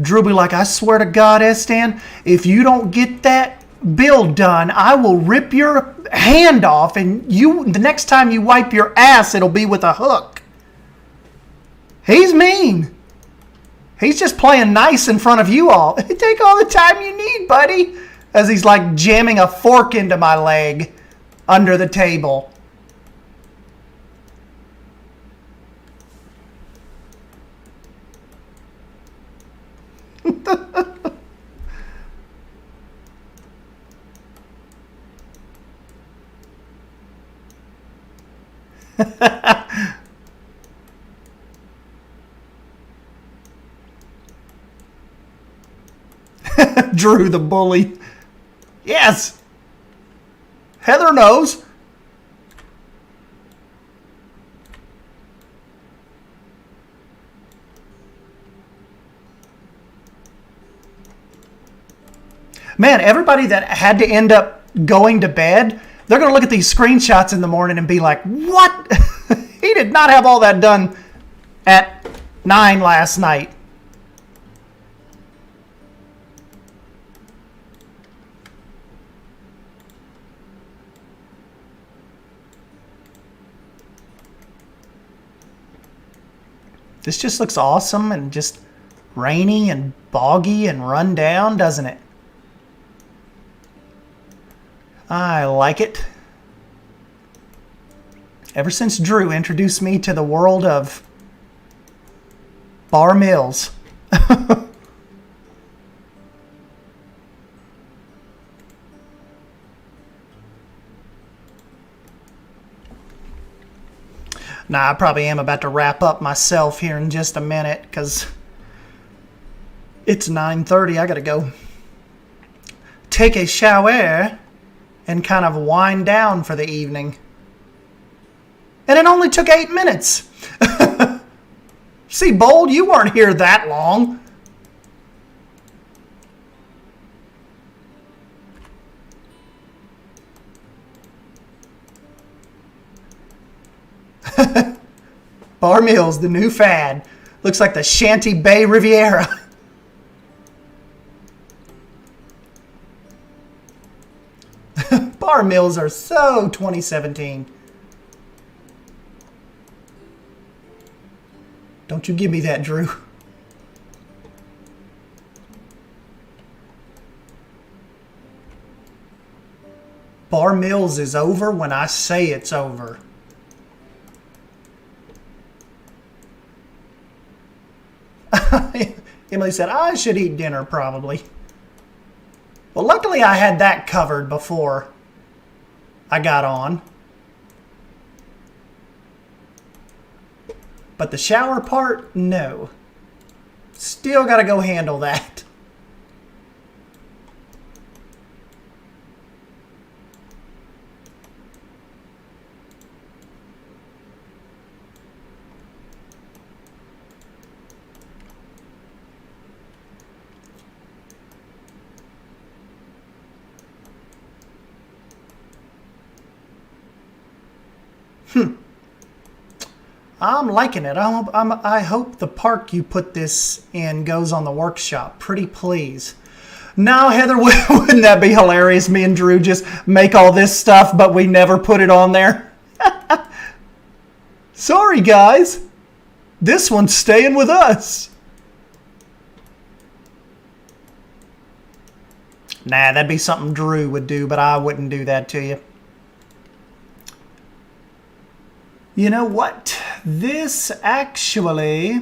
Drew be like, I swear to God, Estan, if you don't get that build done, I will rip your hand off, and the next time you wipe your ass, it'll be with a hook. He's mean. He's just playing nice in front of you all. Take all the time you need, buddy. As he's like jamming a fork into my leg under the table. Drew the bully. Yes. Heather knows. Man, everybody that had to end up going to bed, they're going to look at these screenshots in the morning and be like, what? He did not have all that done at 9 last night. This just looks awesome and just rainy and boggy and run down, doesn't it? I like it. Ever since Drew introduced me to the world of bar mills. Nah, I probably am about to wrap up myself here in just a minute because it's 9:30. I gotta go take a shower and kind of wind down for the evening. And it only took 8 minutes. See, Bold, you weren't here that long. Bar Mills, the new fad. Looks like the Shanty Bay Riviera. Bar mills are so 2017. Don't you give me that, Drew. Bar mills is over when I say it's over. Emily said, I should eat dinner probably. Well, luckily I had that covered before I got on. But the shower part, no. Still got to go handle that. I'm liking it. I hope the park you put this in goes on the workshop. Pretty please. Now, Heather, wouldn't that be hilarious? Me and Drew just make all this stuff, but we never put it on there. Sorry, guys. This one's staying with us. Nah, that'd be something Drew would do, but I wouldn't do that to you. You know what? This actually...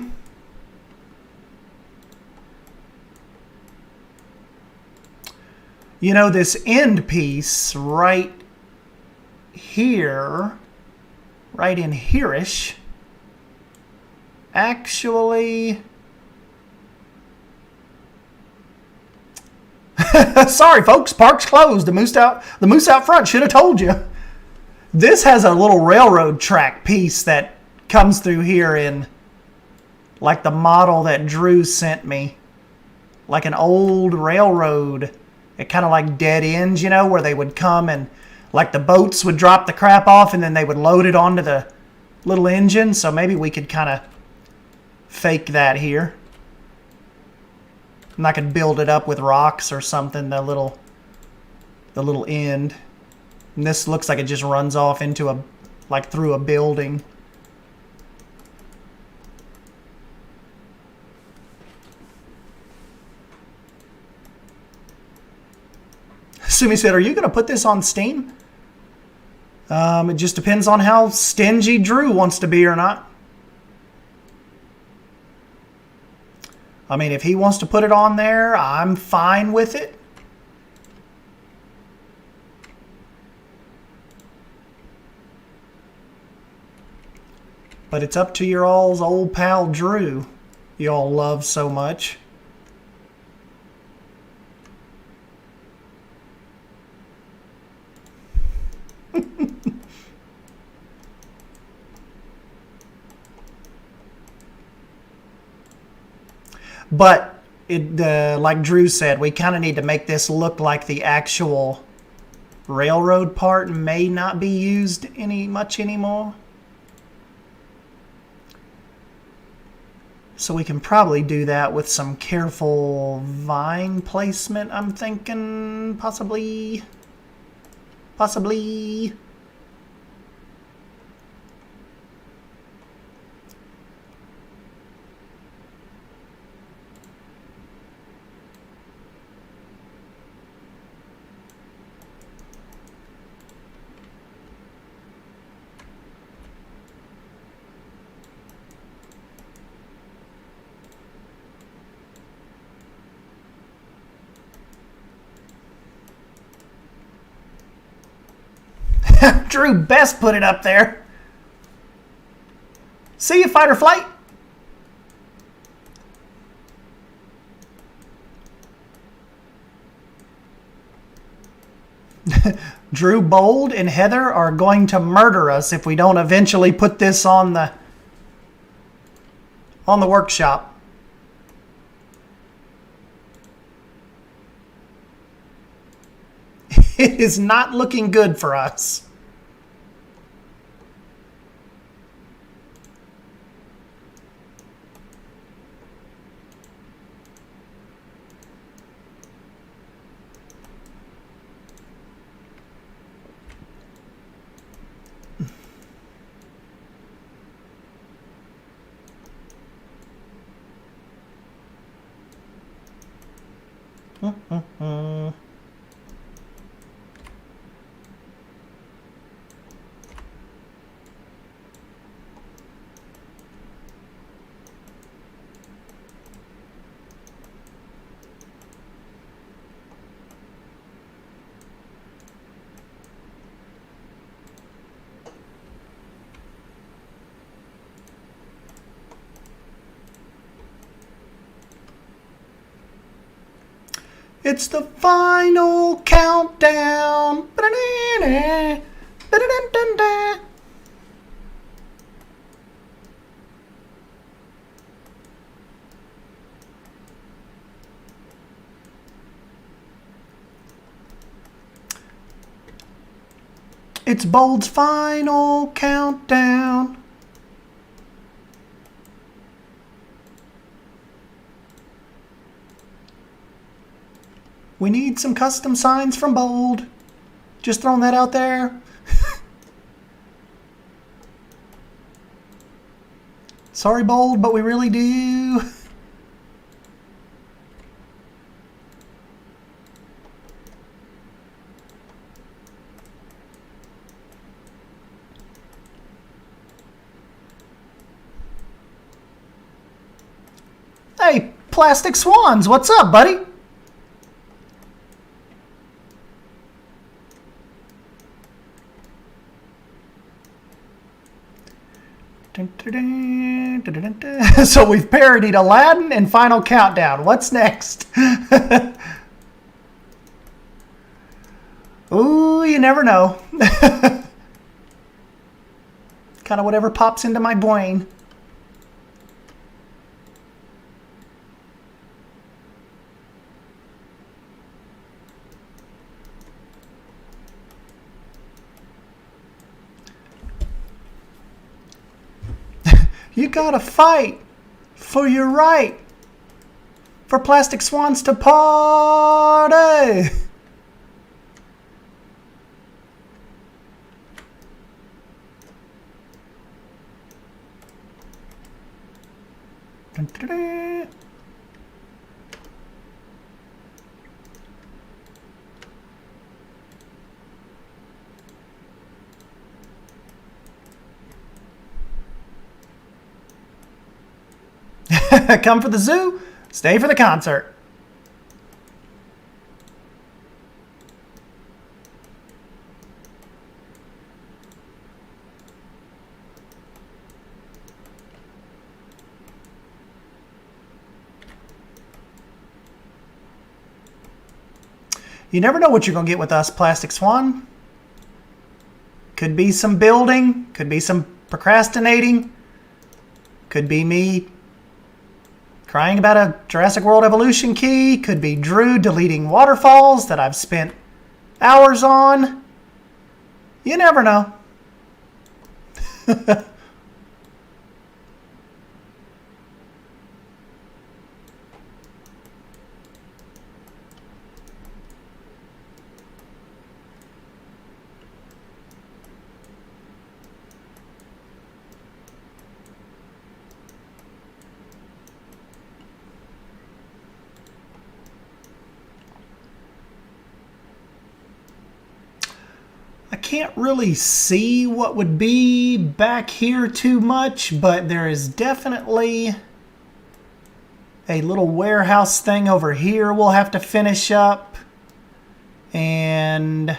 You know, this end piece right here, right in here-ish, actually... Sorry, folks, park's closed. The moose out front should have told you. This has a little railroad track piece that comes through here in like the model that Drew sent me. Like an old railroad. It kind of like dead ends, you know, where they would come and like the boats would drop the crap off and then they would load it onto the little engine. So maybe we could kind of fake that here. And I could build it up with rocks or something, the little end. And this looks like it just runs off into through a building. Sumi said, are you going to put this on Steam? It just depends on how stingy Drew wants to be or not. I mean, if he wants to put it on there, I'm fine with it. But it's up to your all's old pal Drew, you all love so much. But like Drew said, we kind of need to make this look like the actual railroad part may not be used much anymore. So we can probably do that with some careful vine placement, I'm thinking, possibly. Drew best put it up there. See you, fight or flight. Drew, Bold, and Heather are going to murder us if we don't eventually put this on the workshop. It is not looking good for us. It's the final countdown. It's Bold's final countdown. We need some custom signs from Bold. Just throwing that out there. Sorry, Bold, but we really do. Hey, Plastic Swans, what's up, buddy? So we've parodied Aladdin and Final Countdown. What's next? Ooh, you never know. Kind of whatever pops into my brain. You gotta fight for your right for Plastic Swans to party. Dun, dun, dun. Come for the zoo, stay for the concert. You never know what you're going to get with us, Plastic Swan. Could be some building, could be some procrastinating, could be me crying about a Jurassic World Evolution key, could be Drew deleting waterfalls that I've spent hours on. You never know. I can't really see what would be back here too much, but there is definitely a little warehouse thing over here we'll have to finish up. And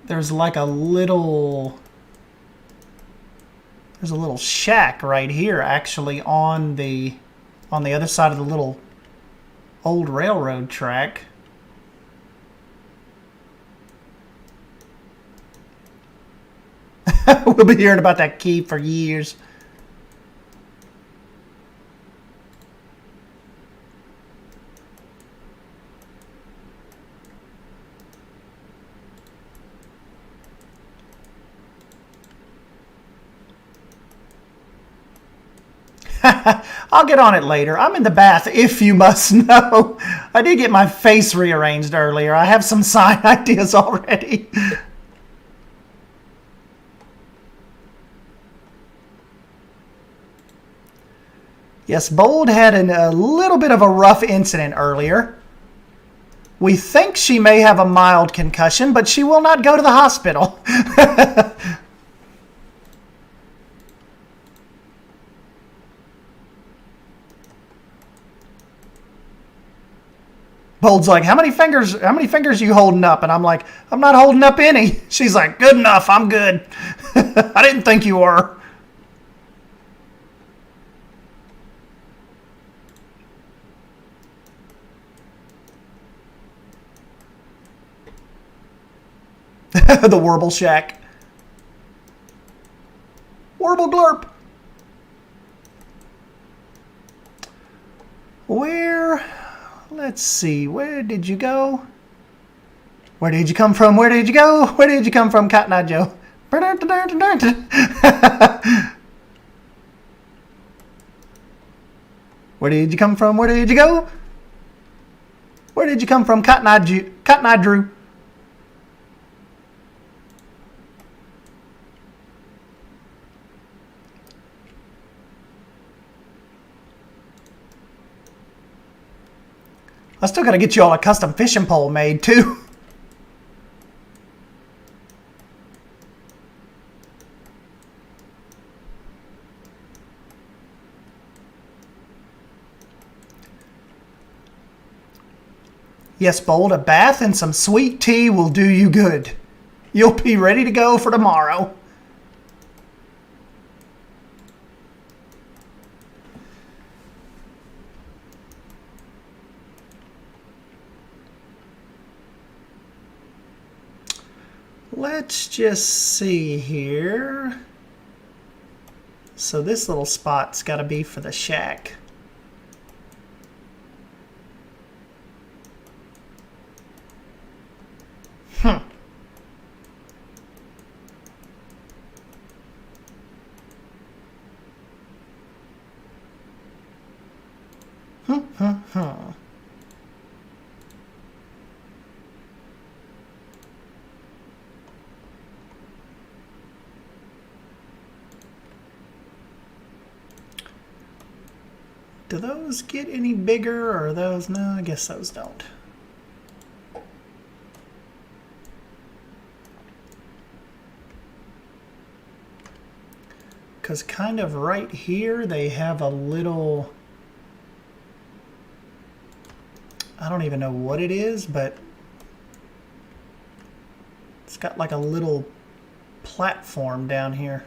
there's like a little... There's a little shack right here actually on the other side of the little old railroad track. We'll be hearing about that key for years. I'll get on it later. I'm in the bath, if you must know. I did get my face rearranged earlier. I have some sign ideas already. Yes, Bold had a little bit of a rough incident earlier. We think she may have a mild concussion, but she will not go to the hospital. Bold's like, how many fingers are you holding up? And I'm like, I'm not holding up any. She's like, good enough, I'm good. I didn't think you were. The Warble Shack. Warble Glurp. Where? Let's see. Where did you go? Where did you come from? Where did you go? Where did you come from, Cotton Eye Joe? Where did you come from? Where did you go? Where did you come from, Cotton Eye Drew? I still got to get you all a custom fishing pole made, too. Yes, Bold, a bath and some sweet tea will do you good. You'll be ready to go for tomorrow. Let's just see here. So this little spot's got to be for the shack. Do those get any bigger, or are those? No, I guess those don't. Because kind of right here, they have a little... I don't even know what it is, but it's got like a little platform down here.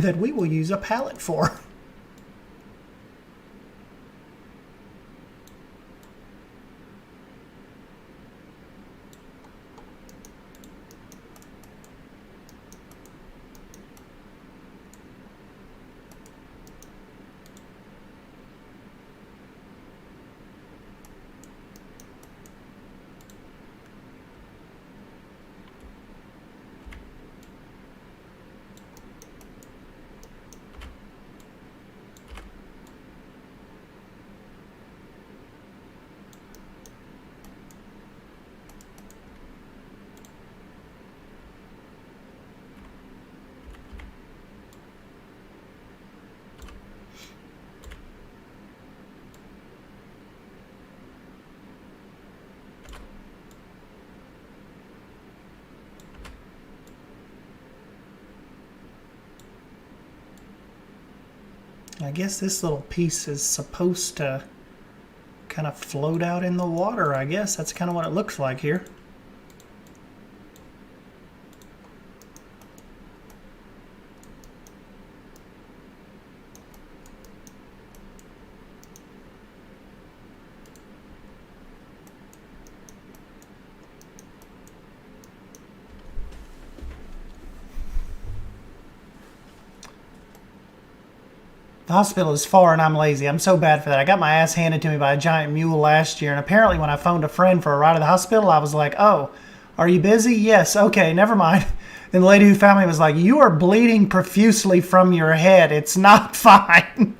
That we will use a pallet for. I guess this little piece is supposed to kind of float out in the water, I guess. That's kind of what it looks like here. The hospital is far and I'm lazy. I'm so bad for that. I got my ass handed to me by a giant mule last year, and apparently when I phoned a friend for a ride to the hospital, I was like, oh, are you busy? Yes, okay, never mind. And the lady who found me was like, you are bleeding profusely from your head. It's not fine.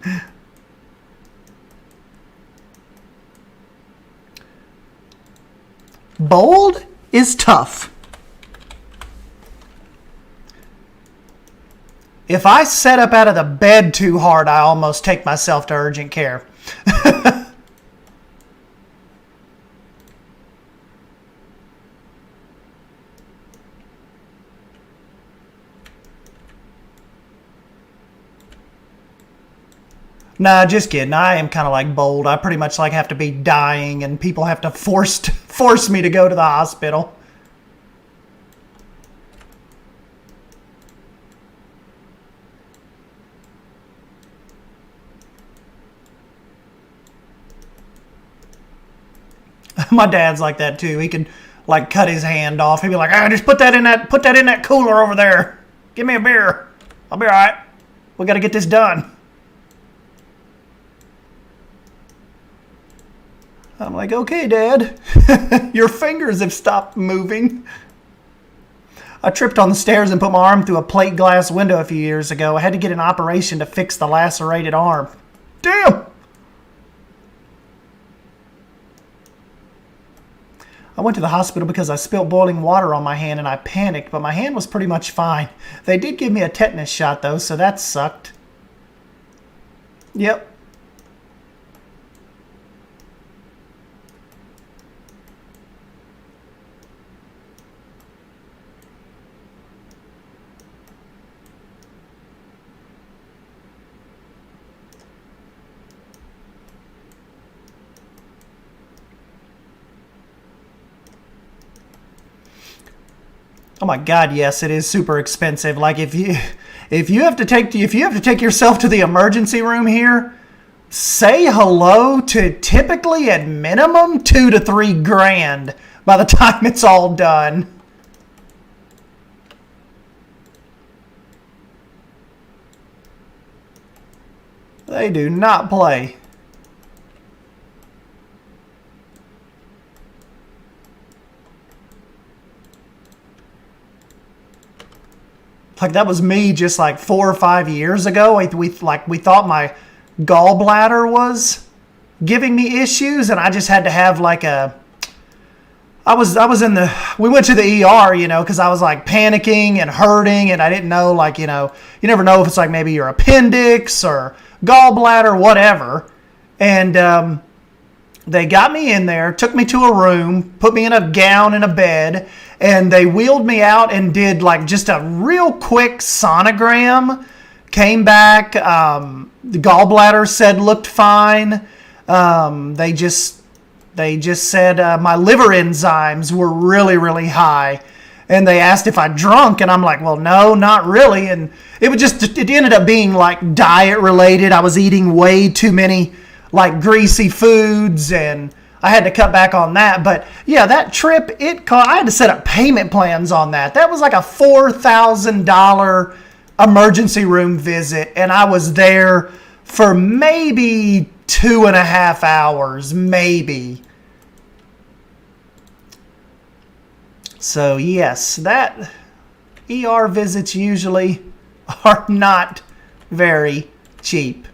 Bold is tough. If I set up out of the bed too hard, I almost take myself to urgent care. Nah, just kidding. I am kind of like bold. I pretty much like have to be dying and people have to force me to go to the hospital. My dad's like that too. He could like cut his hand off. He'd be like, "Ah, just put that in that cooler over there. Give me a beer. I'll be all right. We got to get this done." I'm like, "Okay, Dad. Your fingers have stopped moving." I tripped on the stairs and put my arm through a plate glass window a few years ago. I had to get an operation to fix the lacerated arm. Damn. I went to the hospital because I spilled boiling water on my hand and I panicked, but my hand was pretty much fine. They did give me a tetanus shot though, so that sucked. Yep. Oh my God, yes, it is super expensive. Like if you have to take yourself to the emergency room here, say hello to typically at minimum $2 to $3 grand by the time it's all done. They do not play. Like that was me just like 4 or 5 years ago. We thought my gallbladder was giving me issues, and I just had to have like a. We went to the ER, because I was like panicking and hurting, and I didn't know, you never know if it's like maybe your appendix or gallbladder, whatever. And they got me in there, took me to a room, put me in a gown and a bed, and they wheeled me out and did like just a real quick sonogram. Came back, the gallbladder said looked fine. They just said my liver enzymes were really, really high. And they asked if I drunk, and I'm like, well, no, not really. And it ended up being like diet related. I was eating way too many like greasy foods, and I had to cut back on that. But yeah, that trip, I had to set up payment plans on that. That was like a $4,000 emergency room visit, and I was there for maybe 2.5 hours, maybe. So yes, that ER visits usually are not very cheap.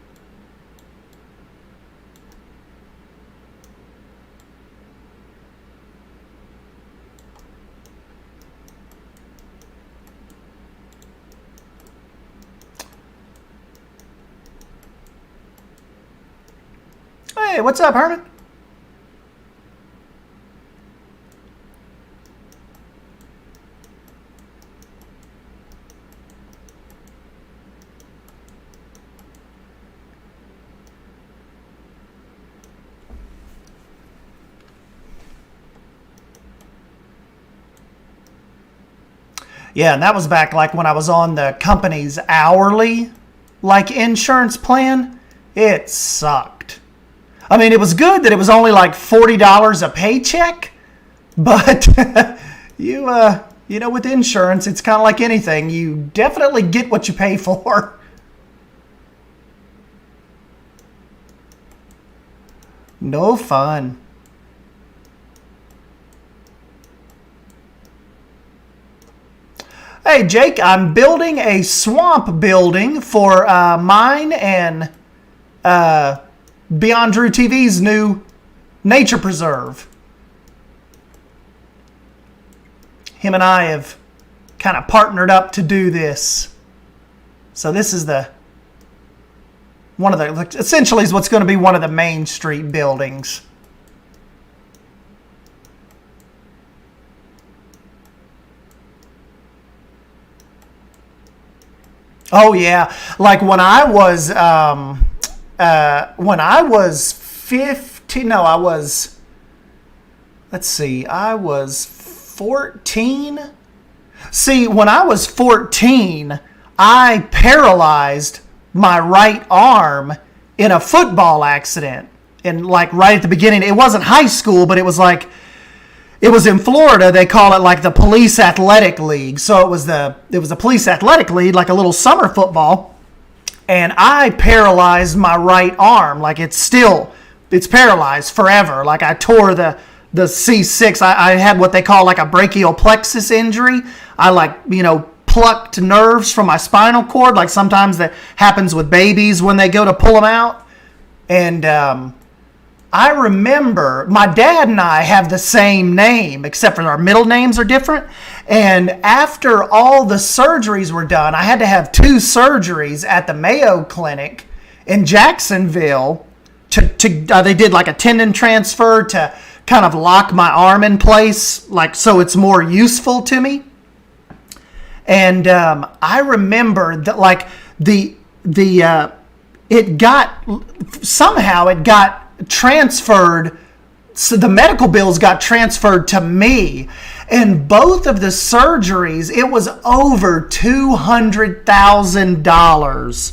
Hey, what's up, Herman? Yeah, and that was back like when I was on the company's hourly like insurance plan. It sucked. I mean, it was good that it was only like $40 a paycheck, but you know, with insurance, it's kind of like anything. You definitely get what you pay for. No fun. Hey, Jake, I'm building a swamp building for mine and Beyond Drew TV's new nature preserve. Him and I have kind of partnered up to do this. So this is essentially is what's going to be one of the Main Street buildings. Oh yeah, like when I was 15, no, I was 14. See, when I was 14, I paralyzed my right arm in a football accident. And like right at the beginning, it wasn't high school, but it was in Florida. They call it like the police athletic league. So it was the police athletic league, like a little summer football. And I paralyzed my right arm. Like it's paralyzed forever. Like I tore the C6. I had what they call like a brachial plexus injury. I plucked nerves from my spinal cord. Like sometimes that happens with babies when they go to pull them out. And I remember my dad and I have the same name, except for our middle names are different. And after all the surgeries were done, I had to have 2 surgeries at the Mayo Clinic in Jacksonville. They did like a tendon transfer to kind of lock my arm in place, like so it's more useful to me. And I remember that like it got transferred, so the medical bills got transferred to me, and both of the surgeries, it was over $200,000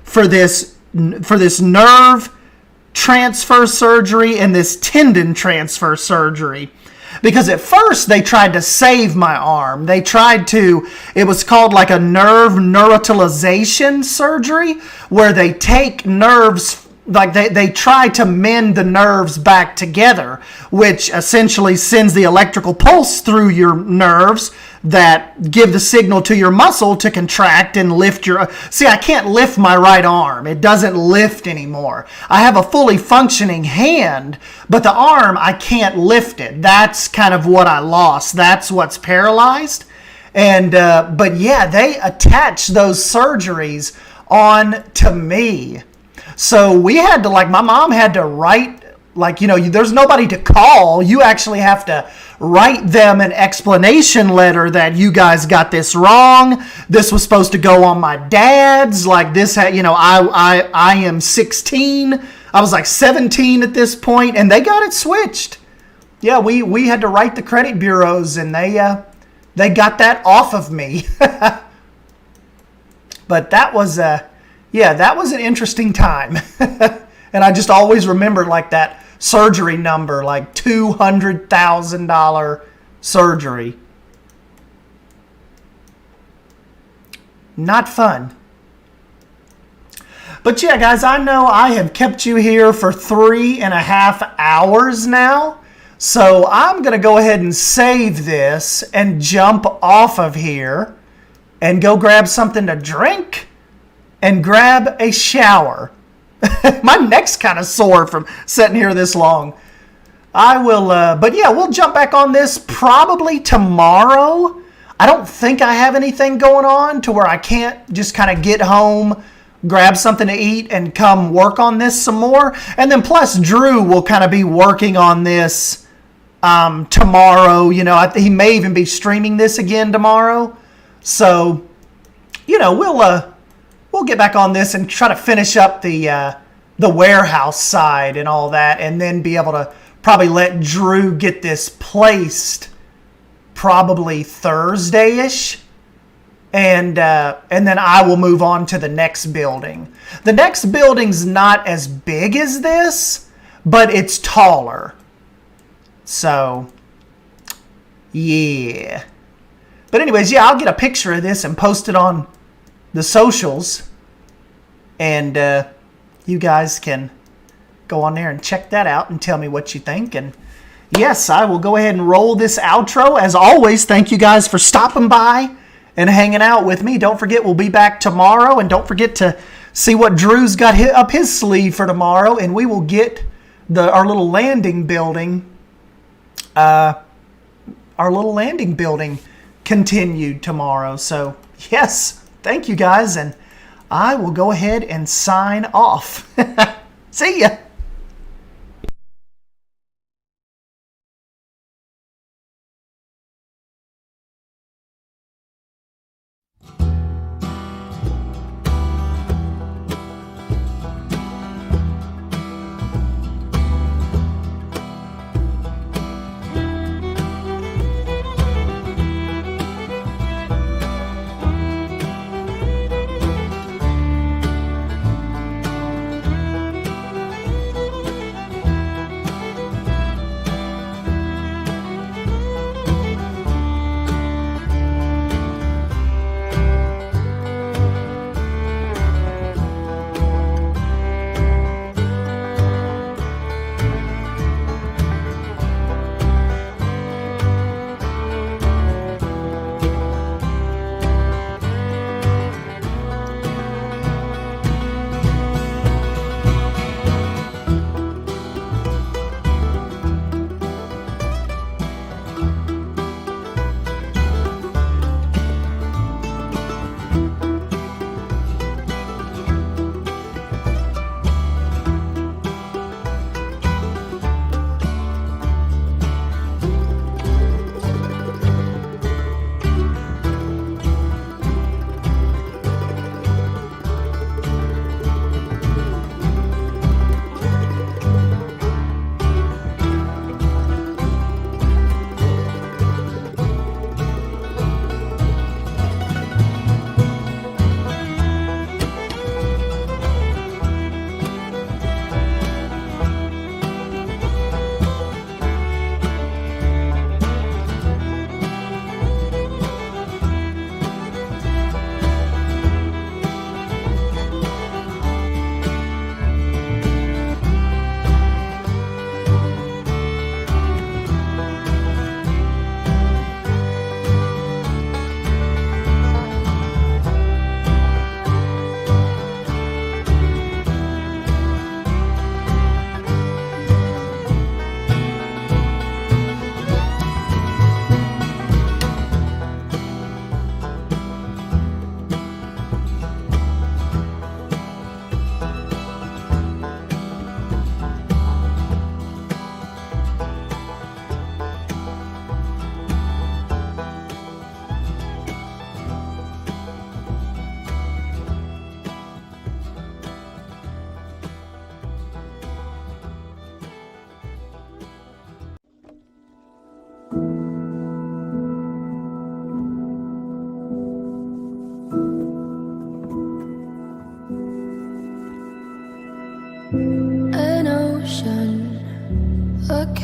for this nerve transfer surgery and this tendon transfer surgery. Because at first they tried to save my arm. It was called like a nerve neurotization surgery, where they take nerves, like they try to mend the nerves back together, which essentially sends the electrical pulse through your nerves that give the signal to your muscle to contract and lift your... See, I can't lift my right arm. It doesn't lift anymore. I have a fully functioning hand, but the arm, I can't lift it. That's kind of what I lost. That's what's paralyzed. And, but yeah, they attach those surgeries on to me. So we had to, like, my mom had to write, like, you know, there's nobody to call. You actually have to write them an explanation letter that you guys got this wrong. This was supposed to go on my dad's. Like, this, you know, I am 16. I was like 17 at this point, and they got it switched. Yeah, we had to write the credit bureaus, and they got that off of me. But that was that was an interesting time. And I just always remember, like, that surgery number, like $200,000 surgery. Not fun. But yeah, guys, I know I have kept you here for 3.5 hours now. So I'm going to go ahead and save this and jump off of here and go grab something to drink and grab a shower. My neck's kind of sore from sitting here this long. I will, but yeah, we'll jump back on this probably tomorrow. I don't think I have anything going on to where I can't just kind of get home, grab something to eat, and come work on this some more. And then plus Drew will kind of be working on this tomorrow. You know, he may even be streaming this again tomorrow. So, you know, we'll get back on this and try to finish up the warehouse side and all that, and then be able to probably let Drew get this placed probably Thursday-ish. And then I will move on to the next building. The next building's not as big as this, but it's taller. So, yeah. But anyways, yeah, I'll get a picture of this and post it on the socials. And you guys can go on there and check that out and tell me what you think. And yes, I will go ahead and roll this outro. As always, thank you guys for stopping by and hanging out with me. Don't forget, we'll be back tomorrow. And don't forget to see what Drew's got up his sleeve for tomorrow. And we will get our little landing building, continued tomorrow. So, yes, thank you guys. And I will go ahead and sign off. See ya.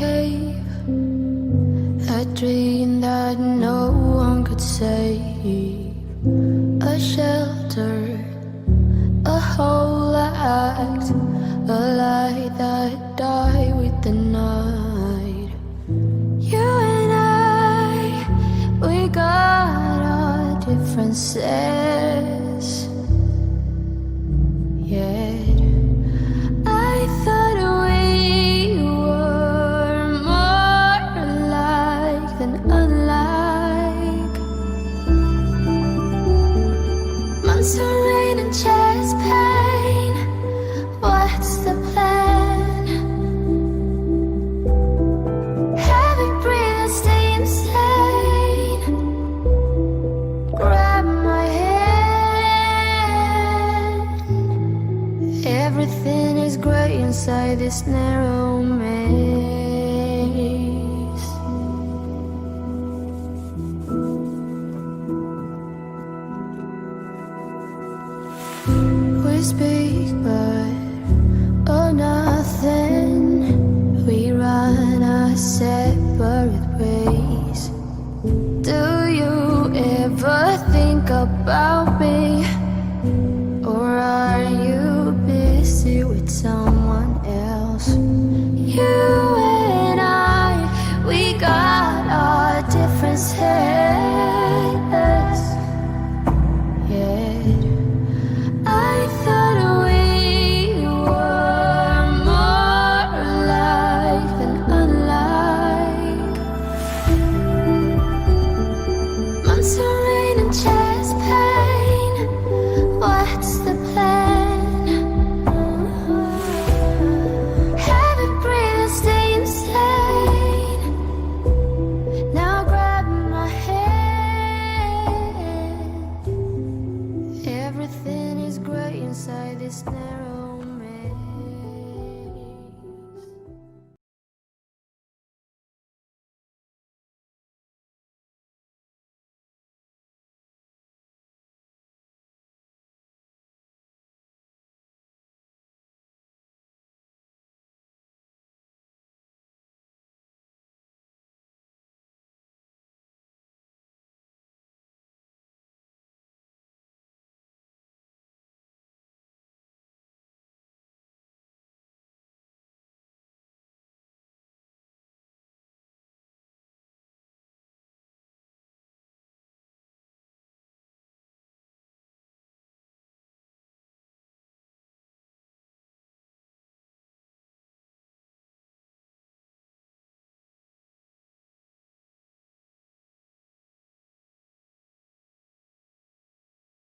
cave, a dream that no one could save, a shelter, a whole act, a light that died with the night. You and I, we got our differences, yet I thought we were more alike than unlike. Months of rain and chest pain, what's the plan? Heavy breathe and stay insane. Grab my hand. Everything is grey inside this narrow maze. We speak but oh nothing. We run our separate ways. Do you ever think about me? Or are you busy with someone else? You and I, we got our differences, yet I thought we were more alike than unlike. Months of rain and chest pain, what's the plan? Heavy breathe and stay insane. Now grab my hand. Everything is grey inside this narrow